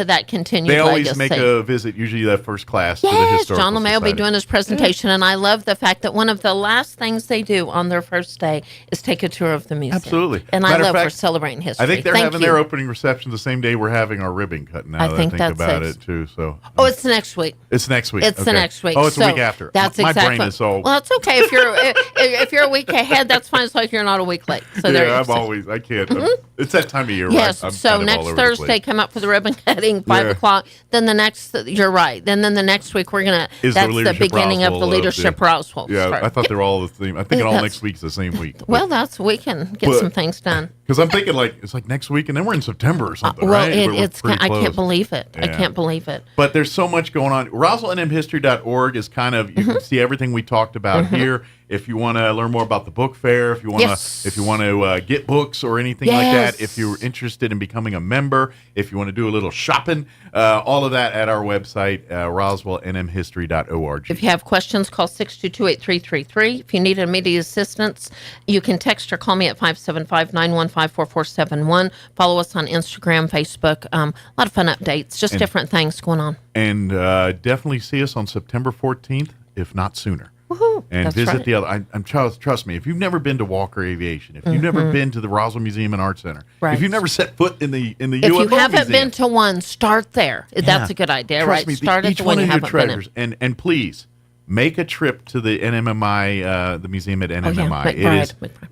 that continued They always legacy. make a visit, usually that first class to the Yes, historical John LeMay will be doing his presentation, and I love the fact that one of the last things they do on their first day is take a tour of the museum. Absolutely. And Matter I of love fact, we're celebrating history. I think they're Thank having you. their opening reception the same day we're having our ribbon cut. Now that I think about it too. So it's next week. It's next week. It's the next week. Oh, it's so a week after. That's my exactly. brain is so. Well, it's okay if you're a week ahead. That's fine. It's like you're not a week late. So there you go. I can't. It's that time of year. Yes. Where I'm so kind of all next over the Thursday, place. come up for the ribbon cutting, 5 o'clock. Then the next, you're right. Then the next week we're gonna. Is That's the Leadership beginning of the Roswell, Leadership Roswell. Yeah, start. I thought they were all the same. I'm thinking all That's- next week's the same week. Well, we can get some things done. Because I'm thinking it's like next week, and then we're in September or something, Well, right? We're it's. pretty I can't close. believe it. I Yeah. can't believe it. But there's so much going on. RoswellNMHistory.org is kind of you can see everything we talked about here. If you want to learn more about the book fair, if you want to get books or anything like that, if you're interested in becoming a member, if you want to do a little shopping, all of that at our website, RoswellNMHistory.org. If you have questions, call 622-8333. If you need immediate assistance, you can text or call me at 575-915-4471. Follow us on Instagram, Facebook. A lot of fun updates, just different things going on. And definitely see us on September 14th, if not sooner. Woohoo. And That's visit right. the other. Trust me, if you've never been to Walker Aviation, if you've never been to the Roswell Museum and Art Center, Right. if you've never set foot in the If UFO you haven't Museum, been to one, start there. That's a good idea, Trust right? me, Start at each the one one you of your haven't been in. treasures, and please make a trip to the NMMI, the museum at NMMI.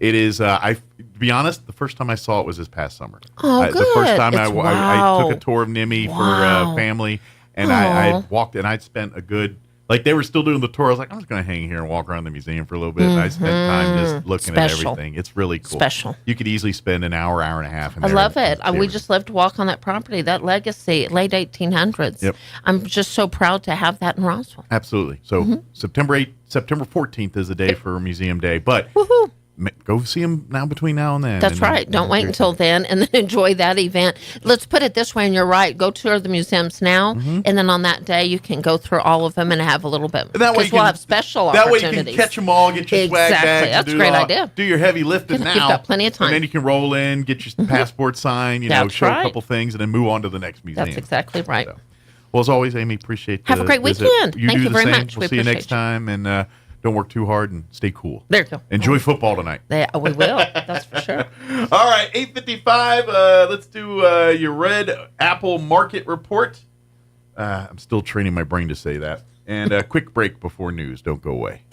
It is. To be honest, the first time I saw it was this past summer. Oh, The first good. time I Wow. took a tour of NIMI Wow. for family, and I walked, and I'd spent a good. Like they were still doing the tour. I was like, I'm just going to hang here and walk around the museum for a little bit. And I spent time just looking at everything. It's really cool. Special. You could easily spend an hour, hour and a half in I there. love it. We just love to walk on that property, that legacy, late 1800s. Yep. I'm just so proud to have that in Roswell. Absolutely. So September 14th is the day for Museum Day. But go see them between now and then. That's right. Don't wait until then, and then enjoy that event. Let's put it this way, and you're right. Go tour the museums now, and then on that day you can go through all of them and have a little bit. That way Because we'll have special That way opportunities. you can catch them all, get your swag bags. That's a do great all- idea. Do your heavy lifting now. You've got plenty of time. And then you can roll in, get your passport signed, That's show right. a couple things, and then move on to the next museum. That's exactly right. Well, as always, Amy, appreciate Have a great visit. weekend. You Thank do you the very same. much. We'll We see you next appreciate you. time, and don't work too hard and stay cool. There you go. Enjoy football tonight. Yeah, we will. That's for sure. All right, 8:55. Let's do your Red Apple Market Report. I'm still training my brain to say that. And a quick break before news. Don't go away.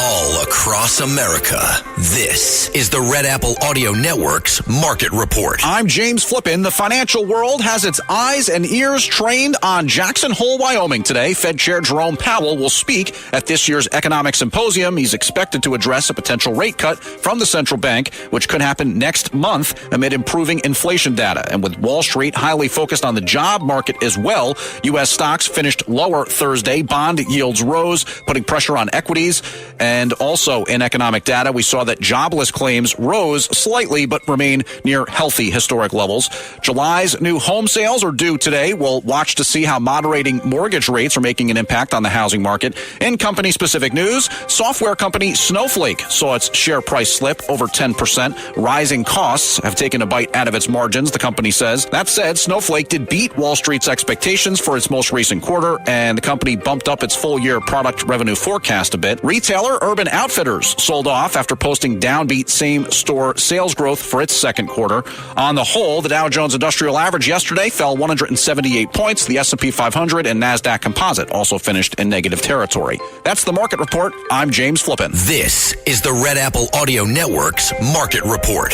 All across America, this is the Red Apple Audio Network's Market Report. I'm James Flippin. The financial world has its eyes and ears trained on Jackson Hole, Wyoming today. Fed Chair Jerome Powell will speak at this year's economic symposium. He's expected to address a potential rate cut from the central bank, which could happen next month amid improving inflation data. And with Wall Street highly focused on the job market as well, U.S. stocks finished lower Thursday. Bond yields rose, putting pressure on equities. And also in economic data, we saw that jobless claims rose slightly but remain near healthy historic levels. July's new home sales are due today. We'll watch to see how moderating mortgage rates are making an impact on the housing market. In company-specific news, software company Snowflake saw its share price slip over 10%. Rising costs have taken a bite out of its margins, the company says. That said, Snowflake did beat Wall Street's expectations for its most recent quarter, and the company bumped up its full-year product revenue forecast a bit. Retailer Urban Outfitters sold off after posting downbeat same-store sales growth for its second quarter. On the whole, the Dow Jones Industrial Average yesterday fell 178 points. The S&P 500 and NASDAQ Composite also finished in negative territory. That's the Market Report. I'm James Flippin. This is the Red Apple Audio Network's Market Report.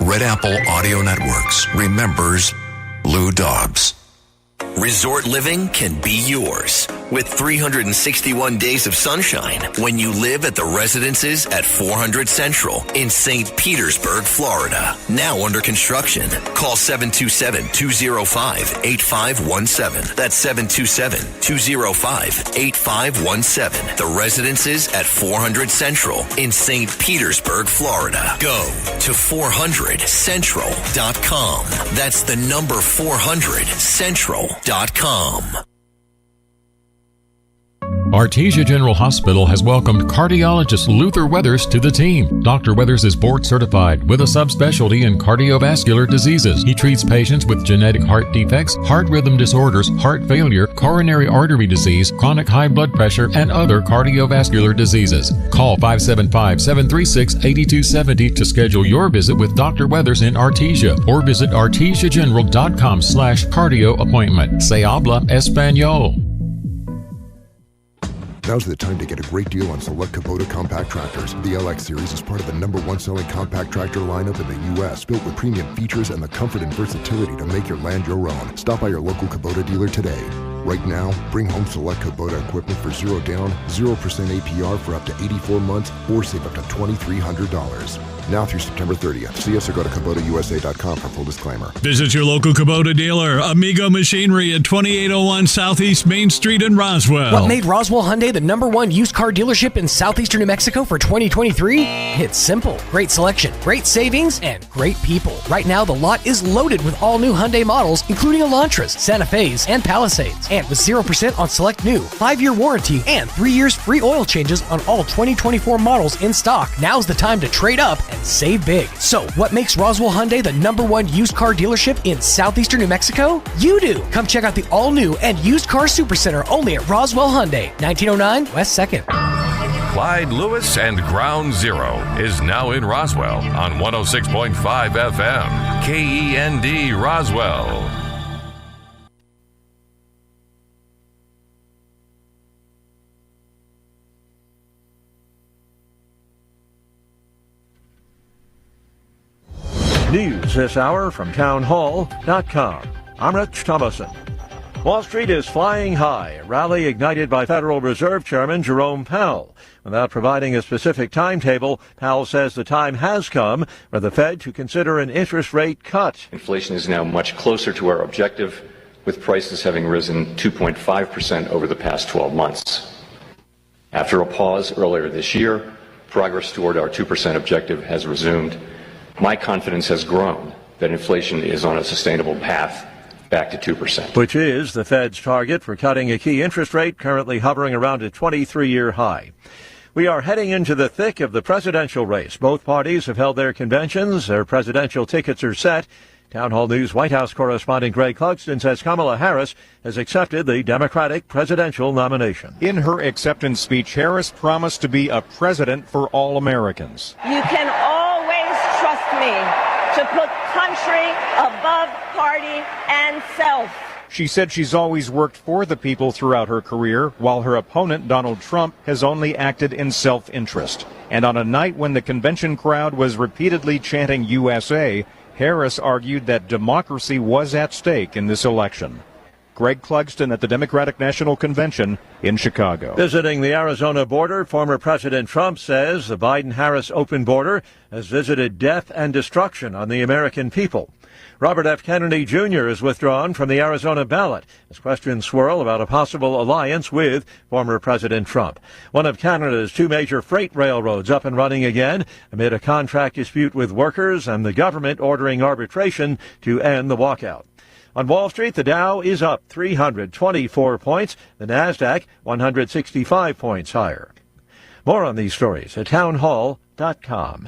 Red Apple Audio Networks remembers Lou Dobbs. Resort living can be yours. with 361 days of sunshine when you live at the residences at 400 Central in St. Petersburg, Florida. Now under construction. Call 727-205-8517. That's 727-205-8517. The residences at 400 Central in St. Petersburg, Florida. Go to 400central.com. That's the number 400central.com. Artesia General Hospital has welcomed cardiologist Luther Weathers to the team. Dr. Weathers is board certified with a subspecialty in cardiovascular diseases. He treats patients with genetic heart defects, heart rhythm disorders, heart failure, coronary artery disease, chronic high blood pressure, and other cardiovascular diseases. Call 575-736-8270 to schedule your visit with Dr. Weathers in Artesia or visit artesiageneral.com/cardio appointment. Se habla Español. Now's the time to get a great deal on select Kubota compact tractors. The LX Series is part of the #1 selling compact tractor lineup in the U.S., built with premium features and the comfort and versatility to make your land your own. Stop by your local Kubota dealer today. Right now, bring home select Kubota equipment for 0 down, 0% APR for up to 84 months, or save up to $2,300. Now through September 30th. See us or go to KubotaUSA.com for full disclaimer. Visit your local Kubota dealer, Amigo Machinery at 2801 Southeast Main Street in Roswell. What made Roswell Hyundai the #1 used car dealership in southeastern New Mexico for 2023? It's simple. Great selection, great savings, and great people. Right now, the lot is loaded with all new Hyundai models, including Elantras, Santa Fe's, and Palisades. And with 0% on select new, 5-year warranty, and 3 years free oil changes on all 2024 models in stock. Now's the time to trade up and save big. So, what makes Roswell Hyundai the #1 used car dealership in southeastern New Mexico? You do. Come check out the all-new and used car supercenter only at Roswell Hyundai, 1909 West 2nd. Clyde Lewis and Ground Zero is now in Roswell on 106.5 FM, KEND Roswell. News this hour from townhall.com. I'm Rich Thomason. Wall Street is flying high, a rally ignited by Federal Reserve Chairman Jerome Powell. Without providing a specific timetable, Powell says the time has come for the Fed to consider an interest rate cut. Inflation is now much closer to our objective, with prices having risen 2.5% over the past 12 months. After a pause earlier this year, progress toward our 2% objective has resumed. My confidence has grown that inflation is on a sustainable path back to 2%. Which is the Fed's target for cutting a key interest rate, currently hovering around a 23-year high. We are heading into the thick of the presidential race. Both parties have held their conventions. Their presidential tickets are set. Town Hall News White House correspondent Greg Clugston says Kamala Harris has accepted the Democratic presidential nomination. In her acceptance speech, Harris promised to be a president for all Americans. You can always trust me to put country above party and self. She said she's always worked for the people throughout her career, while her opponent, Donald Trump, has only acted in self-interest. And on a night when the convention crowd was repeatedly chanting USA, Harris argued that democracy was at stake in this election. Greg Clugston at the Democratic National Convention in Chicago. Visiting the Arizona border, former President Trump says the Biden-Harris open border has visited death and destruction on the American people. Robert F. Kennedy Jr. is withdrawn from the Arizona ballot as questions swirl about a possible alliance with former President Trump. One of Canada's two major freight railroads up and running again amid a contract dispute with workers and the government ordering arbitration to end the walkout. On Wall Street, the Dow is up 324 points, the Nasdaq 165 points higher. More on these stories at townhall.com.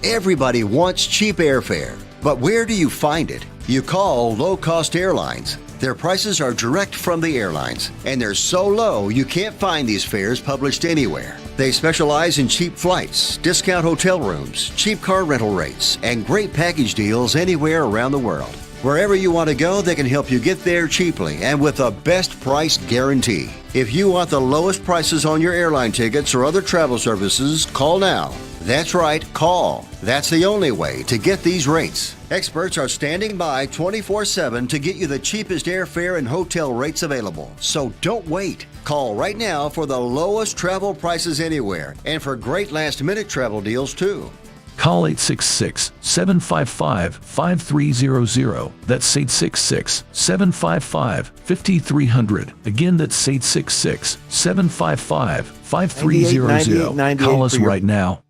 Everybody wants cheap airfare, but where do you find it? You call Low Cost Airlines. Their prices are direct from the airlines, and they're so low you can't find these fares published anywhere. They specialize in cheap flights, discount hotel rooms, cheap car rental rates, and great package deals anywhere around the world. Wherever you want to go, they can help you get there cheaply and with a best price guarantee. If you want the lowest prices on your airline tickets or other travel services, call now. That's right, call. That's the only way to get these rates. Experts are standing by 24/7 to get you the cheapest airfare and hotel rates available. So don't wait. Call right now for the lowest travel prices anywhere and for great last-minute travel deals too. Call 866-755-5300. That's 866-755-5300. Again, that's 866-755-5300. Call us right now.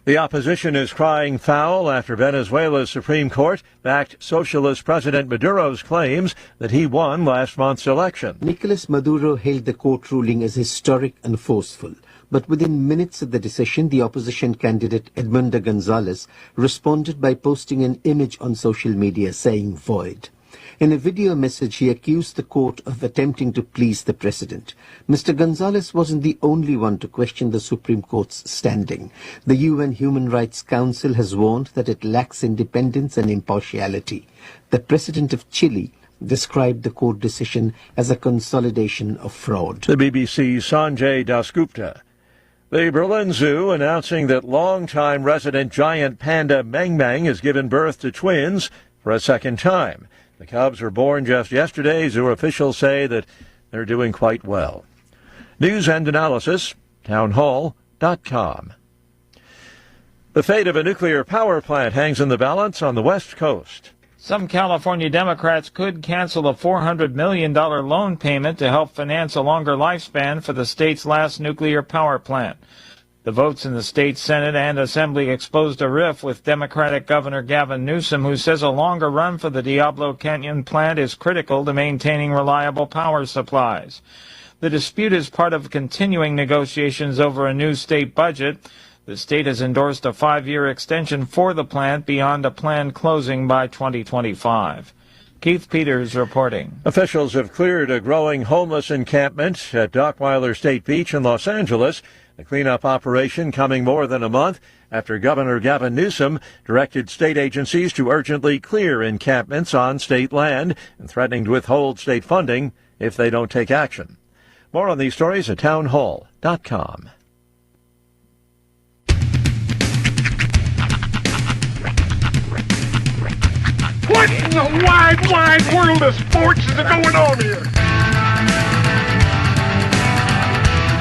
The opposition is crying foul after Venezuela's Supreme Court backed socialist President Maduro's claims that he won last month's election. Nicolas Maduro hailed the court ruling as historic and forceful. But within minutes of the decision, the opposition candidate Edmundo Gonzalez responded by posting an image on social media saying void. In a video message, he accused the court of attempting to please the president. Mr. Gonzalez wasn't the only one to question the Supreme Court's standing. The UN Human Rights Council has warned that it lacks independence and impartiality. The president of Chile described the court decision as a consolidation of fraud. The BBC's Sanjay Dasgupta. The Berlin Zoo announcing that longtime resident giant panda Meng Meng has given birth to twins for a second time. The cubs were born just yesterday. Zoo officials say that they're doing quite well. News and analysis, townhall.com. The fate of a nuclear power plant hangs in the balance on the West Coast. Some California Democrats could cancel a $400 million loan payment to help finance a longer lifespan for the state's last nuclear power plant. The votes in the state Senate and Assembly exposed a rift with Democratic Governor Gavin Newsom, who says a longer run for the Diablo Canyon plant is critical to maintaining reliable power supplies. The dispute is part of continuing negotiations over a new state budget. The state has endorsed a 5-year extension for the plant beyond a planned closing by 2025. Keith Peters reporting. Officials have cleared a growing homeless encampment at Dockweiler State Beach in Los Angeles. The cleanup operation coming more than a month after Governor Gavin Newsom directed state agencies to urgently clear encampments on state land and threatening to withhold state funding if they don't take action. More on these stories at townhall.com. What in the wide, wide world of sports is going on here?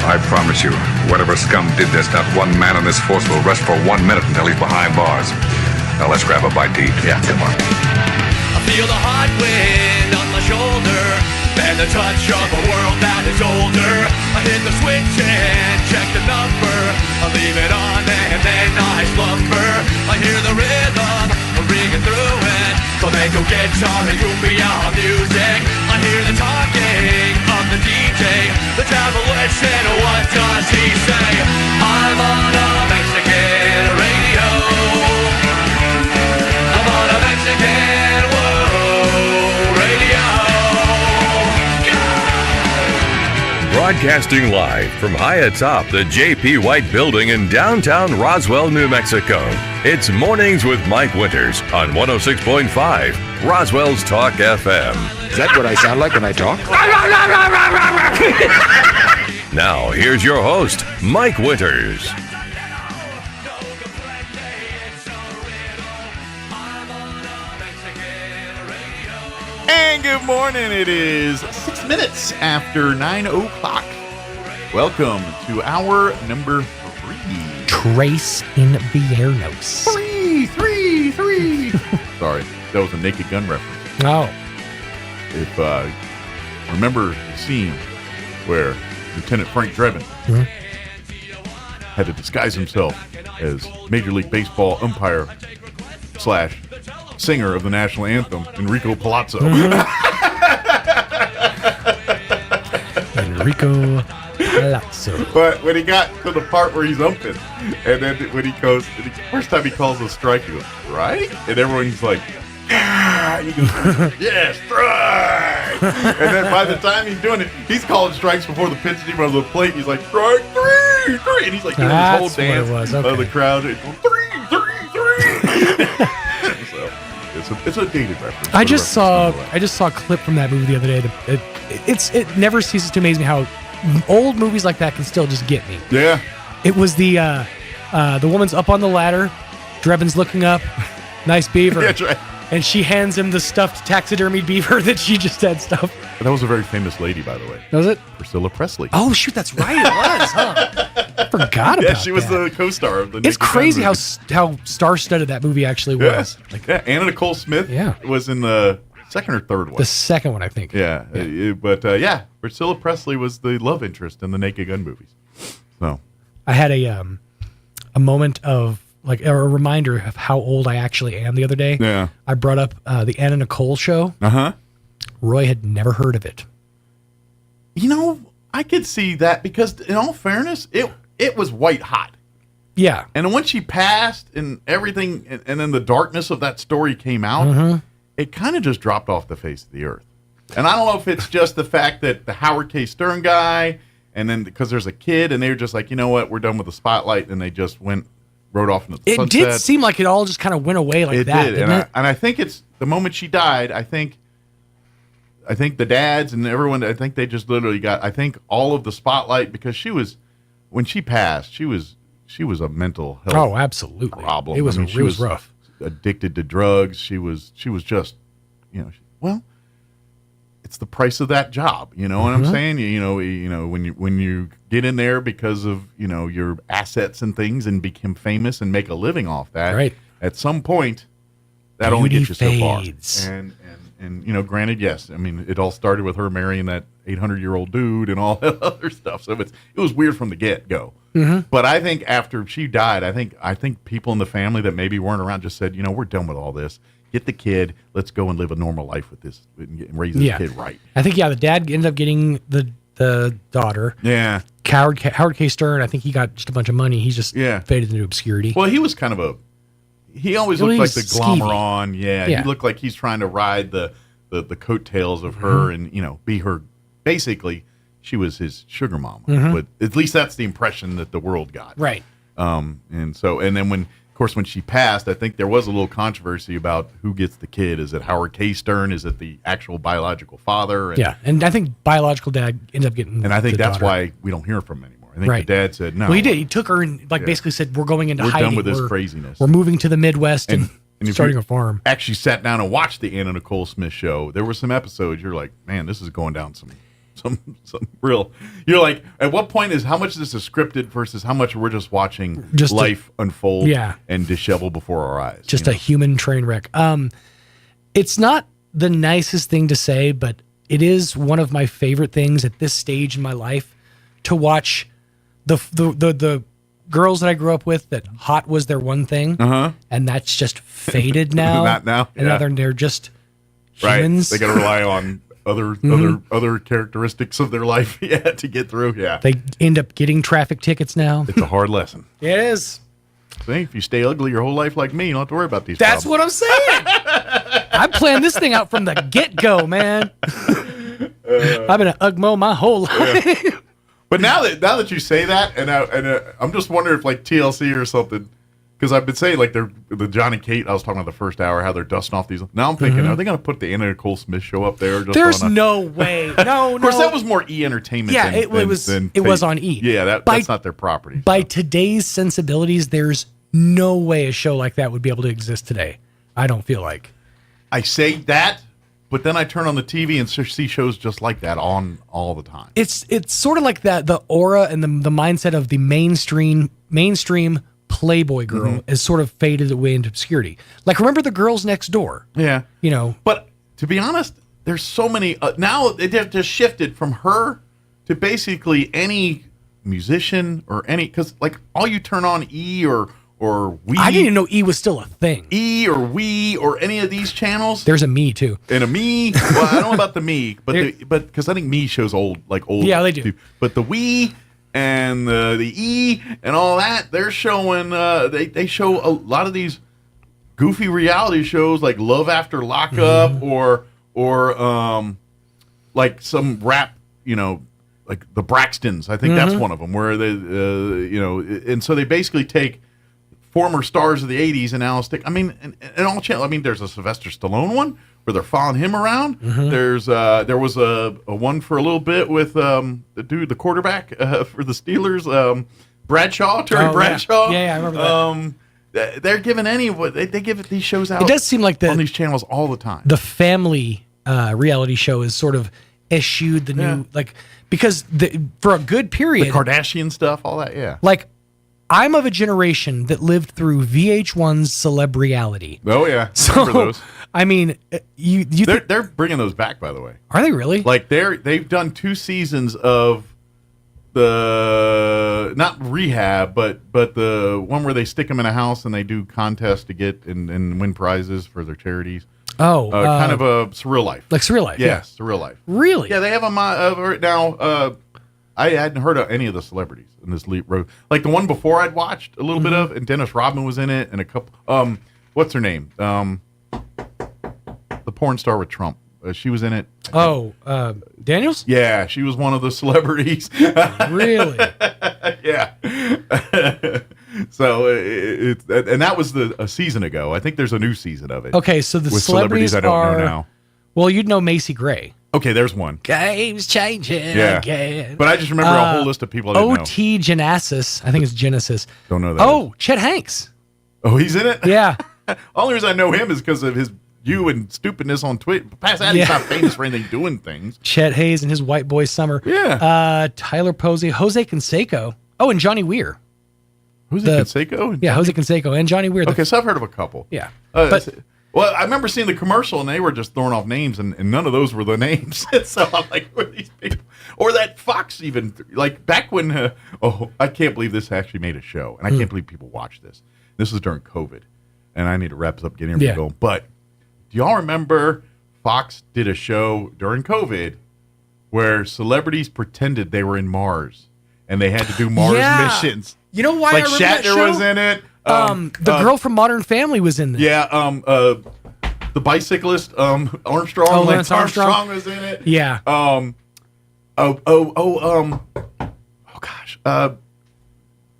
I promise you, whatever scum did this, not one man on this force will rest for 1 minute until he's behind bars. Now let's grab a bite to eat. Yeah, come on. I feel the hot wind on my shoulder and the touch of a world that is older. I hit the switch and check the number. I leave it on and then I slumber. I hear the rhythm ringing through it. Flamenco guitar and cumbia music. I hear the talking of the DJ. The travel listen, what does he say? I'm on a Mexican radio. I'm on a Mexican radio. Broadcasting live from high atop the J.P. White Building in downtown Roswell, New Mexico. It's Mornings with Mike Winters on 106.5 Roswell's Talk FM. Is that what I sound like when I talk? Now, here's your host, Mike Winters. And good morning. It is 6 minutes after 9 o'clock. Welcome to hour number 3. Trace in Viernos. 3. Sorry, that was a Naked Gun reference. Oh. If remember the scene where Lieutenant Frank Drebin had to disguise himself as Major League Baseball umpire / singer of the national anthem, Enrico Palazzo. Enrico Palazzo. But when he got to the part where he's umping, and then when he goes, first time he calls a strike, he goes, right? And everyone's like, ah! He goes, yes, strike! And then by the time he's doing it, he's calling strikes before the pitch team on the plate. He's like, strike, 3! And he's like doing this whole dance of the crowd. And goes, 3! So it's a dated reference. I just saw a clip from that movie the other day. It never ceases to amaze me how old movies like that can still just get me. Yeah. It was the woman's up on the ladder. Drebin's looking up. Nice beaver. That's right. And she hands him the stuffed taxidermied beaver that she just had stuffed. That was a very famous lady, by the way. Was it? Priscilla Presley. Oh, shoot, that's right. It was, huh? I forgot about that. Yeah, she was the co-star of the It's crazy how star-studded that movie actually was. Yeah. Anna Nicole Smith was in the second or third one. The second one, I think. Yeah. Priscilla Presley was the love interest in the Naked Gun movies. So I had a moment of like a reminder of how old I actually am the other day. Yeah. I brought up the Anna Nicole show. Uh-huh. Roy had never heard of it. You know, I could see that because in all fairness, it was white hot. Yeah. And when she passed and everything, and then the darkness of that story came out, it kind of just dropped off the face of the earth. And I don't know if it's just the fact that the Howard K. Stern guy, and then because there's a kid, and they were just like, you know what, we're done with the spotlight, and they just rode off into the sunset. It did seem like it all just kind of went away like that. It did. And I think it's the moment she died, I think the dads and everyone, I think they just literally got, I think all of the spotlight, because when she passed, she was a mental health absolutely problem. It was, she was rough. Addicted to drugs. She was just, well, it's the price of that job. You know what I'm saying? You know, when you get in there because of, your assets and things and become famous and make a living off that, right. At some point, that only gets you fades. so far. And granted, yes, I mean, it all started with her marrying that 800-year-old dude and all that other stuff. So it was weird from the get-go. But I think after she died, I think people in the family that maybe weren't around just said, we're done with all this. Get the kid. Let's go and live a normal life with this and raise this kid right. I think, the dad ended up getting the daughter. Yeah. Howard K. Stern, I think he got just a bunch of money. He's just faded into obscurity. Well, he was kind of he always looked like the glamour-on. Yeah, yeah. He looked like he's trying to ride the coattails of her and, be her. Basically, she was his sugar mama. But at least that's the impression that the world got. Right. And then when she passed, I think there was a little controversy about who gets the kid. Is it Howard K. Stern? Is it the actual biological father? And I think biological dad ended up getting and I think the that's daughter. why we don't hear from him anymore. I think the dad said no. Well, he did. He took her and basically said, we're going into hiding. We're done with this craziness. We're moving to the Midwest and starting a farm. Actually sat down and watched the Anna Nicole Smith show. There were some episodes you're like, man, this is going down some real. You're like, at what point is how much of this is scripted versus how much we're just watching life unfold and dishevel before our eyes? Just a human train wreck. It's not the nicest thing to say, but it is one of my favorite things at this stage in my life to watch the girls that I grew up with that hot was their one thing, and that's just faded now. Not now. And now they're just humans. Right. They got to rely on other characteristics of their life to get through. Yeah. They end up getting traffic tickets now. It's a hard lesson. It is. See, if you stay ugly your whole life like me, you don't have to worry about these That's problems. what I'm saying. I planned this thing out from the get-go, man. I've been an Ugmo my whole life. Yeah. But now that you say that, and I'm just wondering if like TLC or something, because I've been saying like the John and Kate. I was talking about the first hour how they're dusting off these. Now I'm thinking, are they going to put the Anna Nicole Smith show up there? There's no way. No, Of course, that was more E Entertainment. Yeah, than, it was on E. Yeah, that's not their property. By today's sensibilities, there's no way a show like that would be able to exist today. I don't feel like. I say that, but then I turn on the TV and see shows just like that on all the time. It's sort of like that. The aura and the mindset of the mainstream Playboy girl is sort of faded away into obscurity. Like, remember the Girls Next Door? Yeah. But to be honest, there's so many now it just shifted from her to basically any musician or any, because like all you turn on E or We. I didn't even know E was still a thing. E or We or any of these channels. There's a Me too. And a Me. Well, I don't know about the Me, but because I think Me shows old. Yeah, they do. But the We and the E and all that, they're showing. They show a lot of these goofy reality shows like Love After Lockup or like some rap, like the Braxtons. I think that's one of them where they, and so they basically take former stars of the 80s and now stick. I mean, and all channel. I mean, there's a Sylvester Stallone one where they're following him around. Mm-hmm. There was a one for a little bit with the quarterback for the Steelers, Terry Bradshaw. Yeah, I remember that. They're giving they give these shows out. It does seem like on these channels all the time. The family reality show is sort of eschewed the new because for a good period, the Kardashian stuff, all that. Yeah, like. I'm of a generation that lived through VH1's Celebrity. Oh yeah, so those. I mean, they're bringing those back, by the way. Are they really? Like they've done 2 seasons of the not rehab, but the one where they stick them in a house and they do contests to get and win prizes for their charities. Oh, kind of a Surreal Life, like Surreal Life. Yeah, Surreal Life. Really? Yeah, they have them right now. I hadn't heard of any of the celebrities in this road. Like the one before I'd watched a little bit of, and Dennis Rodman was in it, and a couple. What's her name? The porn star with Trump. She was in it. Daniels? Yeah, she was one of the celebrities. Really? Yeah. So and that was a season ago. I think there's a new season of it. Okay, so the with celebrities I don't know now. Well, you'd know Macy Gray. Okay, there's one. Game's changing again. But I just remember a whole list of people I didn't know. O.T. Genesis. I think it's Genesis. Don't know that. Oh, Chet Hanks. Oh, he's in it? Yeah. Only reason I know him is because of his and stupidness on Twitter. Past that, he's not famous for anything doing things. Chet Hayes and his White Boy Summer. Yeah. Tyler Posey, Jose Canseco. Oh, and Johnny Weir. Jose Canseco? Yeah, Jose Canseco and Johnny Weir. Okay, so I've heard of a couple. Yeah. Well, I remember seeing the commercial, and they were just throwing off names, and none of those were the names. So I'm like, who are these people? Or that Fox even, like back when, I can't believe this actually made a show, and I can't believe people watch this. This was during COVID, and I need to wrap this up, getting everything going. But do y'all remember Fox did a show during COVID where celebrities pretended they were in Mars, and they had to do Mars missions? You know why like I remember Shatner that show? was in it. The girl from Modern Family was in there. Yeah, the bicyclist, Armstrong, Lance Armstrong was in it. Yeah.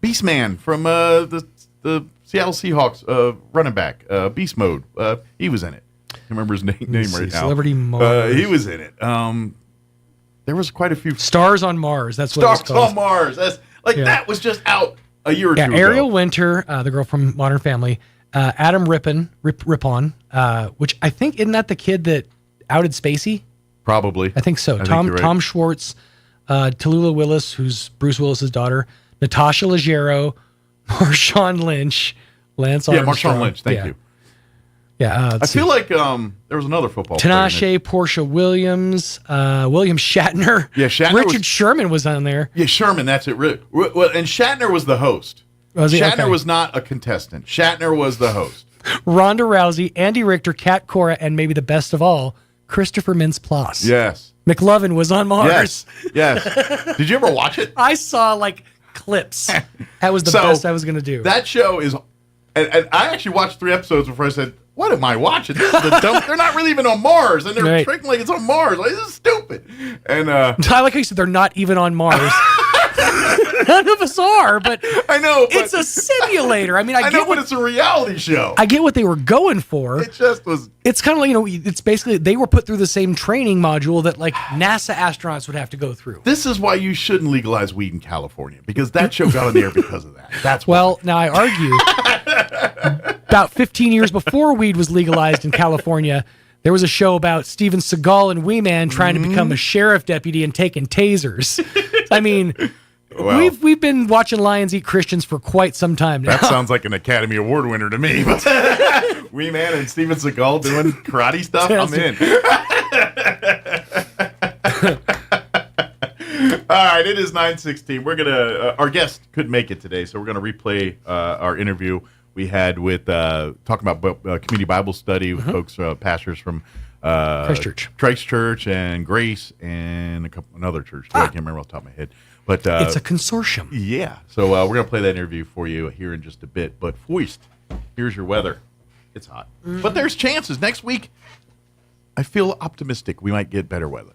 Beastman from the Seattle Seahawks running back, Beast Mode. He was in it. I remember his name right now. Celebrity Mars. He was in it. There was quite a few Stars on Mars. That's what it's called. Stars on Mars. That's that was just out a year or two ago. Ariel Winter, the girl from Modern Family, Adam Rippon, which I think isn't that the kid that outed Spacey? Probably. I think so. Tom Schwartz, Tallulah Willis, who's Bruce Willis's daughter, Natasha Leggero, Marshawn Lynch, Lance Armstrong. Yeah, Marshawn Lynch. Thank you. Yeah, I feel like there was another football Tinashe, Portia Williams, William Shatner. Yeah, Shatner. Richard Sherman was on there. Yeah, Sherman. That's it. Well, and Shatner was the host. Shatner was not a contestant. Shatner was the host. Ronda Rousey, Andy Richter, Kat Cora, and maybe the best of all, Christopher Mintz-Plasse. Yes. McLovin was on Mars. Yes. Did you ever watch it? I saw clips. That was the best I was going to do. That show is, and I actually watched 3 episodes before I said, what am I watching? This is the dumb. They're not really even on Mars, and they're tricking like it's on Mars. Like, this is stupid. And I like how you said they're not even on Mars. None of us are, but I know it's a simulator. I mean, I get but it's a reality show. I get what they were going for. It just was. It's kind of like it's basically they were put through the same training module that NASA astronauts would have to go through. This is why you shouldn't legalize weed in California, because that show got on the air because of that. That's why. Now I argue. About 15 years before weed was legalized in California, there was a show about Steven Seagal and Wee Man trying to become a sheriff deputy and taking tasers. I mean, we've been watching lions eat Christians for quite some time now. That sounds like an Academy Award winner to me. Wee Man and Steven Seagal doing karate stuff. I'm in. All right, it is 9:16. We're gonna. Our guest couldn't make it today, so we're gonna replay our interview we had with talking about community Bible study with folks, pastors from Christ Church and Grace and another church. I can't remember off the top of my head. But it's a consortium. Yeah. So we're going to play that interview for you here in just a bit. But Foist, here's your weather. It's hot. But there's chances. Next week, I feel optimistic we might get better weather.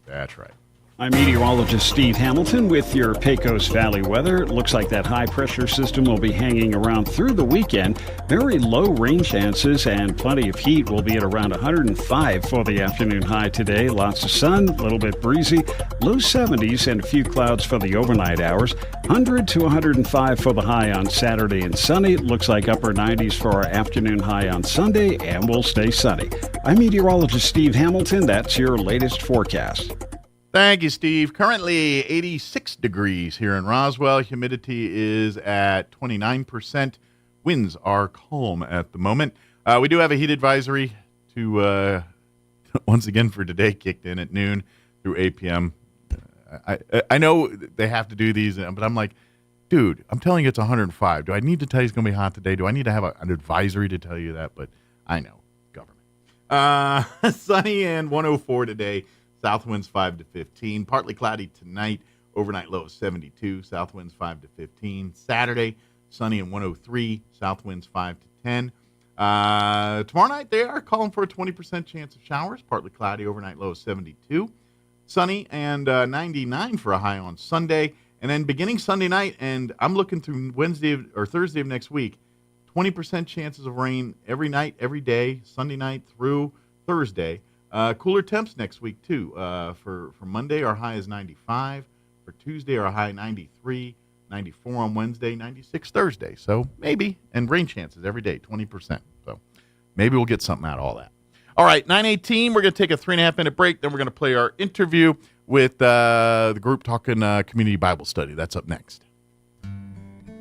That's right. I'm meteorologist Steve Hamilton with your Pecos Valley weather. It looks like that high-pressure system will be hanging around through the weekend. Very low rain chances and plenty of heat. Will be at around 105 for the afternoon high today. Lots of sun, a little bit breezy, low 70s and a few clouds for the overnight hours. 100 to 105 for the high on Saturday and sunny. It looks like upper 90s for our afternoon high on Sunday, and we'll stay sunny. I'm meteorologist Steve Hamilton. That's your latest forecast. Thank you, Steve. Currently 86 degrees here in Roswell. Humidity is at 29%. Winds are calm at the moment. We do have a heat advisory to once again for today, kicked in at noon through 8 p.m. I know they have to do these, but I'm like, dude, I'm telling you it's 105. Do I need to tell you it's going to be hot today? Do I need to have an advisory to tell you that? But I know, government. Sunny and 104 today. South winds 5 to 15. Partly cloudy tonight. Overnight low of 72. South winds 5 to 15. Saturday, sunny and 103. South winds 5 to 10. Tomorrow night, they are calling for a 20% chance of showers. Partly cloudy. Overnight low of 72. Sunny and 99 for a high on Sunday. And then beginning Sunday night, and I'm looking through Wednesday or Thursday of next week, 20% chances of rain every night, every day, Sunday night through Thursday. Cooler temps next week, too. For Monday, our high is 95. For Tuesday, our high 93. 94 on Wednesday, 96 Thursday. So maybe. And rain chances every day, 20%. So maybe we'll get something out of all that. All right, 9:18. We're going to take a 3.5-minute break. Then we're going to play our interview with the group talking community Bible study. That's up next.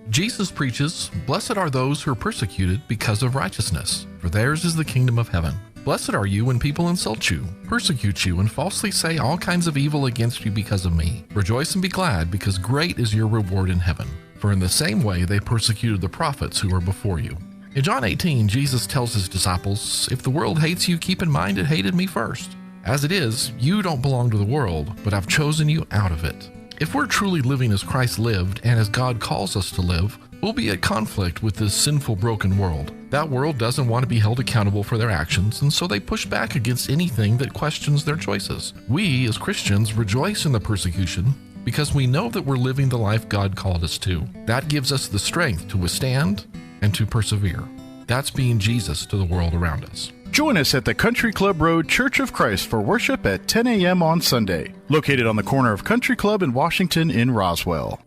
Jesus preaches, "Blessed are those who are persecuted because of righteousness, for theirs is the kingdom of heaven. Blessed are you when people insult you, persecute you, and falsely say all kinds of evil against you because of me. Rejoice and be glad, because great is your reward in heaven. For in the same way they persecuted the prophets who were before you." In John 18, Jesus tells his disciples, "If the world hates you, keep in mind it hated me first. As it is, you don't belong to the world, but I've chosen you out of it." If we're truly living as Christ lived and as God calls us to live, we'll be at conflict with this sinful, broken world. That world doesn't want to be held accountable for their actions, and so they push back against anything that questions their choices. We, as Christians, rejoice in the persecution because we know that we're living the life God called us to. That gives us the strength to withstand and to persevere. That's being Jesus to the world around us. Join us at the Country Club Road Church of Christ for worship at 10 a.m. on Sunday, located on the corner of Country Club and Washington in Roswell.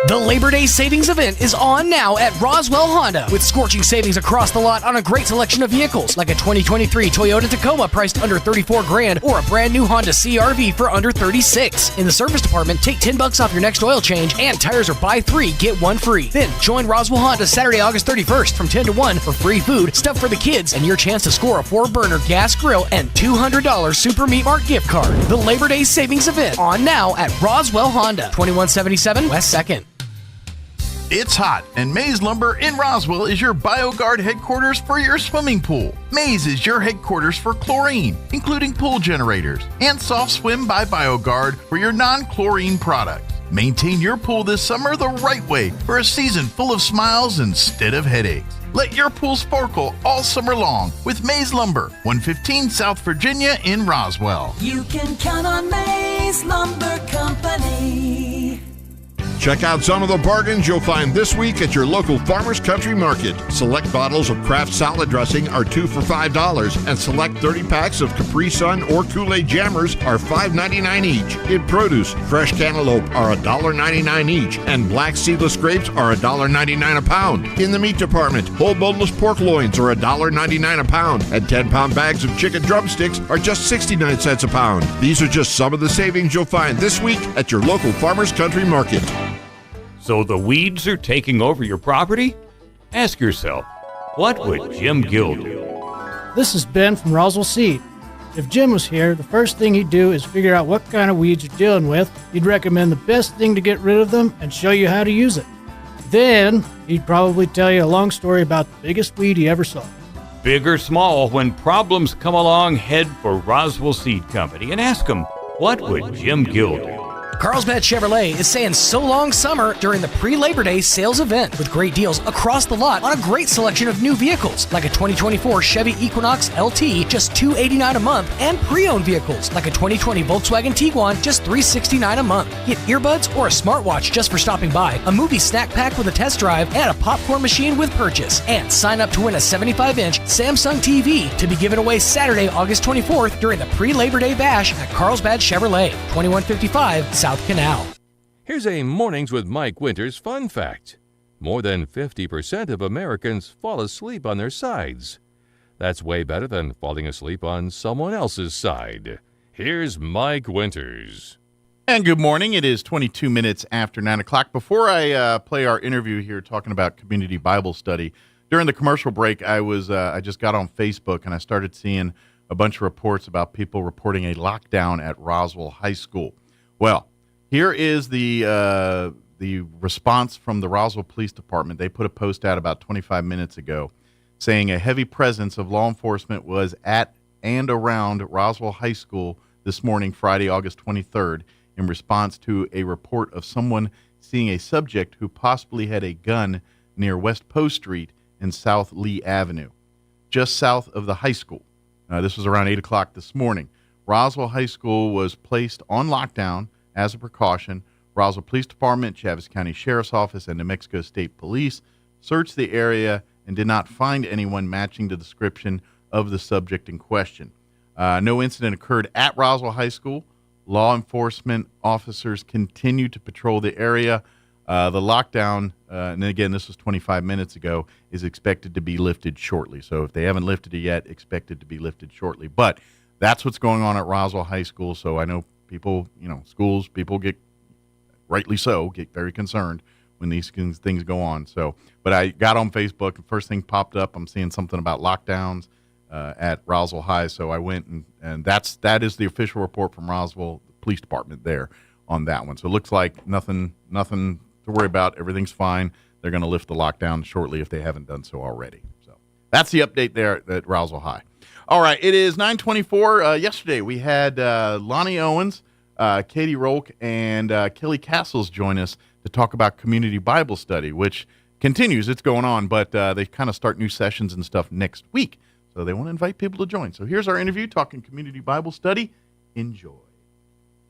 The Labor Day savings event is on now at Roswell Honda with scorching savings across the lot on a great selection of vehicles like a 2023 Toyota Tacoma priced under $34,000 or a brand new Honda CR-V for under $36,000. In the service department, take $10 off your next oil change and tires are buy 3, get 1 free. Then join Roswell Honda Saturday, August 31st from 10 to 1 for free food, stuff for the kids, and your chance to score a 4-burner gas grill and $200 Super Meat Mart gift card. The Labor Day savings event on now at Roswell Honda, 2177 West 2nd. It's hot, and Maze Lumber in Roswell is your BioGuard headquarters for your swimming pool. Maze is your headquarters for chlorine, including pool generators, and Soft Swim by BioGuard for your non-chlorine products. Maintain your pool this summer the right way for a season full of smiles instead of headaches. Let your pool sparkle all summer long with Maze Lumber, 115 South Virginia in Roswell. You can count on Maze Lumber Company. Check out some of the bargains you'll find this week at your local Farmers Country Market. Select bottles of Kraft salad dressing are 2 for $5, and select 30 packs of Capri Sun or Kool-Aid Jammers are $5.99 each. In produce, fresh cantaloupe are $1.99 each, and black seedless grapes are $1.99 a pound. In the meat department, whole boneless pork loins are $1.99 a pound, and 10-pound bags of chicken drumsticks are just 69 cents a pound. These are just some of the savings you'll find this week at your local Farmers Country Market. So the weeds are taking over your property? Ask yourself, what would Jim Gill do? This is Ben from Roswell Seed. If Jim was here, the first thing he'd do is figure out what kind of weeds you're dealing with. He'd recommend the best thing to get rid of them and show you how to use it. Then he'd probably tell you a long story about the biggest weed he ever saw. Big or small, when problems come along, head for Roswell Seed Company and ask them, what would Jim Gill do? Carlsbad Chevrolet is saying so long summer during the pre-Labor Day sales event with great deals across the lot on a great selection of new vehicles like a 2024 Chevy Equinox LT just $289 a month and pre-owned vehicles like a 2020 Volkswagen Tiguan just $369 a month. Get earbuds or a smartwatch just for stopping by, a movie snack pack with a test drive, and a popcorn machine with purchase. And sign up to win a 75-inch Samsung TV to be given away Saturday, August 24th during the pre-Labor Day bash at Carlsbad Chevrolet, 2155 South Canal. Here's a Mornings with Mike Winters fun fact. More than 50% of Americans fall asleep on their sides. That's way better than falling asleep on someone else's side. Here's Mike Winters. And good morning. It is 22 minutes after 9 o'clock. Before I play our interview here talking about community Bible study, during the commercial break, I just got on Facebook and I started seeing a bunch of reports about people reporting a lockdown at Roswell High School. Well, here is the response from the Roswell Police Department. They put a post out about 25 minutes ago saying a heavy presence of law enforcement was at and around Roswell High School this morning, Friday, August 23rd, in response to a report of someone seeing a subject who possibly had a gun near West Post Street and South Lee Avenue, just south of the high school. This was around 8 o'clock this morning. Roswell High School was placed on lockdown as a precaution. Roswell Police Department, Chaves County Sheriff's Office, and New Mexico State Police searched the area and did not find anyone matching the description of the subject in question. No incident occurred at Roswell High School. Law enforcement officers continue to patrol the area. The lockdown, and again, this was 25 minutes ago, is expected to be lifted shortly. So if they haven't lifted it yet, expected to be lifted shortly. But that's what's going on at Roswell High School. So I know people, schools, people get, rightly so, get very concerned when these things go on. So, but I got on Facebook, and first thing popped up, I'm seeing something about lockdowns at Roswell High. So I went, and that is the official report from Roswell Police Department there on that one. So it looks like nothing to worry about. Everything's fine. They're going to lift the lockdown shortly if they haven't done so already. So that's the update there at Roswell High. All right, it is 9:24. Yesterday we had Lonnie Owens, Katie Rolk, and Kelly Castles join us to talk about community Bible study, which continues. It's going on, but they kind of start new sessions and stuff next week. So they want to invite people to join. So here's our interview talking community Bible study. Enjoy.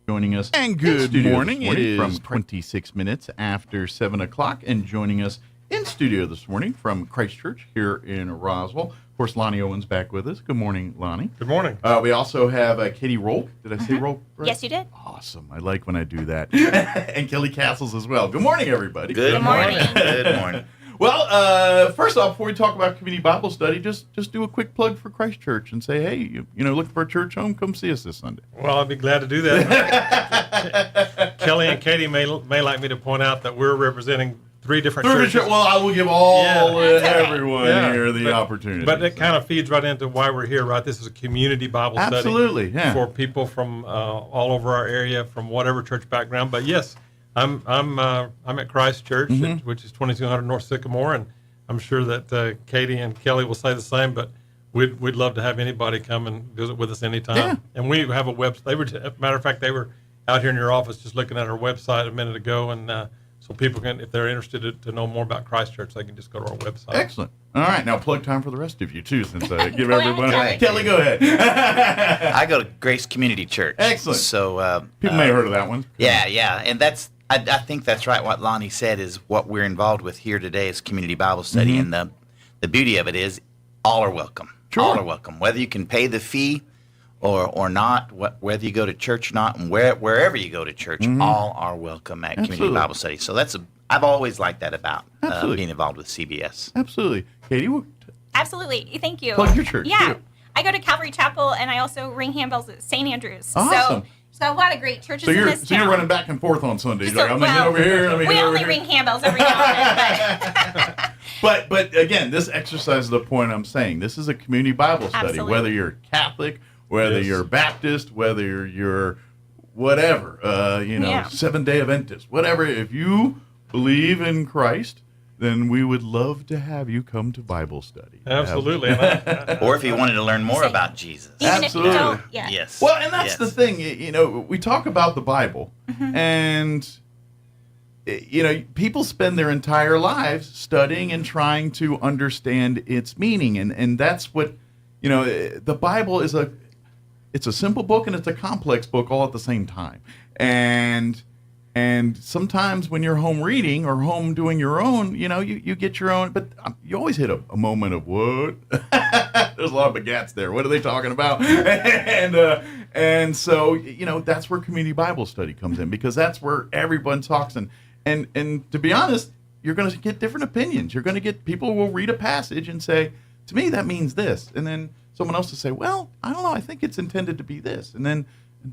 Joining us and good morning. It is from 26 minutes after 7 o'clock, and joining us in studio this morning from Christ Church here in Roswell. Of course, Lonnie Owens back with us. Good morning, Lonnie. Good morning. We also have Katie Rolk. Did I say Rolk right? Yes, you did. Awesome. I like when I do that. And Kelly Castles as well. Good morning, everybody. Good morning. Good morning. Well, first off, before we talk about community Bible study, just do a quick plug for Christ Church and say, hey, looking for a church home, come see us this Sunday. Well, I'd be glad to do that. Kelly and Katie may like me to point out that we're representing three different churches. Well, I will give everyone here the opportunity. But it kind of feeds right into why we're here, right? This is a community Bible study. Absolutely, yeah. For people from all over our area, from whatever church background. But yes, I'm at Christ Church, which is 2200 North Sycamore, and I'm sure that Katie and Kelly will say the same. But we'd love to have anybody come and visit with us anytime. Yeah. And we have a website. Matter of fact, they were out here in your office just looking at our website a minute ago, and so people can, if they're interested to know more about Christ Church, they can just go to our website. Excellent. All right, now plug time for the rest of you too, since I give everyone. Kelly, go ahead. I go to Grace Community Church. Excellent. So people may have heard of that one. Yeah, and that's. I think that's right. What Lonnie said is what we're involved with here today is community Bible study, and the beauty of it is all are welcome. Sure. All are welcome, whether you can pay the fee or not, whether you go to church or not, and wherever you go to church, all are welcome at community Bible study. So I've always liked that about being involved with CBS. Absolutely, Katie. Absolutely, thank you. Plug your church. Yeah, I go to Calvary Chapel, and I also ring handbells at St. Andrews. Awesome. So a lot of great churches in this town. So you're running back and forth on Sundays. Like, I'm going to get over here. We only ring handbells every now and then. But again, this exercises the point I'm saying. This is a community Bible study. Absolutely. Whether you're Catholic, whether you're Baptist, whether you're whatever, Seventh-day Adventist, whatever. If you believe in Christ, then we would love to have you come to Bible study. Absolutely. Or if you wanted to learn more about Jesus. Even Absolutely. if you don't, yeah. Yes. Well, and that's Yes. the thing. You know, we talk about the Bible, and you know, people spend their entire lives studying and trying to understand its meaning, and that's what, you know, the Bible is it's a simple book and it's a complex book all at the same time, and sometimes when you're home reading or home doing your own, you know, you get your own, but you always hit a moment of what? There's a lot of begats there. What are they talking about? And so, you know, that's where community Bible study comes in, because that's where everyone talks. And to be honest, you're going to get different opinions. You're going to get people who will read a passage and say, to me, that means this. And then someone else will say, well, I don't know. I think it's intended to be this. And then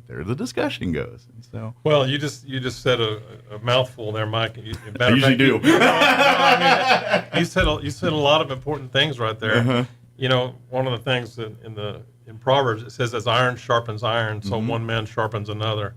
there the discussion goes. And so, well, you just said a mouthful there, Mike. I usually do. I mean, you said a lot of important things right there. Uh-huh. You know, one of the things in Proverbs, it says, as iron sharpens iron, so one man sharpens another.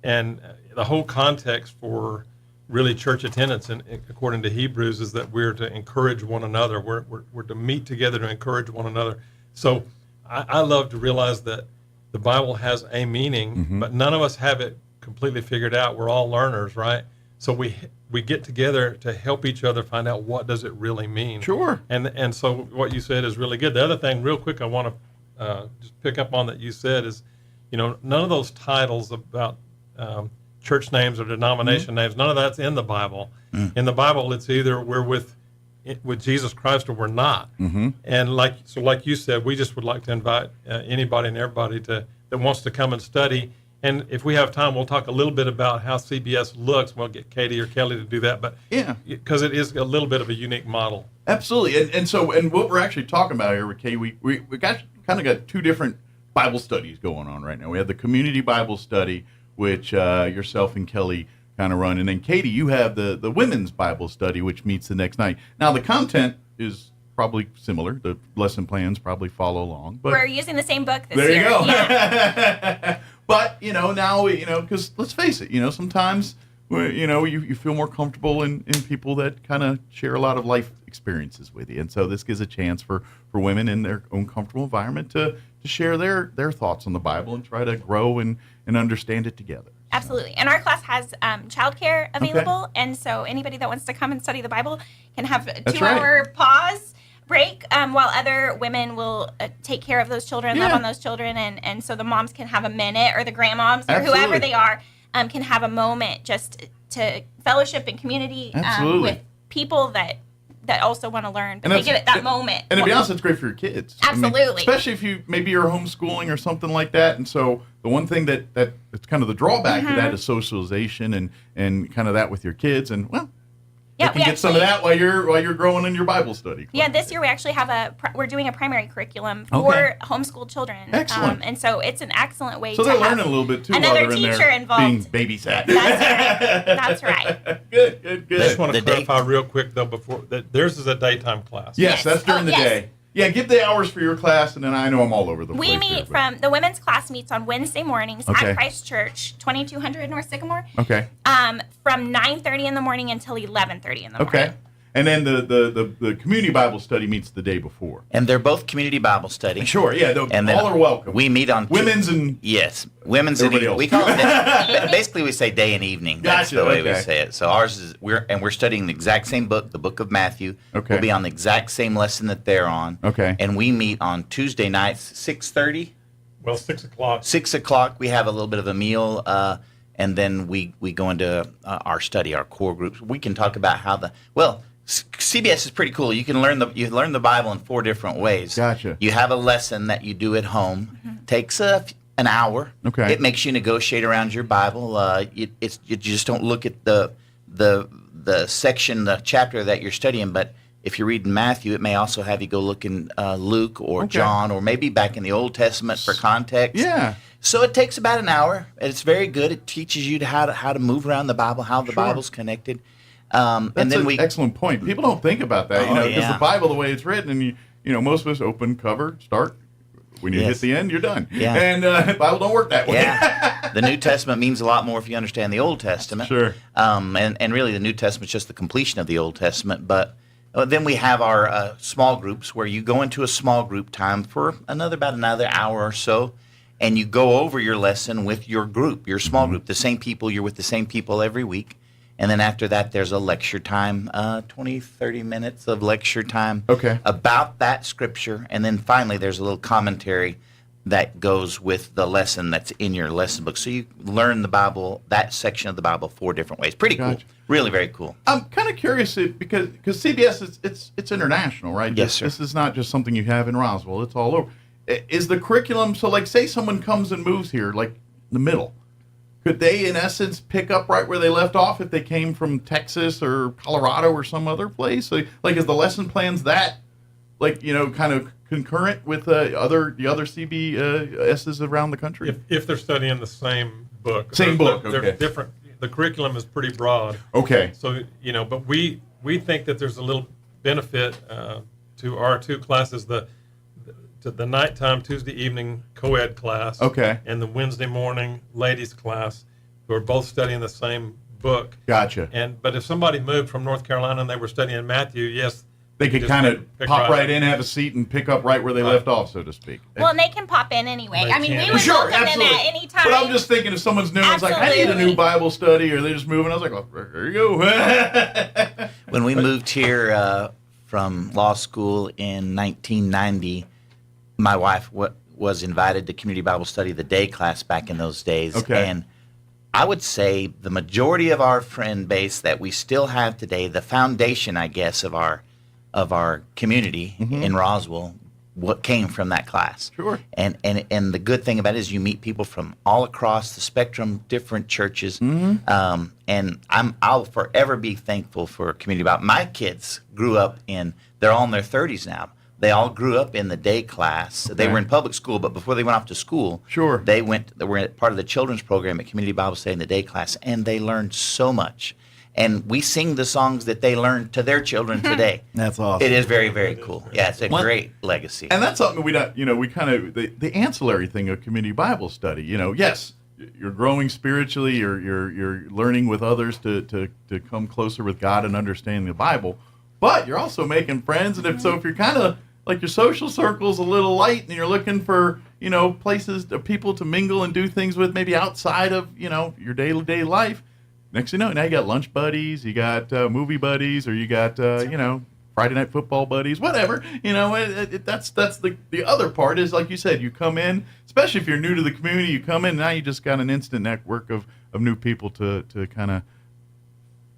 And the whole context for really church attendance, and according to Hebrews, is that we're to encourage one another. We're to meet together to encourage one another. So I love to realize that the Bible has a meaning, but none of us have it completely figured out. We're all learners, right? So we get together to help each other find out what does it really mean. Sure. And so what you said is really good. The other thing, real quick, I want to just pick up on that you said is, you know, none of those titles about church names or denomination names, none of that's in the Bible. In the Bible, it's either we're with Jesus Christ or we're not. And like you said, we just would like to invite anybody and everybody that wants to come and study. And if we have time, we'll talk a little bit about how CBS looks. We'll get Katie or Kelly to do that, but yeah, because it is a little bit of a unique model. Absolutely. And what we're actually talking about here with Katie, we got two different Bible studies going on right now. We have the community Bible study, which yourself and Kelly kind of run, and then Katie, you have the women's Bible study, which meets the next night. Now the content is probably similar. The lesson plans probably follow along, but we're using the same book this there year. You go. Yeah. But now because let's face it, sometimes you feel more comfortable in people that kind of share a lot of life experiences with you, and so this gives a chance for women in their own comfortable environment to share their thoughts on the Bible and try to grow and understand it together. Absolutely. And our class has childcare available. And so anybody that wants to come and study the Bible can have a 2-hour pause break while other women will take care of those children, love on those children. And so the moms can have a minute, or the grandmoms or whoever they are can have a moment just to fellowship in community with people that also want to learn, but they get it that moment. And to be honest, it's great for your kids. Absolutely. I mean, especially if maybe you're homeschooling or something like that. And so the one thing that it's kind of the drawback to that is socialization and kind of that with your kids. And you can get some of that while you're growing in your Bible study class. Yeah, this year we actually have we're doing a primary curriculum for homeschooled children. Excellent. And so it's an excellent way so to they're have learning a little bit too another while they're in teacher there involved. being babysat. That's right. Good. I just want to clarify real quick though before that theirs is a daytime class. Yes, that's during the day. Yeah, give the hours for your class, and then I know I'm all over the place. We meet from the women's class meets on Wednesday mornings at Christ Church, 2200 North Sycamore. Okay. From 9:30 in the morning until 11:30 in the morning. Okay. And then the community Bible study meets the day before. And they're both community Bible study. Sure, yeah. And all are welcome. We meet on women's and women's and else. we call it basically we say day and evening. That's the way we say it. So ours is we're studying the exact same book, the book of Matthew. Okay. We'll be on the exact same lesson that they're on. Okay. And we meet on Tuesday nights, 6:30. Well, 6 o'clock. 6 o'clock. We have a little bit of a meal. And then we go into our study, our core groups. We can talk about how CBS is pretty cool. You can learn the Bible in 4 different ways. Gotcha. You have a lesson that you do at home. Takes an hour. Okay. It makes you negotiate around your Bible. You just don't look at the section, the chapter that you're studying. But if you're reading Matthew, it may also have you go look in Luke or John, or maybe back in the Old Testament for context. Yeah. So it takes about an hour. It's very good. It teaches you how to move around the Bible, how the Bible's connected. That's and then an excellent point. People don't think about that, because the Bible, the way it's written, and most of us open cover, start When you hit the end, you're done. Yeah. And Bible don't work that way. Yeah. The New Testament means a lot more if you understand the Old Testament. Sure. And really the New Testament is just the completion of the Old Testament. But then we have our small groups where you go into a small group time for about another hour or so, and you go over your lesson with your group, your small group, the same people. You're with the same people every week. And then after that, there's a lecture time, 20, 30 minutes of lecture time about that scripture. And then finally, there's a little commentary that goes with the lesson that's in your lesson book. So you learn the Bible, that section of the Bible, 4 different ways. Pretty cool. Really very cool. I'm kind of curious because CBS, it's international, right? Yes, sir. This is not just something you have in Roswell. It's all over. Is the curriculum, so like say someone comes and moves here, like the middle, could they, in essence, pick up right where they left off if they came from Texas or Colorado or some other place? So, like, is the lesson plans that, like, kind of concurrent with the other CBSs around the country? If they're studying the same book. They're different. The curriculum is pretty broad. Okay. So, but we think that there's a little benefit to our 2 classes, the nighttime Tuesday evening co-ed class, and the Wednesday morning ladies class, who are both studying the same book. Gotcha. But if somebody moved from North Carolina and they were studying Matthew, yes, they could kind of pop right in, have a seat, and pick up right where they left off, so to speak. Well, and they can pop in anyway. We would welcome them at any time. But I'm just thinking if someone's new, it's like, I need a new Bible study, or they just moving. I was like, oh, there you go. When we moved here from law school in 1990, my wife was invited to community Bible study, the day class back in those days. And I would say the majority of our friend base that we still have today, the foundation, I guess, of our community in Roswell, what came from that class. Sure. And the good thing about it is you meet people from all across the spectrum, different churches. And I'll forever be thankful for community Bible. My kids grew up they're all in their 30s now. They all grew up in the day class. They were in public school, but before they went off to school, they were part of the children's program at Community Bible Study in the day class, and they learned so much. And we sing the songs that they learned to their children today. That's awesome. It is very, very cool. Yeah, it's a great legacy. And that's something we kind of, the ancillary thing of community Bible study, yes, you're growing spiritually, you're learning with others to come closer with God and understanding the Bible, but you're also making friends. And if you're kind of, like your social circle's a little light and you're looking for, places, people to mingle and do things with maybe outside of, your day-to-day life. Next thing you know, now you got lunch buddies, you got movie buddies, or you got, Friday night football buddies, whatever. That's the other part is, like you said, you come in, especially if you're new to the community, you come in, now you just got an instant network of new people to kind of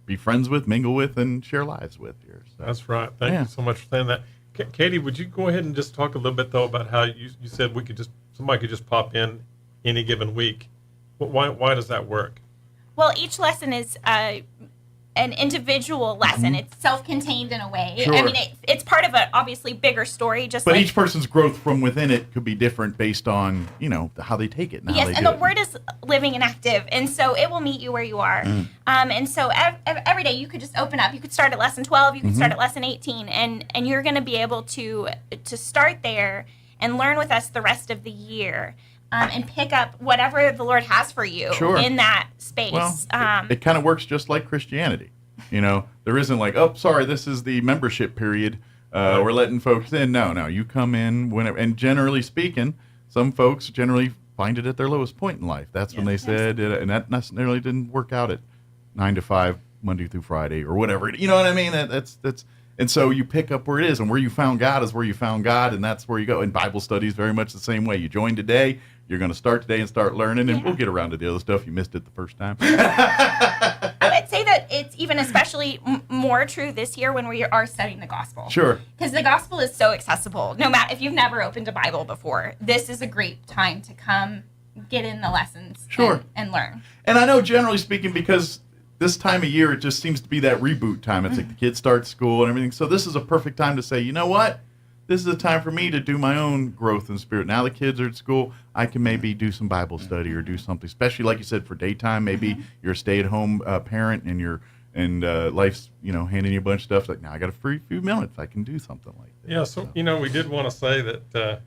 be friends with, mingle with, and share lives with here. So. That's right. Thank you so much for saying that. Katie, would you go ahead and just talk a little bit, though, about how you said somebody could just pop in any given week. Why does that work? Well, each lesson is an individual lesson. It's self-contained in a way. Sure. I mean, it's part of a obviously bigger story. But each person's growth from within it could be different based on how they take it. Yes, and the Word is living and active, and so it will meet you where you are. And so every day you could just open up. You could start at lesson 12. You could start at lesson 18, and you're going to be able to start there and learn with us the rest of the year. And pick up whatever the Lord has for you in that space. Well, it kind of works just like Christianity. There isn't like, oh, sorry, this is the membership period. We're letting folks in. No, you come in whenever. And generally speaking, some folks generally find it at their lowest point in life. That's when they said, and that necessarily didn't work out at 9 to 5, Monday through Friday, or whatever. You know what I mean? That's. And so you pick up where it is, and where you found God is where you found God, and that's where you go. And Bible study is very much the same way. You join today, you're going to start today and start learning, and we'll get around to the other stuff you missed it the first time. I would say that it's even especially more true this year when we are studying the gospel. Sure. Because the gospel is so accessible. No matter if you've never opened a Bible before, this is a great time to come get in the lessons and learn. And I know generally speaking, because this time of year, it just seems to be that reboot time. It's like the kids start school and everything. So this is a perfect time to say, you know what? This is a time for me to do my own growth in spirit. Now the kids are at school, I can maybe do some Bible study or do something, especially like you said, for daytime. Maybe you're a stay-at-home parent and life's, handing you a bunch of stuff. Like, now I got a free few minutes. I can do something like that. Yeah, so, we did want to say that,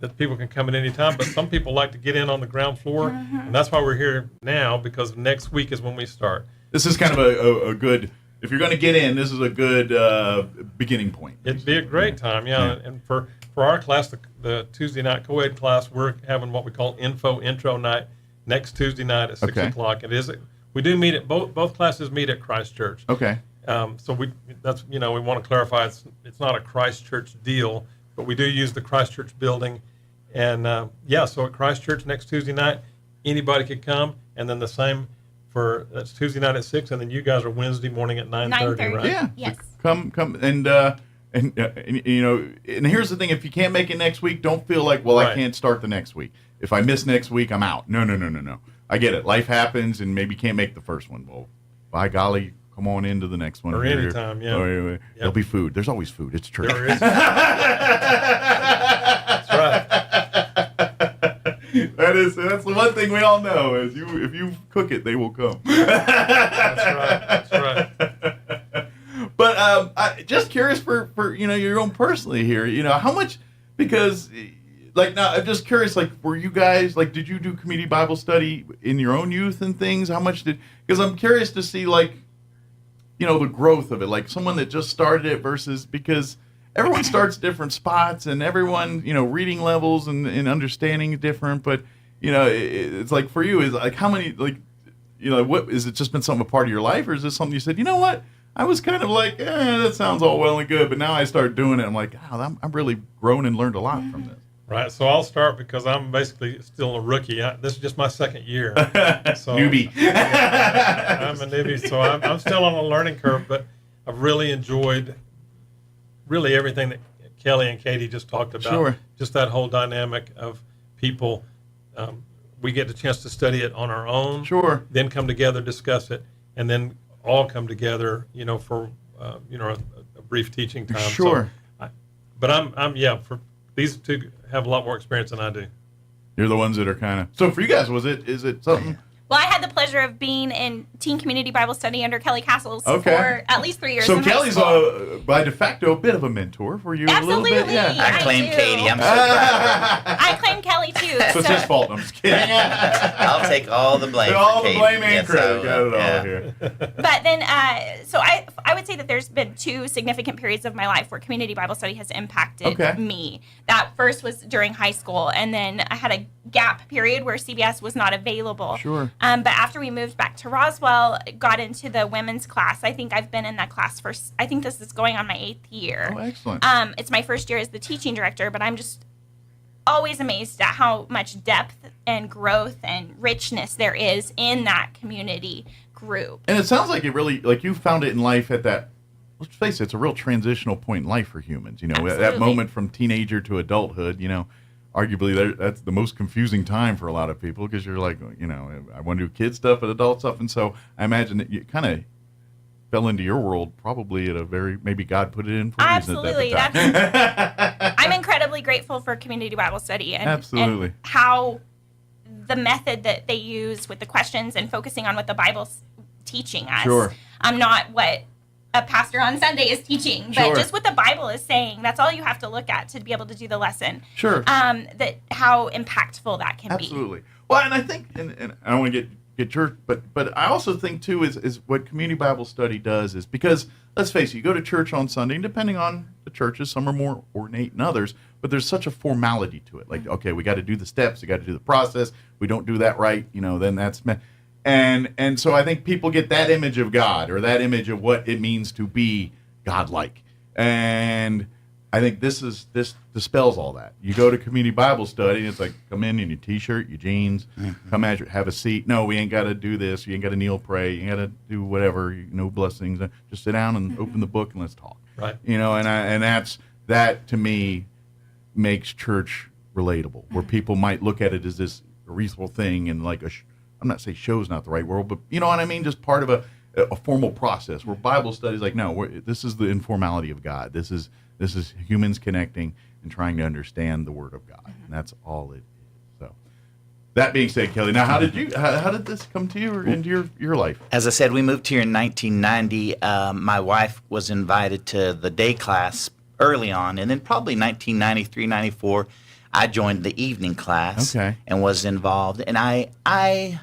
that people can come in any time, but some people like to get in on the ground floor, and that's why we're here now, because next week is when we start. This is kind of a good, if you're going to get in, this is a good beginning point. It'd be a great time, and for our class, the Tuesday night co-ed class, we're having what we call intro night next Tuesday night at 6 o'clock. We do meet at both classes meet at Christ Church. Okay. So we want to clarify it's not a Christ Church deal, but we do use the Christ Church building, and so at Christ Church next Tuesday night, anybody could come, and then the same that's Tuesday night at 6, and then you guys are Wednesday morning at 9:30, right? Yeah. Yes. So come and here's the thing: if you can't make it next week, don't feel like, well, I can't start the next week. If I miss next week, I'm out. No. I get it. Life happens, and maybe can't make the first one. Well, by golly, come on into the next one. Or anytime, There'll be food. There's always food. It's church. There is. That's right. That's the one thing we all know is if you cook it, they will come. That's right. But I just curious for your own personally here. How much, because now I'm just curious, were you guys did you do community Bible study in your own youth and things? How much because I'm curious to see the growth of it, someone that just started it versus, because everyone starts different spots and everyone, reading levels and understanding is different. But, it's for you, is how many, what, is it just been something a part of your life, or is this something you said, you know what? I was kind of that sounds all well and good, but now I start doing it. I'm like, wow, I'm really grown and learned a lot from this. Right. So I'll start because I'm basically still a rookie. This is just my second year. So newbie. I'm a newbie, so I'm still on a learning curve, but I've really enjoyed everything that Kelly and Katie just talked about. Sure. Just that whole dynamic of people. We get the chance to study it on our own. Sure. Then come together, discuss it, and then all come together, for a brief teaching time. Sure. So, for these two have a lot more experience than I do. You're the ones that are kind of. So for you guys, is it something? Well, I had the pleasure of being in teen community Bible study under Kelly Castles for at least 3 years. So in Kelly's high school. By de facto a bit of a mentor for you. Absolutely. A little bit. Yeah. I claim Katie. I'm so proud. I claim Kelly too. So it's his fault. I'm just kidding. I'll take all the blame. All for the Katie. blame and Yes, credit. Got it all yeah. here. But then, so I would say that there's been 2 significant periods of my life where community Bible study has impacted me. That first was during high school, and then I had a gap period where CBS was not available. Sure. But after we moved back to Roswell, got into the women's class. I think I've been in that class I think this is going on my 8th year. Oh, excellent. It's my first year as the teaching director, but I'm just always amazed at how much depth and growth and richness there is in that community group. And it sounds like it really, you found it in life at that, let's face it, it's a real transitional point in life for humans. Absolutely. That moment from teenager to adulthood, arguably that's the most confusing time for a lot of people, because you're like, I want to do kid stuff and adult stuff. And so I imagine that you kind of fell into your world probably at maybe God put it in for a reason. Absolutely. I'm incredibly grateful for community Bible study and how the method that they use with the questions and focusing on what the Bible's teaching us. Sure. Not what a pastor on Sunday is teaching, but just what the Bible is saying. That's all you have to look at to be able to do the lesson. Sure. That how impactful that can be. Absolutely. Well, and I think, and I don't want to get church, but I also think too is what community Bible study does is, because let's face it, you go to church on Sunday, and depending on the churches, some are more ornate than others, but there's such a formality to it. Okay, we got to do the steps, we got to do the process. We don't do that right, then that's. And so I think people get that image of God, or that image of what it means to be godlike. And I think this dispels all that. You go to community Bible study, and it's like, come in your T-shirt, your jeans, come at have a seat. No, we ain't got to do this. You ain't got to kneel, pray. You ain't got to do whatever. No blessings. Just sit down and open the book and let's talk. Right. And that to me makes church relatable, where people might look at it as this reasonable thing and I'm not saying show's not the right word, but you know what I mean? Just part of a formal process, where Bible study is no, this is the informality of God. This is humans connecting and trying to understand the Word of God, and that's all it is. So, that being said, Kelly, now how did this come to you or into your life? As I said, we moved here in 1990. My wife was invited to the day class early on, and then probably 1993, 94. I joined the evening class and was involved. And I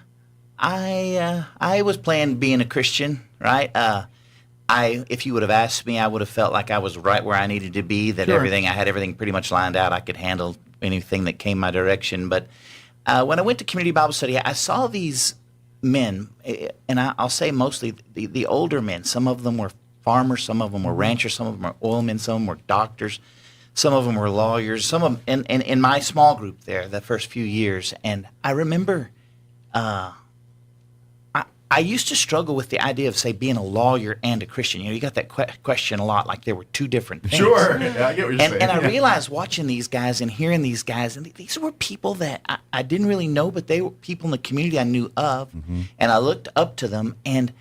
was playing being a Christian, right? If you would have asked me, I would have felt like I was right where I needed to be, that I had everything pretty much lined out. I could handle anything that came my direction. But when I went to community Bible study, I saw these men, and I'll say mostly the older men. Some of them were farmers, some of them were ranchers, some of them were oilmen, some of them were doctors, some of them were lawyers, some of them in my small group there the first few years. And I remember I used to struggle with the idea of, say, being a lawyer and a Christian. You got that question a lot, like there were two different things. Sure. Yeah, I get what you're saying. And I realized watching these guys and hearing these guys, and these were people that I didn't really know, but they were people in the community I knew of. And I looked up to them and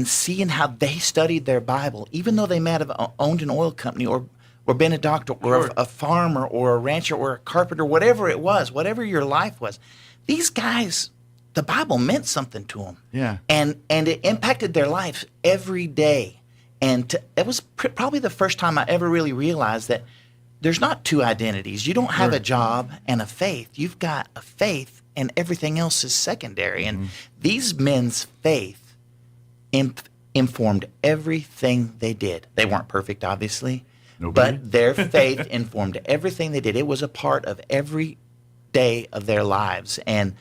seeing how they studied their Bible, even though they might have owned an oil company or been a doctor or a farmer or a rancher or a carpenter, whatever it was, whatever your life was, these guys, the Bible meant something to them. Yeah. And it impacted their lives every day. And it was probably the first time I ever really realized that there's not two identities. You don't have a job and a faith. You've got a faith and everything else is secondary. And these men's faith informed everything they did. They weren't perfect, obviously. But their faith informed everything they did. It was a part of every day of their lives. And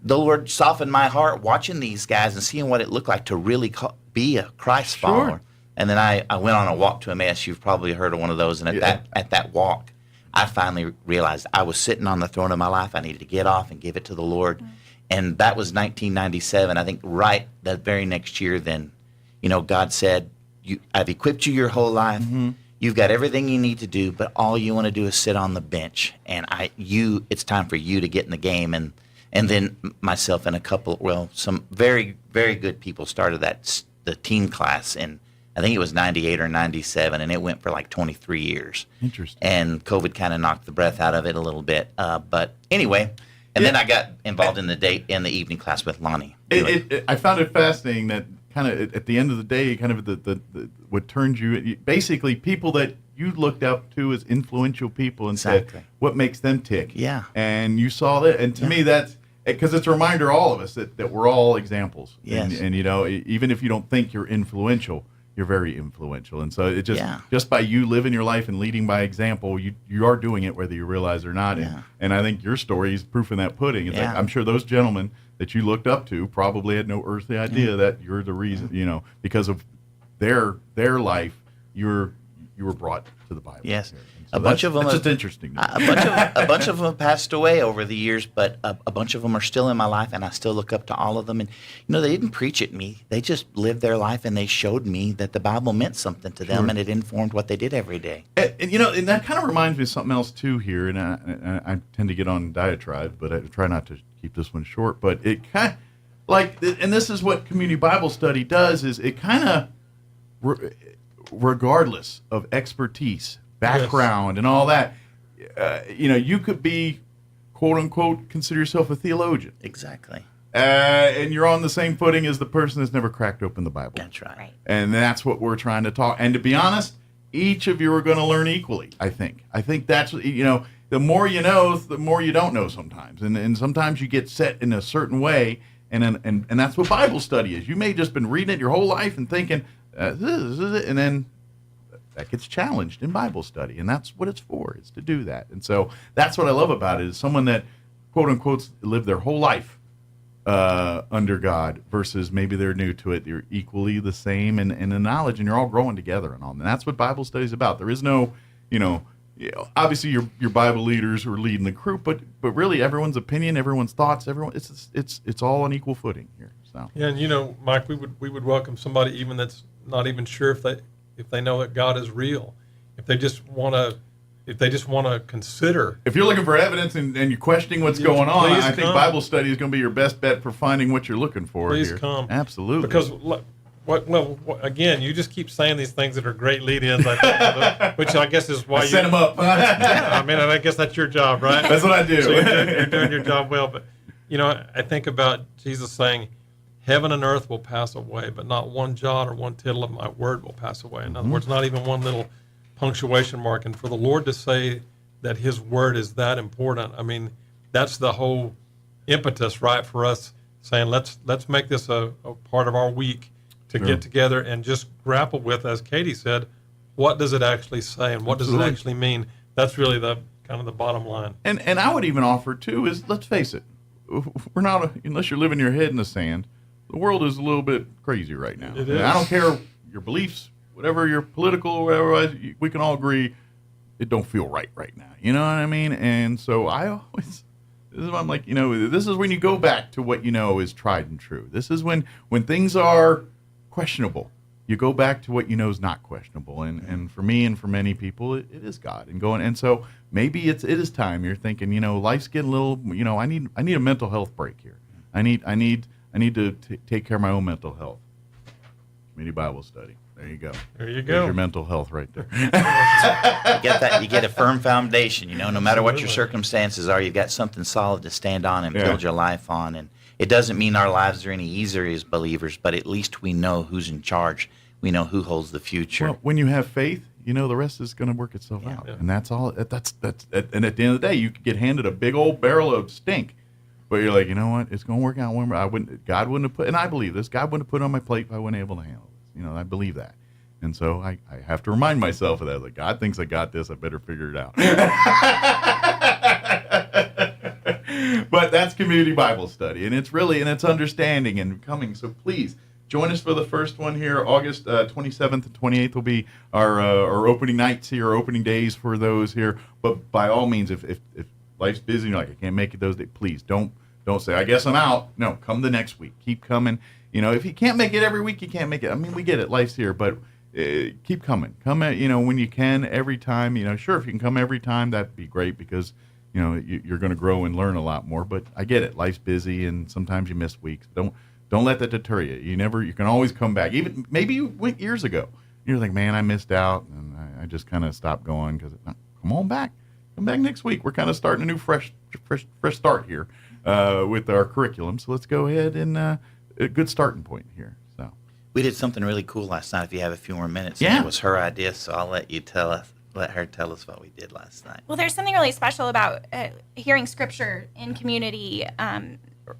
the Lord softened my heart watching these guys and seeing what it looked like to really be a Christ follower. And then I went on a walk to Emmaus. You've probably heard of one of those. And at that walk, I finally realized I was sitting on the throne of my life. I needed to get off and give it to the Lord. And that was 1997. I think right the very next year then, God said, I've equipped you your whole life. You've got everything you need to do, but all you want to do is sit on the bench. And it's time for you to get in the game. And then myself and some very, very good people started the teen class in, I think it was 98 or 97, and it went for like 23 years. Interesting. And COVID kind of knocked the breath out of it a little bit. But anyway, then I got involved in the evening class with Lonnie. I found it fascinating that kind of at the end of the day, kind of the what turned you, basically people that you looked up to as influential people and said, what makes them tick? Yeah. And you saw that. And to me, that's, because it's a reminder to all of us that we're all examples. Yes. And even if you don't think you're influential, you're very influential. And so it just by you living your life and leading by example, you are doing it whether you realize it or not. And I think your story is proof in that pudding. It's like, I'm sure those gentlemen that you looked up to probably had no earthly idea that you're the reason, because of their life, you were brought to the Bible. Yes. So a bunch of them. It's just interesting. A bunch of them have passed away over the years, but a bunch of them are still in my life, and I still look up to all of them. And they didn't preach at me; they just lived their life, and they showed me that the Bible meant something to them, and it informed what they did every day. And that kind of reminds me of something else too here. And I tend to get on diatribe, but I try not to keep this one short. But it kind of and this is what community Bible study does: is it kind of, regardless of expertise, background, and all that, you could be, quote unquote, consider yourself a theologian. Exactly. And you're on the same footing as the person that's never cracked open the Bible. That's right. And that's what we're trying to talk. And to be honest, each of you are going to learn equally, I think. I think that's, the more you know, the more you don't know sometimes. And sometimes you get set in a certain way, and that's what Bible study is. You may have just been reading it your whole life and thinking, this is it, and then that gets challenged in Bible study, and that's what it's for, is to do that. And so that's what I love about it, is someone that, quote unquote, lived their whole life under God versus maybe they're new to it. They're equally the same in the knowledge, and you're all growing together and all. And that's what Bible study is about. There is no, obviously your Bible leaders who are leading the group, but really everyone's opinion, everyone's thoughts, it's all on equal footing here. So yeah, and Mike, we would welcome somebody even that's not even sure if they know that God is real, if they just want to consider. If you're looking for evidence and you're questioning what's going on, I think come. Bible study is going to be your best bet for finding what you're looking for. Please here. come. Absolutely. Because again, you just keep saying these things that are great lead-ins, which I guess is why you set them up. Yeah, I guess that's your job, right? That's what I do. So you're doing your job well. But I think about Jesus saying, "Heaven and earth will pass away, but not one jot or one tittle of my word will pass away." In other words, not even one little punctuation mark. And for the Lord to say that His Word is that important. I mean, that's the whole impetus, right, for us saying let's make this a part of our week to get together and just grapple with, as Katie said, what does it actually say and what does it actually mean? That's really the kind of the bottom line. And I would even offer too is, let's face it, we're not, unless you're living your head in the sand, the world is a little bit crazy right now. It is. I don't care your beliefs, whatever your political, whatever, we can all agree it don't feel right now. You know what I mean? And so I always, this is why I'm like, this is when you go back to what you know is tried and true. This is when things are questionable, you go back to what you know is not questionable. And for me and for many people, it is God. And so maybe it is time. You're thinking, life's getting a little, I need a mental health break here. I need to take care of my own mental health. Community Bible study. There you go. There you go. There's your mental health right there. You get that. You get a firm foundation. No matter what your circumstances are, you've got something solid to stand on and build your life on. And it doesn't mean our lives are any easier as believers, but at least we know who's in charge. We know who holds the future. Well, when you have faith, the rest is going to work itself out. Yeah. And that's all. That's. And at the end of the day, you could get handed a big old barrel of stink. But you're like, you know what? It's going to work out. God wouldn't have put, and I believe this, God wouldn't have put it on my plate if I wasn't able to handle this. I believe that. And so I have to remind myself of that. Like, God thinks I got this. I better figure it out. But that's Community Bible Study. And it's understanding and coming. So please join us for the first one here. August 27th and 28th will be our opening nights here, opening days for those here. But by all means, if life's busy and you're like, I can't make it those days, please don't say, I guess I'm out. No, come the next week. Keep coming. If you can't make it every week, you can't make it. I mean, we get it. Life's here, but keep coming. Come at, when you can, every time. Sure, if you can come every time, that'd be great because, you're going to grow and learn a lot more. But I get it. Life's busy, and sometimes you miss weeks. Don't let that deter you. You can always come back. Even maybe you went years ago. You're like, man, I missed out, and I just kind of stopped going because come on back. Come back next week. We're kind of starting a new fresh start here with our curriculum. So let's go ahead and a good starting point here. So we did something really cool last night. If you have a few more minutes, yeah, it was her idea. So I'll let her tell us what we did last night. Well, there's something really special about hearing scripture in community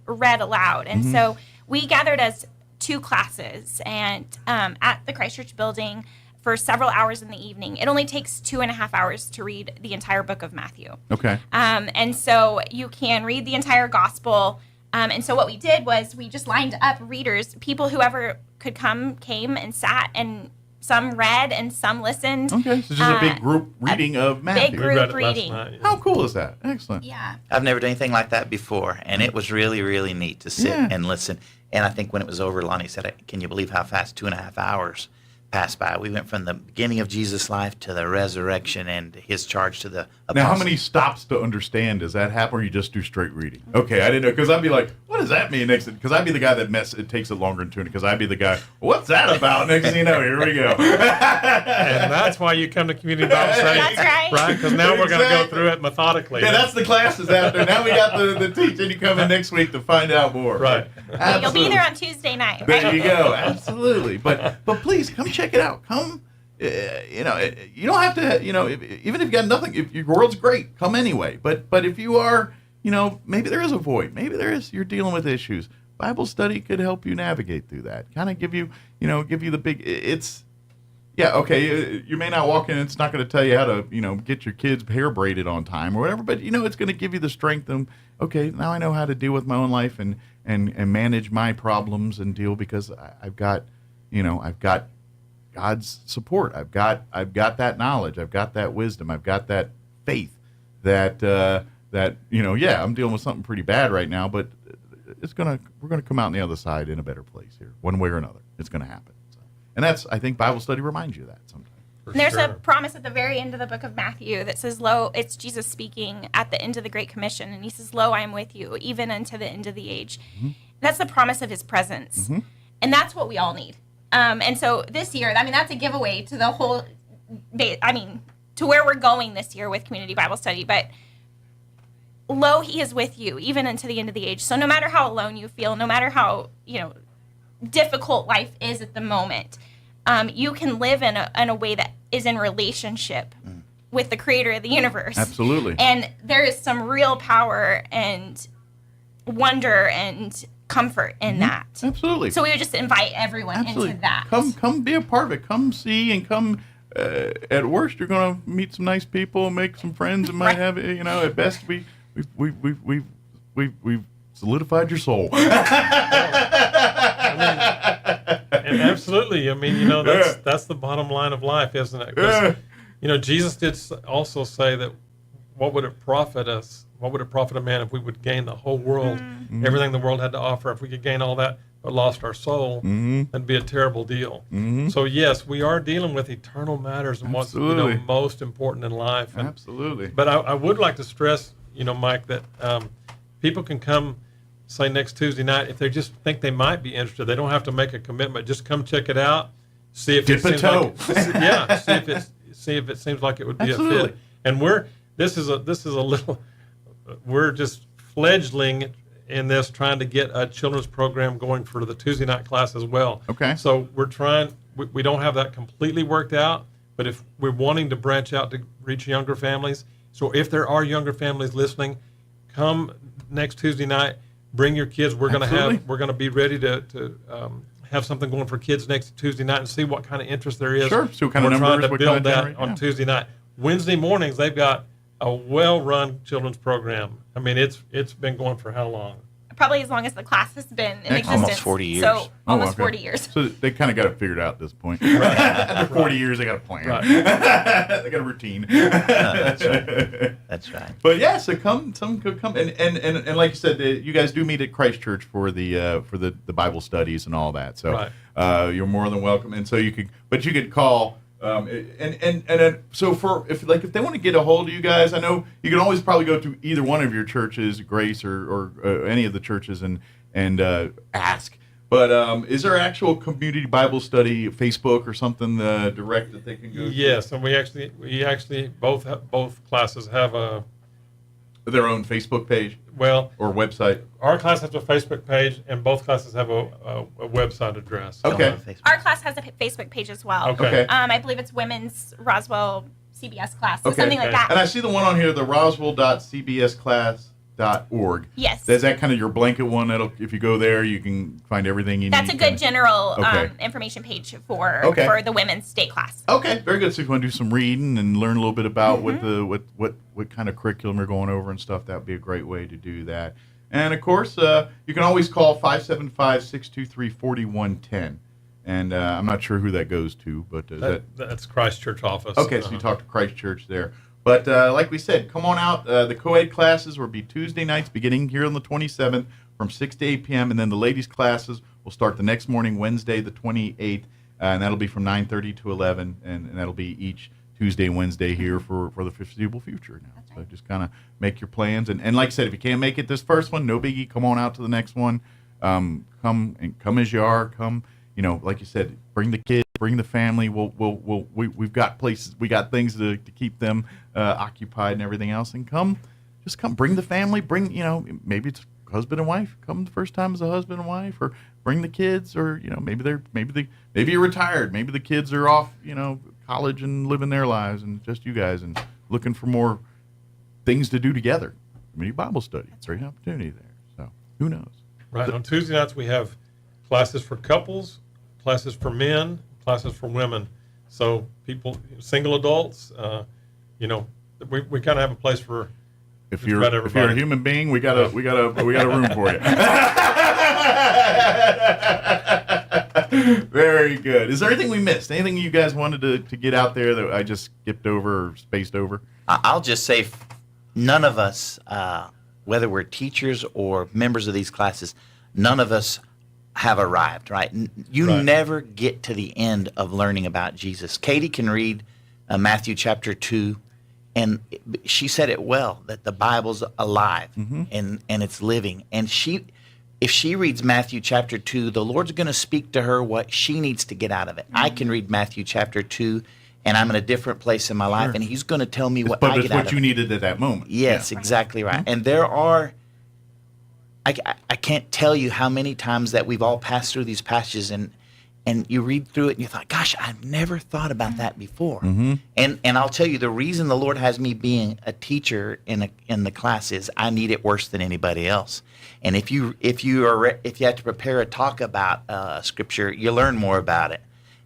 read aloud, and so we gathered as 2 classes and at the Christ Church building for several hours in the evening. It only takes 2.5 hours to read the entire book of Matthew. Okay. And so you can read the entire gospel. And so what we did was we just lined up readers, people whoever could came and sat, and some read and some listened. Okay, so just a big group reading of Matthew. Big group reading. Night, yeah. How cool is that? Excellent. Yeah. I've never done anything like that before, and it was really, really neat to sit and listen. And I think when it was over, Lonnie said, can you believe how fast 2.5 hours passed by? We went from the beginning of Jesus' life to the resurrection and his charge to the apostles. Now, how many stops to understand does that happen, or you just do straight reading? Okay, I didn't know, because I'd be like, what does that mean next? Because I'd be the guy that it takes it longer than 2, because I'd be the guy, what's that about? Next thing you know, here we go. And that's why you come to Community Bible Study. That's right. Right? Because now we're going to go through it methodically. Yeah, that's the classes after. Now we got the teaching. You come in next week to find out more. Right. You'll be there on Tuesday night. There Right? you go. Absolutely. But please come check it out. Come. You don't have to. Even if you got nothing, if your world's great, come anyway. But if you are, maybe there is a void. Maybe you're dealing with issues. Bible study could help you navigate through that. Kind of give you the big. Okay. You may not walk in. It's not going to tell you how to, get your kids' hair braided on time or whatever. But it's going to give you the strength. Okay, now I know how to deal with my own life and manage my problems and deal, because I've got God's support. I've got that knowledge. I've got that wisdom. I've got that faith that I'm dealing with something pretty bad right now, but we're gonna come out on the other side in a better place here, one way or another. It's gonna happen. So, and I think Bible study reminds you of that sometimes. There's a promise at the very end of the book of Matthew that says, "Lo," it's Jesus speaking at the end of the Great Commission, and he says, "Lo, I am with you, even unto the end of the age." Mm-hmm. That's the promise of his presence, and that's what we all need. And so this year, that's a giveaway to the whole, to where we're going this year with Community Bible Study. But lo, he is with you, even unto the end of the age. So no matter how alone you feel, no matter how, difficult life is at the moment, you can live in a way that is in relationship with the creator of the universe. Absolutely. And there is some real power and wonder and comfort in that. Absolutely. So we would just invite everyone into that. Come be a part of it. Come see and come. At worst, you're going to meet some nice people, make some friends, and might have, at best, we've solidified your soul. And absolutely, that's the bottom line of life, isn't it? 'Cause, Jesus did also say that what would it profit us? What would it profit a man if we would gain the whole world, everything the world had to offer? If we could gain all that but lost our soul, that'd be a terrible deal. So yes, we are dealing with eternal matters and what's most important in life. And, Absolutely. But I would like to stress, Mike, that people can come, say next Tuesday night, if they just think they might be interested. They don't have to make a commitment. Just come check it out, see if Dip a toe. see if it seems like it would be a fit. And we're just fledgling in this, trying to get a children's program going for the Tuesday night class as well. Okay. So we're trying. We don't have that completely worked out, but if we're wanting to branch out to reach younger families, so if there are younger families listening, come next Tuesday night. Bring your kids. We're going to be ready to have something going for kids next Tuesday night and see what kind of interest there is. Sure. So what kind of we're numbers, trying to what build kind of that generate, on Tuesday night. Wednesday mornings they've got a well-run children's program. I mean, it's been going for how long? Probably as long as the class has been in existence. Almost 40 years. So almost 40 years. So they kind of got it figured out at this point. After 40 years, they got a plan. Right. They got a routine. That's right. That's right. But yeah, so come, and like you said, you guys do meet at Christ Church for the Bible studies and all that. So you're more than welcome. And so you could call. So if they want to get a hold of you guys, I know you can always probably go to either one of your churches, Grace or any of the churches, and ask. But is there actual community Bible study Facebook or something direct that they can go to? Yes, and we actually both classes have their own Facebook page. Well, or website. Our class has a Facebook page, and both classes have a website address. Okay. Our class has a Facebook page as well. Okay. I believe it's Women's Roswell CBS class, so something like that. And I see the one on here, the roswell.cbsclass.org. Yes. Is that kind of your blanket one? That'll, if you go there, you can find everything you need. That's a good general information page for the women's state class. Okay, very good. So if you want to do some reading and learn a little bit about what kind of curriculum you're going over and stuff, that would be a great way to do that. And of course, you can always call 575-623-4110. And I'm not sure who that goes to, but that's Christ Church office. Okay, so you talk to Christ Church there. But like we said, come on out. The co-ed classes will be Tuesday nights beginning here on the 27th from 6 to 8 p.m. And then the ladies' classes will start the next morning, Wednesday the 28th. And that'll be from 9:30 to 11. And that'll be each Tuesday and Wednesday here for the foreseeable future now. So just kind of make your plans. And like I said, if you can't make it this first one, no biggie. Come on out to the next one. Come as you are. Come, like you said, bring the kids, bring the family. We've got places, we got things to keep them occupied and everything else. And just come, bring the family. Bring, maybe it's husband and wife. Come the first time as a husband and wife, or bring the kids, or maybe you're retired. Maybe the kids are off, college and living their lives, and just you guys and looking for more things to do together. Community Bible study. It's a great opportunity there. So who knows? Right. On Tuesday nights we have classes for couples, classes for men, classes for women. So people, single adults, we kind of have a place for. If you're a human being, we got a room for you. Very good. Is there anything we missed? Anything you guys wanted to get out there that I just skipped over or spaced over? I'll just say, none of us, whether we're teachers or members of these classes, none of us have arrived, right? You never get to the end of learning about Jesus. Katie can read Matthew chapter 2, and she said it well, that the Bible's alive and it's living. And if she reads Matthew chapter 2, the Lord's going to speak to her what she needs to get out of it. I can read Matthew chapter 2, and I'm in a different place in my life, and He's going to tell me what I get out of it. But it's what you needed at that moment. Yes, exactly right. And there are, I can't tell you how many times that we've all passed through these passages, and And you read through it and you thought, gosh, I've never thought about that before. Mm-hmm. And I'll tell you, the reason the Lord has me being a teacher in the class is I need it worse than anybody else. And if you have to prepare a talk about Scripture, you learn more about it.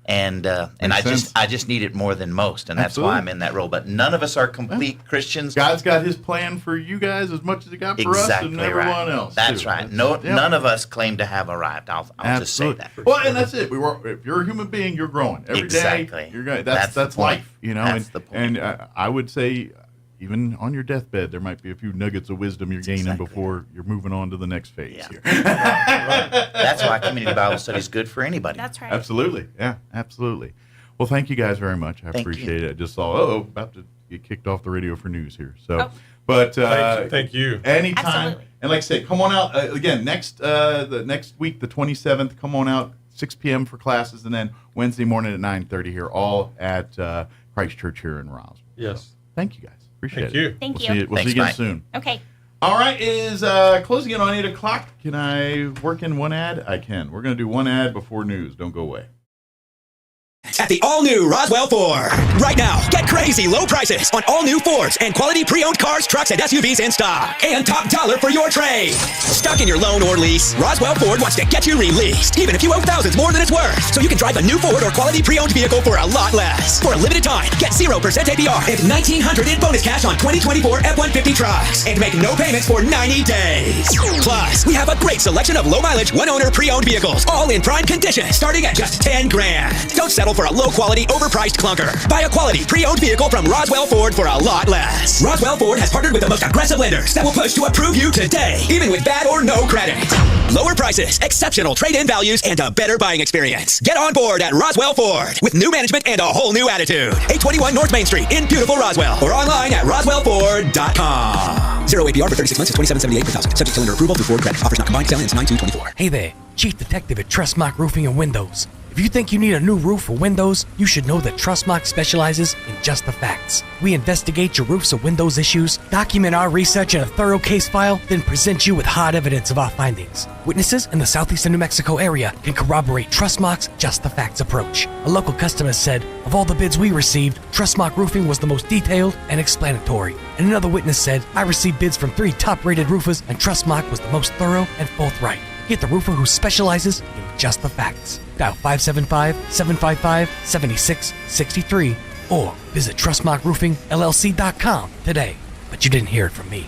And I just need it more than most, and that's why I'm in that role. But none of us are complete Christians. God's got His plan for you guys as much as He got for us and everyone else. That's too. right. None of us claim to have arrived. I'll just say that. Well, and that's it. If you're a human being, you're growing every day. You're going. That's life, you know. That's the point. And I would say, even on your deathbed, there might be a few nuggets of wisdom you're gaining before you're moving on to the next phase here. Right. That's why community Bible study is good for anybody. That's right. Absolutely. Yeah, absolutely. Well, thank you guys very much. I appreciate it. I just saw, about to get kicked off the radio for news here. So, but thank you. Anytime. Absolutely. And like I say, come on out again next week, the 27th. Come on out 6 p.m. for classes, and then Wednesday morning at 9:30 here, all at Christ Church here in Roswell. Yes. Thank you guys. Appreciate Thank you. it. Thank We'll you. see you again soon. Okay. All right, is closing in on 8 o'clock. Can I work in one ad? I can. We're going to do one ad before news. Don't go away. At the all-new Roswell Ford. Right now, get crazy low prices on all-new Fords and quality pre-owned cars, trucks, and SUVs in stock. And top dollar for your trade. Stuck in your loan or lease? Roswell Ford wants to get you released, even if you owe thousands more than it's worth. So you can drive a new Ford or quality pre-owned vehicle for a lot less. For a limited time, get 0% APR and $1,900 in bonus cash on 2024 F-150 trucks. And make no payments for 90 days. Plus, we have a great selection of low-mileage, one-owner pre-owned vehicles, all in prime condition, starting at just $10,000. Don't settle for a low-quality, overpriced clunker. Buy a quality pre-owned vehicle from Roswell Ford for a lot less. Roswell Ford has partnered with the most aggressive lenders that will push to approve you today, even with bad or no credit. Lower prices, exceptional trade-in values, and a better buying experience. Get on board at Roswell Ford with new management and a whole new attitude. 821 North Main Street in beautiful Roswell, or online at roswellford.com. 0 APR for 36 months at $27.78 per thousand. Subject to lender approval through Ford credit. Offers not combined. Sale ends 9/2/24. Hey there, Chief Detective at Trustmark Roofing and Windows. If you think you need a new roof or windows, you should know that Trustmark specializes in just the facts. We investigate your roofs or windows issues, document our research in a thorough case file, then present you with hard evidence of our findings. Witnesses in the southeastern New Mexico area can corroborate Trustmark's just the facts approach. A local customer said, of all the bids we received, Trustmark Roofing was the most detailed and explanatory. And another witness said, I received bids from 3 top-rated roofers and Trustmark was the most thorough and forthright. Get the roofer who specializes in just the facts. Dial 575-755-7663 or visit TrustmarkRoofingLLC.com today. But you didn't hear it from me.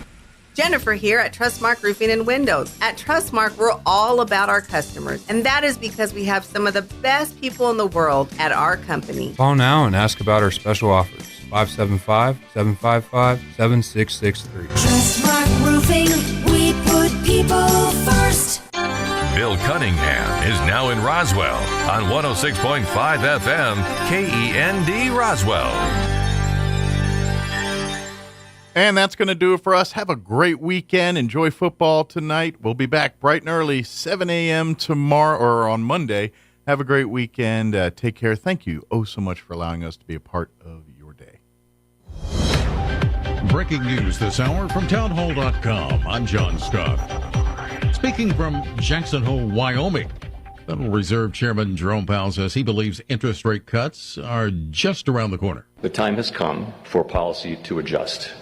Jennifer here at Trustmark Roofing and Windows. At Trustmark, we're all about our customers, and that is because we have some of the best people in the world at our company. Call now and ask about our special offers. 575-755-7663. Trustmark Roofing, we put people first. Bill Cunningham is now in Roswell on 106.5 FM, KEND Roswell. And that's going to do it for us. Have a great weekend. Enjoy football tonight. We'll be back bright and early, 7 a.m. tomorrow or on Monday. Have a great weekend. Take care. Thank you so much for allowing us to be a part of your day. Breaking news this hour from townhall.com. I'm John Scott. Speaking from Jackson Hole, Wyoming, Federal Reserve Chairman Jerome Powell says he believes interest rate cuts are just around the corner. The time has come for policy to adjust.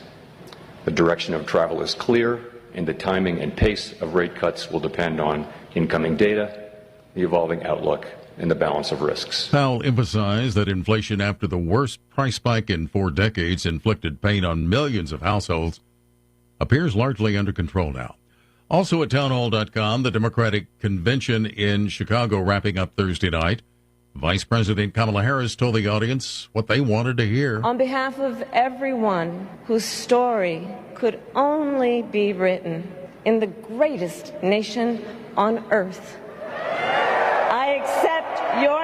The direction of travel is clear, and the timing and pace of rate cuts will depend on incoming data, the evolving outlook, and the balance of risks. Powell emphasized that inflation after the worst price spike in 4 decades inflicted pain on millions of households appears largely under control now. Also at townhall.com, the Democratic Convention in Chicago wrapping up Thursday night. Vice President Kamala Harris told the audience what they wanted to hear. On behalf of everyone whose story could only be written in the greatest nation on earth, I accept your